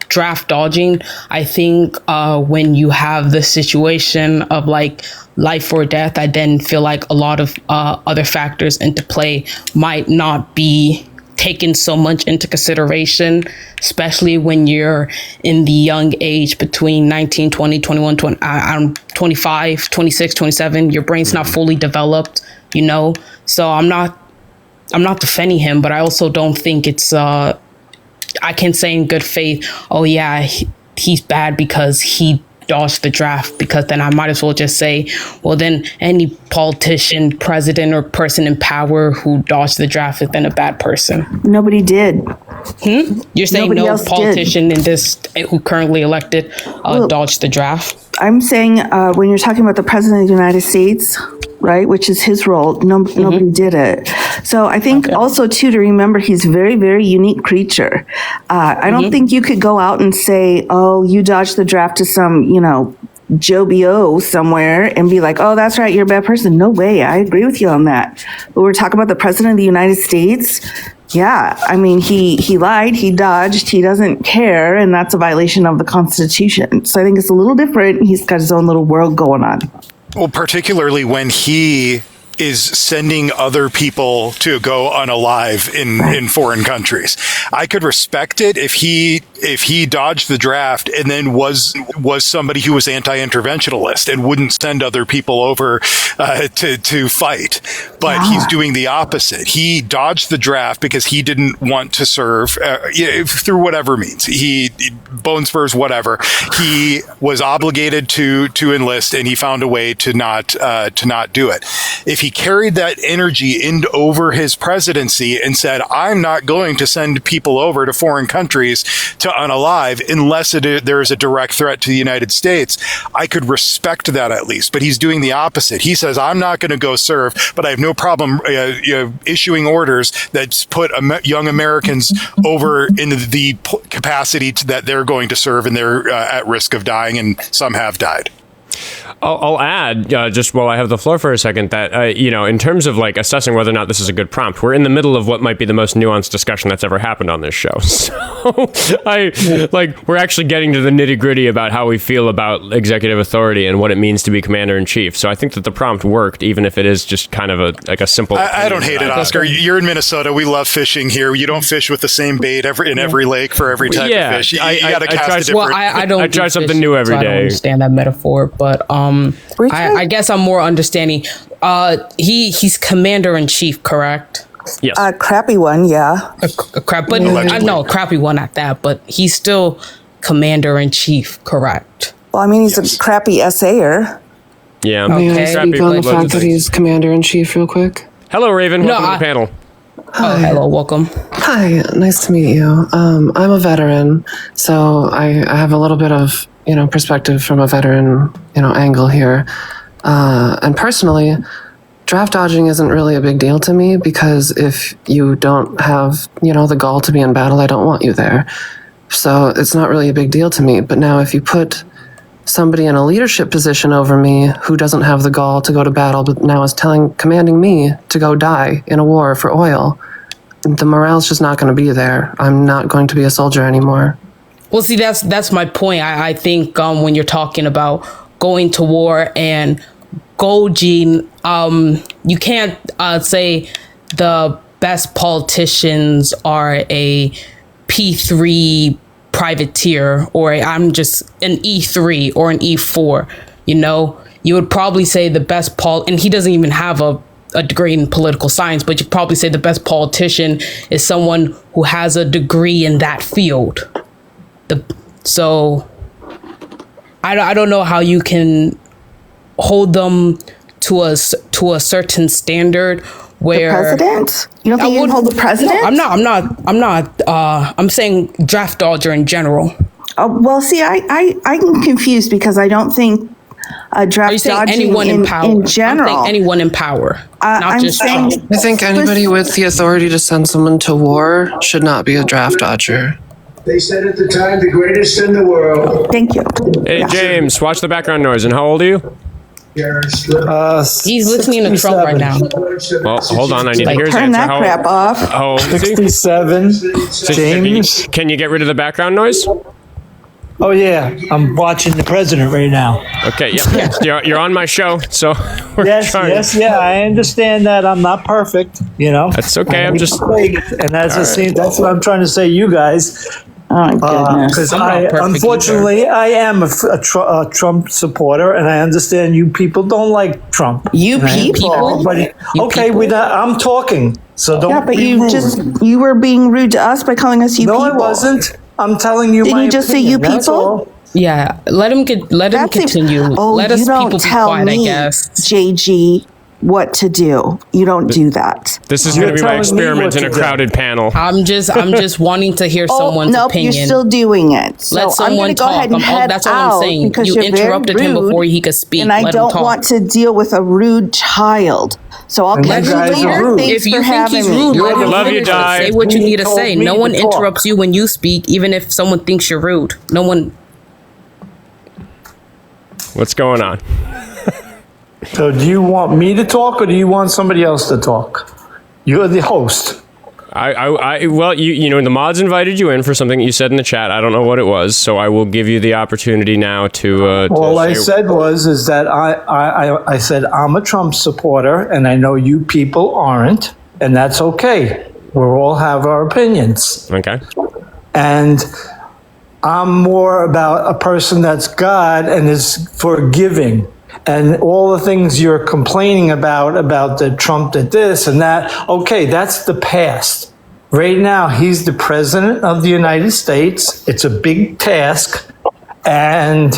draft dodging, I think when you have the situation of like life or death, I then feel like a lot of other factors into play might not be taken so much into consideration, especially when you're in the young age between 19, 20, 21, 20, 25, 26, 27. Your brain's not fully developed, So I'm not defending him, but I also don't think it's I can say in good faith, oh yeah, he's bad because he dodged the draft, because then I might as well just say, well, then any politician, president, or person in power who dodged the draft is then a bad person. Nobody did. You're saying Nobody no else politician in this who currently elected dodged the draft? I'm saying when you're talking about the president of the United States, right, which is his role, nobody did it. So I think also, too, to remember he's a very, very unique creature. I don't think you could go out and say, oh, you dodged the draft to some, Joe B.O. somewhere and be like, oh, that's right, you're a bad person. No way. I agree with you on that. But we're talking about the president of the United States. Yeah, I mean, he lied, he dodged, he doesn't care, and that's a violation of the Constitution. So I think it's a little different. He's got his own little world going on. Well, particularly when he is sending other people to go unalive in foreign countries. I could respect it if he dodged the draft and then was somebody who was anti-interventionalist and wouldn't send other people over to fight. But he's doing the opposite. He dodged the draft because he didn't want to serve through whatever means. He bone spurs, whatever. He was obligated to enlist, and he found a way to not do it. If he carried that energy over his presidency and said, I'm not going to send people over to foreign countries to unalive unless there is a direct threat to the United States, I could respect that at least. But he's doing the opposite. He says, I'm not going to go serve, but I have no problem issuing orders that put young Americans over in the capacity that they're going to serve, and they're at risk of dying, and some have died. I'll add, just while I have the floor for a second, that, in terms of like assessing whether or not this is a good prompt, we're in the middle of what might be the most nuanced discussion that's ever happened on this show. So we're actually getting to the nitty gritty about how we feel about executive authority and what it means to be commander in chief. So I think that the prompt worked, even if it is just kind of a simple. I don't hate it, Oscar. You're in Minnesota. We love fishing here. You don't fish with the same bait in every lake for every type of fish. You got to cast a different. Well, I try something new every day. I don't understand that metaphor, but I guess I'm more understanding. He's commander in chief, correct? Yes. A crappy one, yeah. A crappy one at that. But he's still commander in chief, correct? Well, I mean, he's a crappy essayer. Yeah. May I speak on the fact that he's commander in chief, real quick? Hello, Raven. Welcome to the panel. Hi. Hello, welcome. Hi, nice to meet you. I'm a veteran, so I have a little bit of perspective from a veteran angle here. And personally, draft dodging isn't really a big deal to me, because if you don't have the gall to be in battle, I don't want you there. So it's not really a big deal to me. But now if you put somebody in a leadership position over me who doesn't have the gall to go to battle, but now is commanding me to go die in a war for oil, the morale's just not going to be there. I'm not going to be a soldier anymore. Well, see, that's my point. I think when you're talking about going to war and Golgi, you can't say the best politicians are a P3 privateer or I'm just an E3 or an E4. You know, you would probably say the best and he doesn't even have a degree in political science, but you'd probably say the best politician is someone who has a degree in that field. So I don't know how you can hold them to a certain standard where the president. You don't think you can hold the president? No, I'm not. I'm saying draft dodger in general. Well, see, I'm confused because I don't think draft dodging anyone in power. In general. I'm saying anyone in power, not I'm just saying, Trump. I think anybody with the authority to send someone to war should not be a draft dodger. They said at the time, the greatest in the world. Thank you. Hey, James, watch the background noise. And how old are you? He's listening to Trump right now. Well, hold on. I need to hear his turn answer. that crap off. How old is he? 67. James. Can you get rid of the background noise? Oh, yeah. I'm watching the president right now. Okay, yep. You're on my show, so we're trying. Yes, yeah. I understand that I'm not perfect, you know. That's okay. I'm just... And that's what I'm trying to say, you guys. Oh, my goodness. Because unfortunately, I am a Trump supporter, and I understand you people don't like Trump. You people? Okay, I'm talking, so don't. Yeah, but be you rude. you were being rude to us by calling us you people. No, I wasn't. I'm telling you. Didn't my you just say opinion, you that's people? all. Yeah, let him continue. Let us you don't people be tell quiet, me, I guess. JG, what to do. You don't do that. This is going to be my experiment in a crowded panel. I'm just wanting to hear someone's nope, opinion. You're still doing it. So Let someone I'm talk. go ahead and head that's all out I'm saying. because You you're very interrupted him rude, before he could speak. and I Let him don't talk. want to deal with a rude child. So I'll And catch you you guys are later. rude. Thanks If you for think having he's me. rude, let him Love you, finish. Di. Say what you need to told say. me No to one talk. interrupts you when you speak, even if someone thinks you're rude. No one. What's going on? So do you want me to talk, or do you want somebody else to talk? You're the host. Well, you know, the mods invited you in for something you said in the chat. I don't know what it was, so I will give you the opportunity now to. All I said is that I said I'm a Trump supporter, and I know you people aren't, and that's okay. We all have our opinions. Okay. And I'm more about a person that's God and is forgiving. And all the things you're complaining about the Trump did this and that, okay, that's the past. Right now, he's the president of the United States. It's a big task, and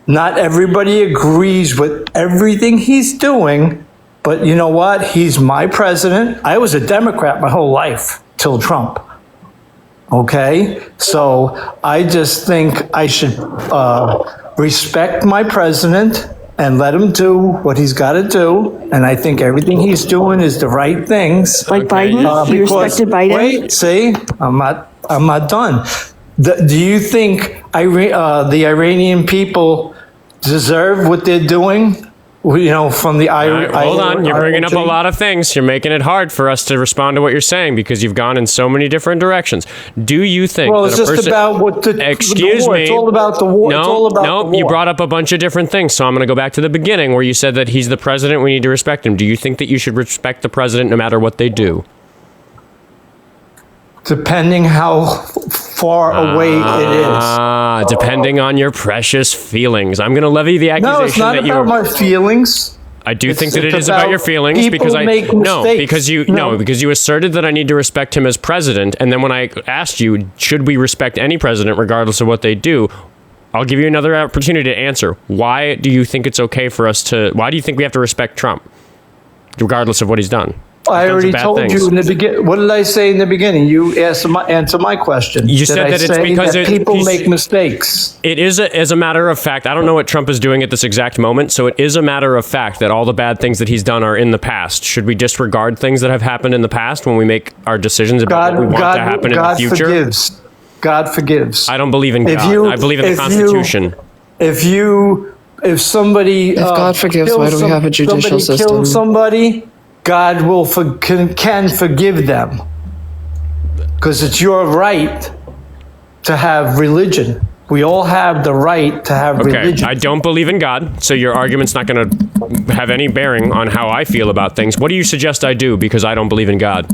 not everybody agrees with everything he's doing, but you know what? He's my president. I was a Democrat my whole life till Trump. Okay? So I just think I should respect my president and let him do what he's got to do. And I think everything he's doing is the right things. Like Biden? You respected Biden? Wait, see, I'm not done. Do you think the Iranian people deserve what they're doing? You know, from the hold on, you're bringing up a lot of things. You're making it hard for us to respond to what you're saying because you've gone in so many different directions. Do you think? Well, it's just about what the Excuse war. me. It's all about the war. No, it's all about the war. You brought up a bunch of different things. So I'm going to go back to the beginning where you said that he's the president. We need to respect him. Do you think that you should respect the president no matter what they do? Depending how far away it is. Depending on your precious feelings. I'm going to levy the accusation No, it's not that about my feelings. I do think that it it's is about your about feelings because people make mistakes. because you asserted that I need to respect him as president, and then when I asked you, should we respect any president regardless of what they do, I'll give you another opportunity to answer. Why do you think it's okay for us to? Why do you think we have to respect Trump, regardless of what he's done? I already told you in the beginning. What did I say in the beginning? You answer my question. You said that it's because people make mistakes. It is, as a matter of fact, I don't know what Trump is doing at this exact moment, so it is a matter of fact that all the bad things that he's done are in the past. Should we disregard things that have happened in the past when we make our decisions about what we want to happen in the future? God forgives. I don't believe in God. I believe in the Constitution. if somebody If God forgives, why do we have a judicial system? Somebody kills somebody, God will can forgive them, because it's your right to have religion. We all have the right to have religion. I don't believe in God, so your argument's not going to have any bearing on how I feel about things. What do you suggest I do because I don't believe in God?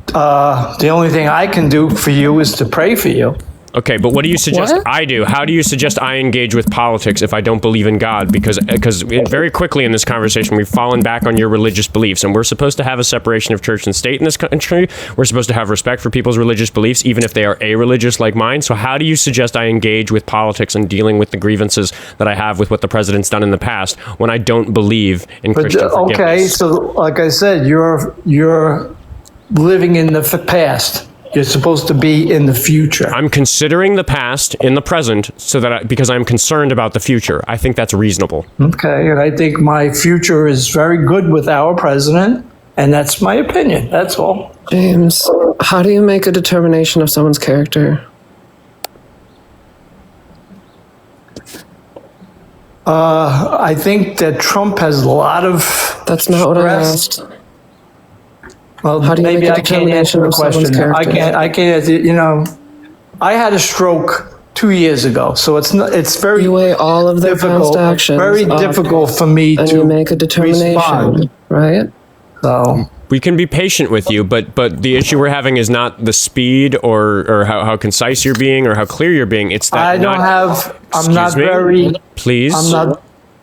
The only thing I can do for you is to pray for you. Okay, but what do you suggest I do? How do you suggest I engage with politics if I don't believe in God? Because very quickly in this conversation, we've fallen back on your religious beliefs, and we're supposed to have a separation of church and state in this country. We're supposed to have respect for people's religious beliefs, even if they are a-religious like mine. So how do you suggest I engage with politics and dealing with the grievances that I have with what the president's done in the past when I don't believe in Christian forgiveness? Okay, so like I said, you're living in the past. You're supposed to be in the future. I'm considering the past in the present because I'm concerned about the future. I think that's reasonable. Okay, and I think my future is very good with our president, and that's my opinion. That's all. James, how do you make a determination of someone's character? I think that Trump has a lot of. That's not what I asked. Well, how do you maybe make a I can't determination answer the of someone's question. character? I can't. You know, I had a stroke 2 years ago, so it's not. It's very. You weigh all of their difficult. past actions. Very difficult for me and to you make a determination, respond. right? So we can be patient with you, but the issue we're having is not the speed or how concise you're being or how clear you're being. It's that I'm not very. Please.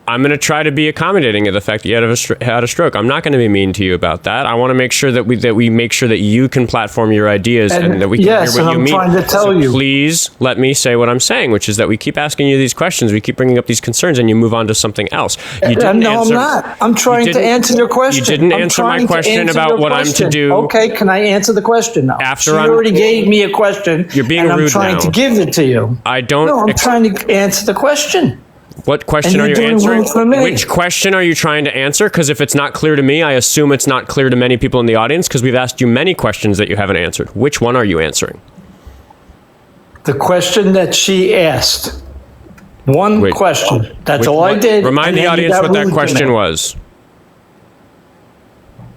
I'm going to try to be accommodating of the fact that you had a stroke. I'm not going to be mean to you about that. I want to make sure that we make sure that you can platform your ideas and that we can hear what you mean. Trying to tell you. Please let me say what I'm saying, which is that we keep asking you these questions, we keep bringing up these concerns, and you move on to something else. You didn't No, answer, I'm not. I'm trying to answer your question. You didn't answer my question about what I'm to do. Okay, can I answer the question now? After you already gave me a question. You're being and rude I'm trying now. to give it to you. I don't. No, I'm trying to answer the question. What question are you answering? Which question are you trying to answer? Because if it's not clear to me, I assume it's not clear to many people in the audience because we've asked you many questions that you haven't answered. Which one are you answering? The question that she asked. One question. That's all I did. Remind the audience what that question was.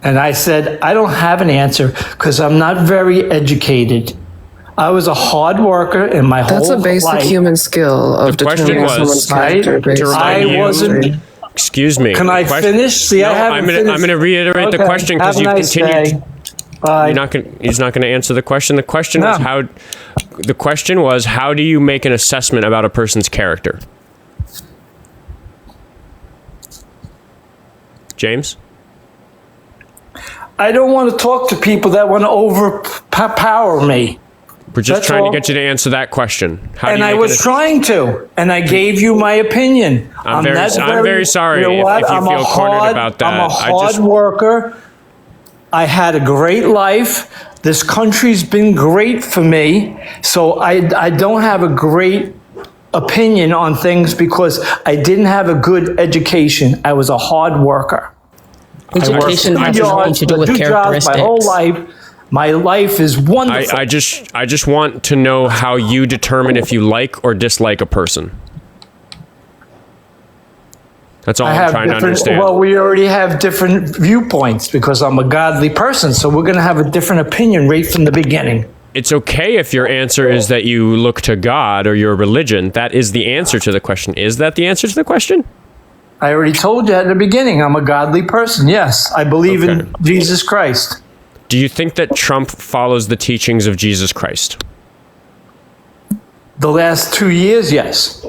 And I said, I don't have an answer because I'm not very educated. I was a hard worker in my whole life. That's a basic human skill of determining someone's character. Excuse me. Can I finish? See, no, I haven't finished. I'm going to reiterate the question because you've continued. He's not going to answer the question. The question was how. The question was how do you make an assessment about a person's character? James? I don't want to talk to people that want to overpower me. We're just trying to get you to answer that question. And I was trying to, and I gave you my opinion. I'm very sorry if you feel cornered about that. I'm a hard worker. I had a great life. This country's been great for me. So I don't have a great opinion on things because I didn't have a good education. I was a hard worker. Education has nothing to do with characteristics. My whole life. My life is wonderful. I just want to know how you determine if you like or dislike a person. That's all I'm trying to understand. Well, we already have different viewpoints because I'm a godly person, so we're going to have a different opinion right from the beginning. It's okay if your answer is that you look to God or your religion. That is the answer to the question. Is that the answer to the question? I already told you at the beginning, I'm a godly person. Yes, I believe in Jesus Christ. Do you think that Trump follows the teachings of Jesus Christ? The last 2 years, yes.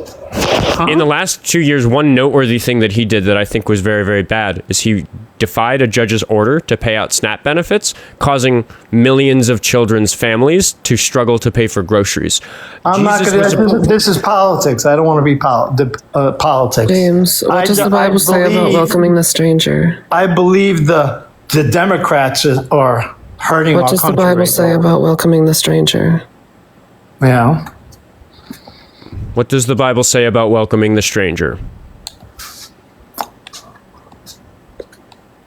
In the last 2 years, one noteworthy thing that he did that I think was very, very bad is he defied a judge's order to pay out SNAP benefits, causing millions of children's families to struggle to pay for groceries. I'm not going to. This is politics. I don't want to be politics. James, what does the Bible say about welcoming the stranger? I believe the Democrats are hurting our country. What does the Bible say about welcoming the stranger? Yeah. What does the Bible say about welcoming the stranger?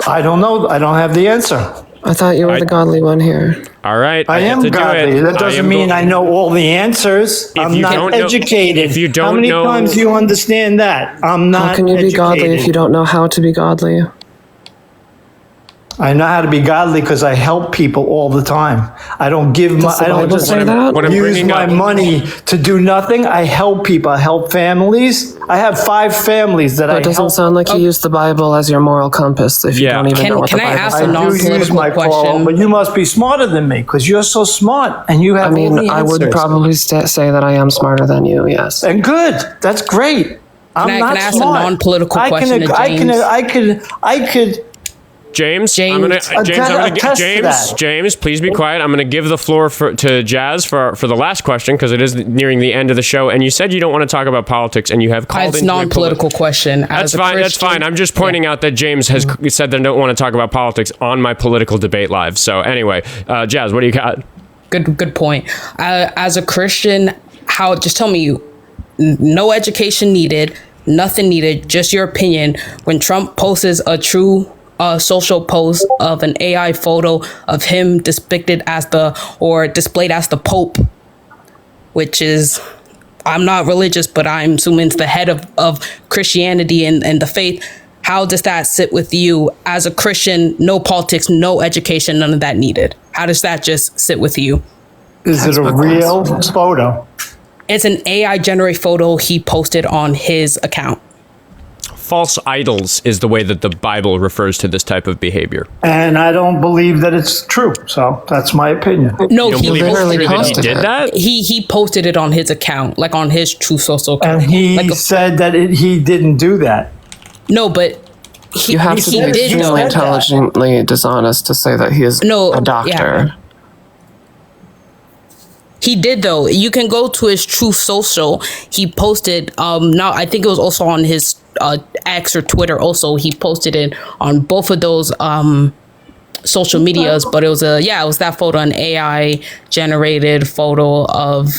I don't know. I don't have the answer. I thought you were the godly one here. All right. I am godly. That doesn't mean I know all the answers. I'm not educated. If you don't how many know, times do you understand that? I'm not How can you be godly if you don't know how to be godly? I know how to be godly because I help people all the time. I don't give my, I don't just use my money to do nothing. I help people. I help families. I have 5 families that I help. It doesn't sound like you use the Bible as your moral compass if you don't even know what the Bible says. I do use my question, but you must be smarter than me because you're so smart and you have. I mean, all the I would answers. probably say that I am smarter than you. Yes. And good. That's great. I'm not can I ask smart. a non-political I question to James? I could. James, James, please be quiet. I'm going to give the floor to Jazz for the last question because it is nearing the end of the show. And you said you don't want to talk about politics, and you have called It's non-political question. That's fine. That's fine. I'm just pointing out that James has said they don't want to talk about politics on my political debate live. So anyway, Jazz, what do you got? Good point. As a Christian, just tell me, no education needed, nothing needed, just your opinion. When Trump posts a true social post of an AI photo of him displayed as the Pope, which is, I'm not religious, but I'm assuming it's the head of Christianity and the faith. How does that sit with you as a Christian? No politics, no education, none of that needed. How does that just sit with you? Is it a real photo? It's an AI generated photo he posted on his account. False idols is the way that the Bible refers to this type of behavior. And I don't believe that it's true. So that's my opinion. No, he literally posted it. Did that? He posted it on his account, like on his True Social account. And he said that he didn't do that. No, but you have to be extremely intelligently dishonest to say that he is a doctor. Yeah. He did though. You can go to his True Social. He posted. Now I think it was also on his X or Twitter. Also, he posted it on both of those social medias. But it was it was that photo, an AI generated photo of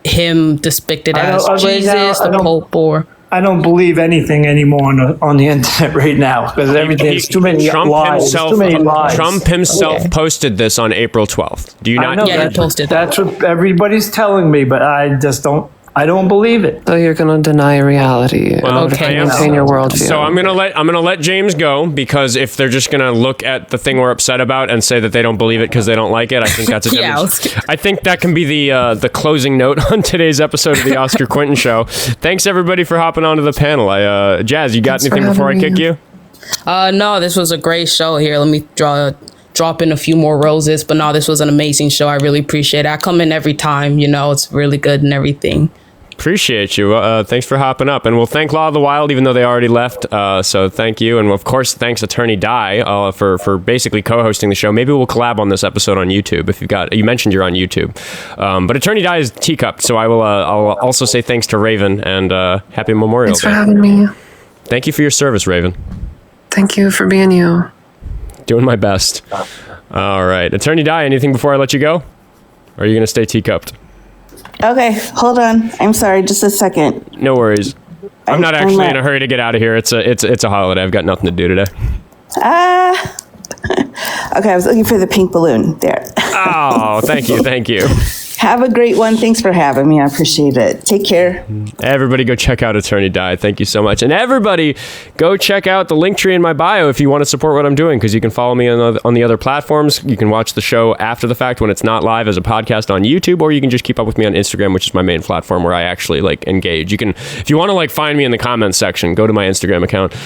him depicted as Jesus, the Pope, or. I don't believe anything anymore on the internet right now because everything's too many lies. Too many lies. Trump himself posted this on April 12th. Do you not? I know he posted. That's what everybody's telling me, but I just don't. I don't believe it. So you're going to deny reality in order to maintain your worldview. So I'm gonna let James go because if they're just gonna look at the thing we're upset about and say that they don't believe it because they don't like it, I think that's a I think that can be the closing note on today's episode of the Oskar Quentin Show. Thanks everybody for hopping onto the panel. Jazz, you got anything before I kick you? No, this was a great show here. Let me drop in a few more roses, but no, this was an amazing show. I really appreciate it. I come in every time, it's really good and everything. Appreciate you. Thanks for hopping up. And we'll thank Law of the Wild, even though they already left. So thank you. And of course, thanks Attorney Di for basically co-hosting the show. Maybe we'll collab on this episode on YouTube if you mentioned you're on YouTube. But Attorney Di is teacupped. So I'll also say thanks to Raven and happy Memorial Day. Thanks for having me. Thank you for your service, Raven. Thank you for being you. Doing my best. All right. Attorney Di, anything before I let you go? Or are you going to stay teacupped? Okay, hold on. I'm sorry, just a second. No worries. I'm not actually in a hurry to get out of here. It's a holiday. I've got nothing to do today. Okay, I was looking for the pink balloon. There. Oh, thank you. Have a great one. Thanks for having me. I appreciate it. Take care. Everybody go check out Attorney Di. Thank you so much. And everybody go check out the link tree in my bio if you want to support what I'm doing, because you can follow me on the other platforms. You can watch the show after the fact when it's not live as a podcast on YouTube, or you can just keep up with me on Instagram, which is my main platform where I actually engage. You can, if you want to find me in the comments section, go to my Instagram account.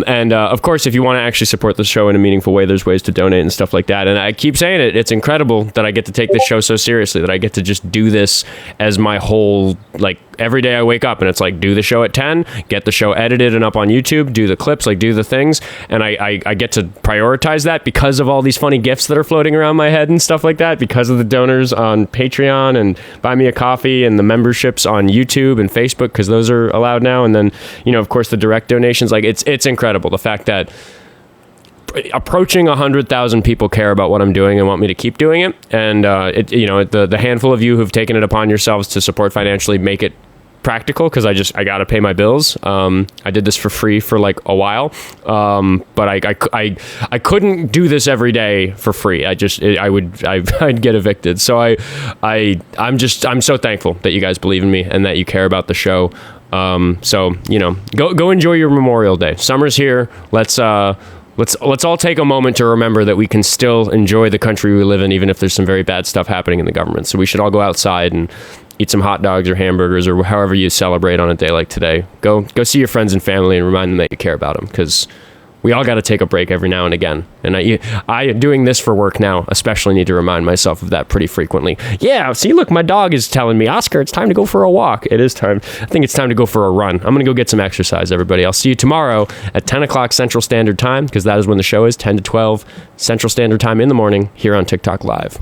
And of course, if you want to actually support the show in a meaningful way, there's ways to donate and stuff like that. And I keep saying it. It's incredible that I get to take this show so seriously, that I get to just do this as my whole, every day I wake up and it's do the show at 10, get the show edited and up on YouTube, do the clips, do the things. And I get to prioritize that because of all these funny gifts that are floating around my head and stuff like that, because of the donors on Patreon and Buy Me a Coffee and the memberships on YouTube and Facebook, because those are allowed now. And then, of course, the direct donations. It's incredible. The fact that approaching 100,000 people care about what I'm doing and want me to keep doing it. And the handful of you who've taken it upon yourselves to support financially make it practical because I got to pay my bills. I did this for free for like a while, but I couldn't do this every day for free. I'd get evicted. So I'm so thankful that you guys believe in me and that you care about the show. So go enjoy your Memorial Day. Summer's here. Let's all take a moment to remember that we can still enjoy the country we live in, even if there's some very bad stuff happening in the government. So we should all go outside and eat some hot dogs or hamburgers or however you celebrate on a day like today. Go see your friends and family and remind them that you care about them, because we all got to take a break every now and again. And I doing this for work now, especially need to remind myself of that pretty frequently. Yeah, see, look, my dog is telling me, Oscar, it's time to go for a walk. It is time. I think it's time to go for a run. I'm going to go get some exercise, everybody. I'll see you tomorrow at 10 o'clock Central Standard Time, because that is when the show is, 10 to 12 Central Standard Time in the morning here on TikTok Live.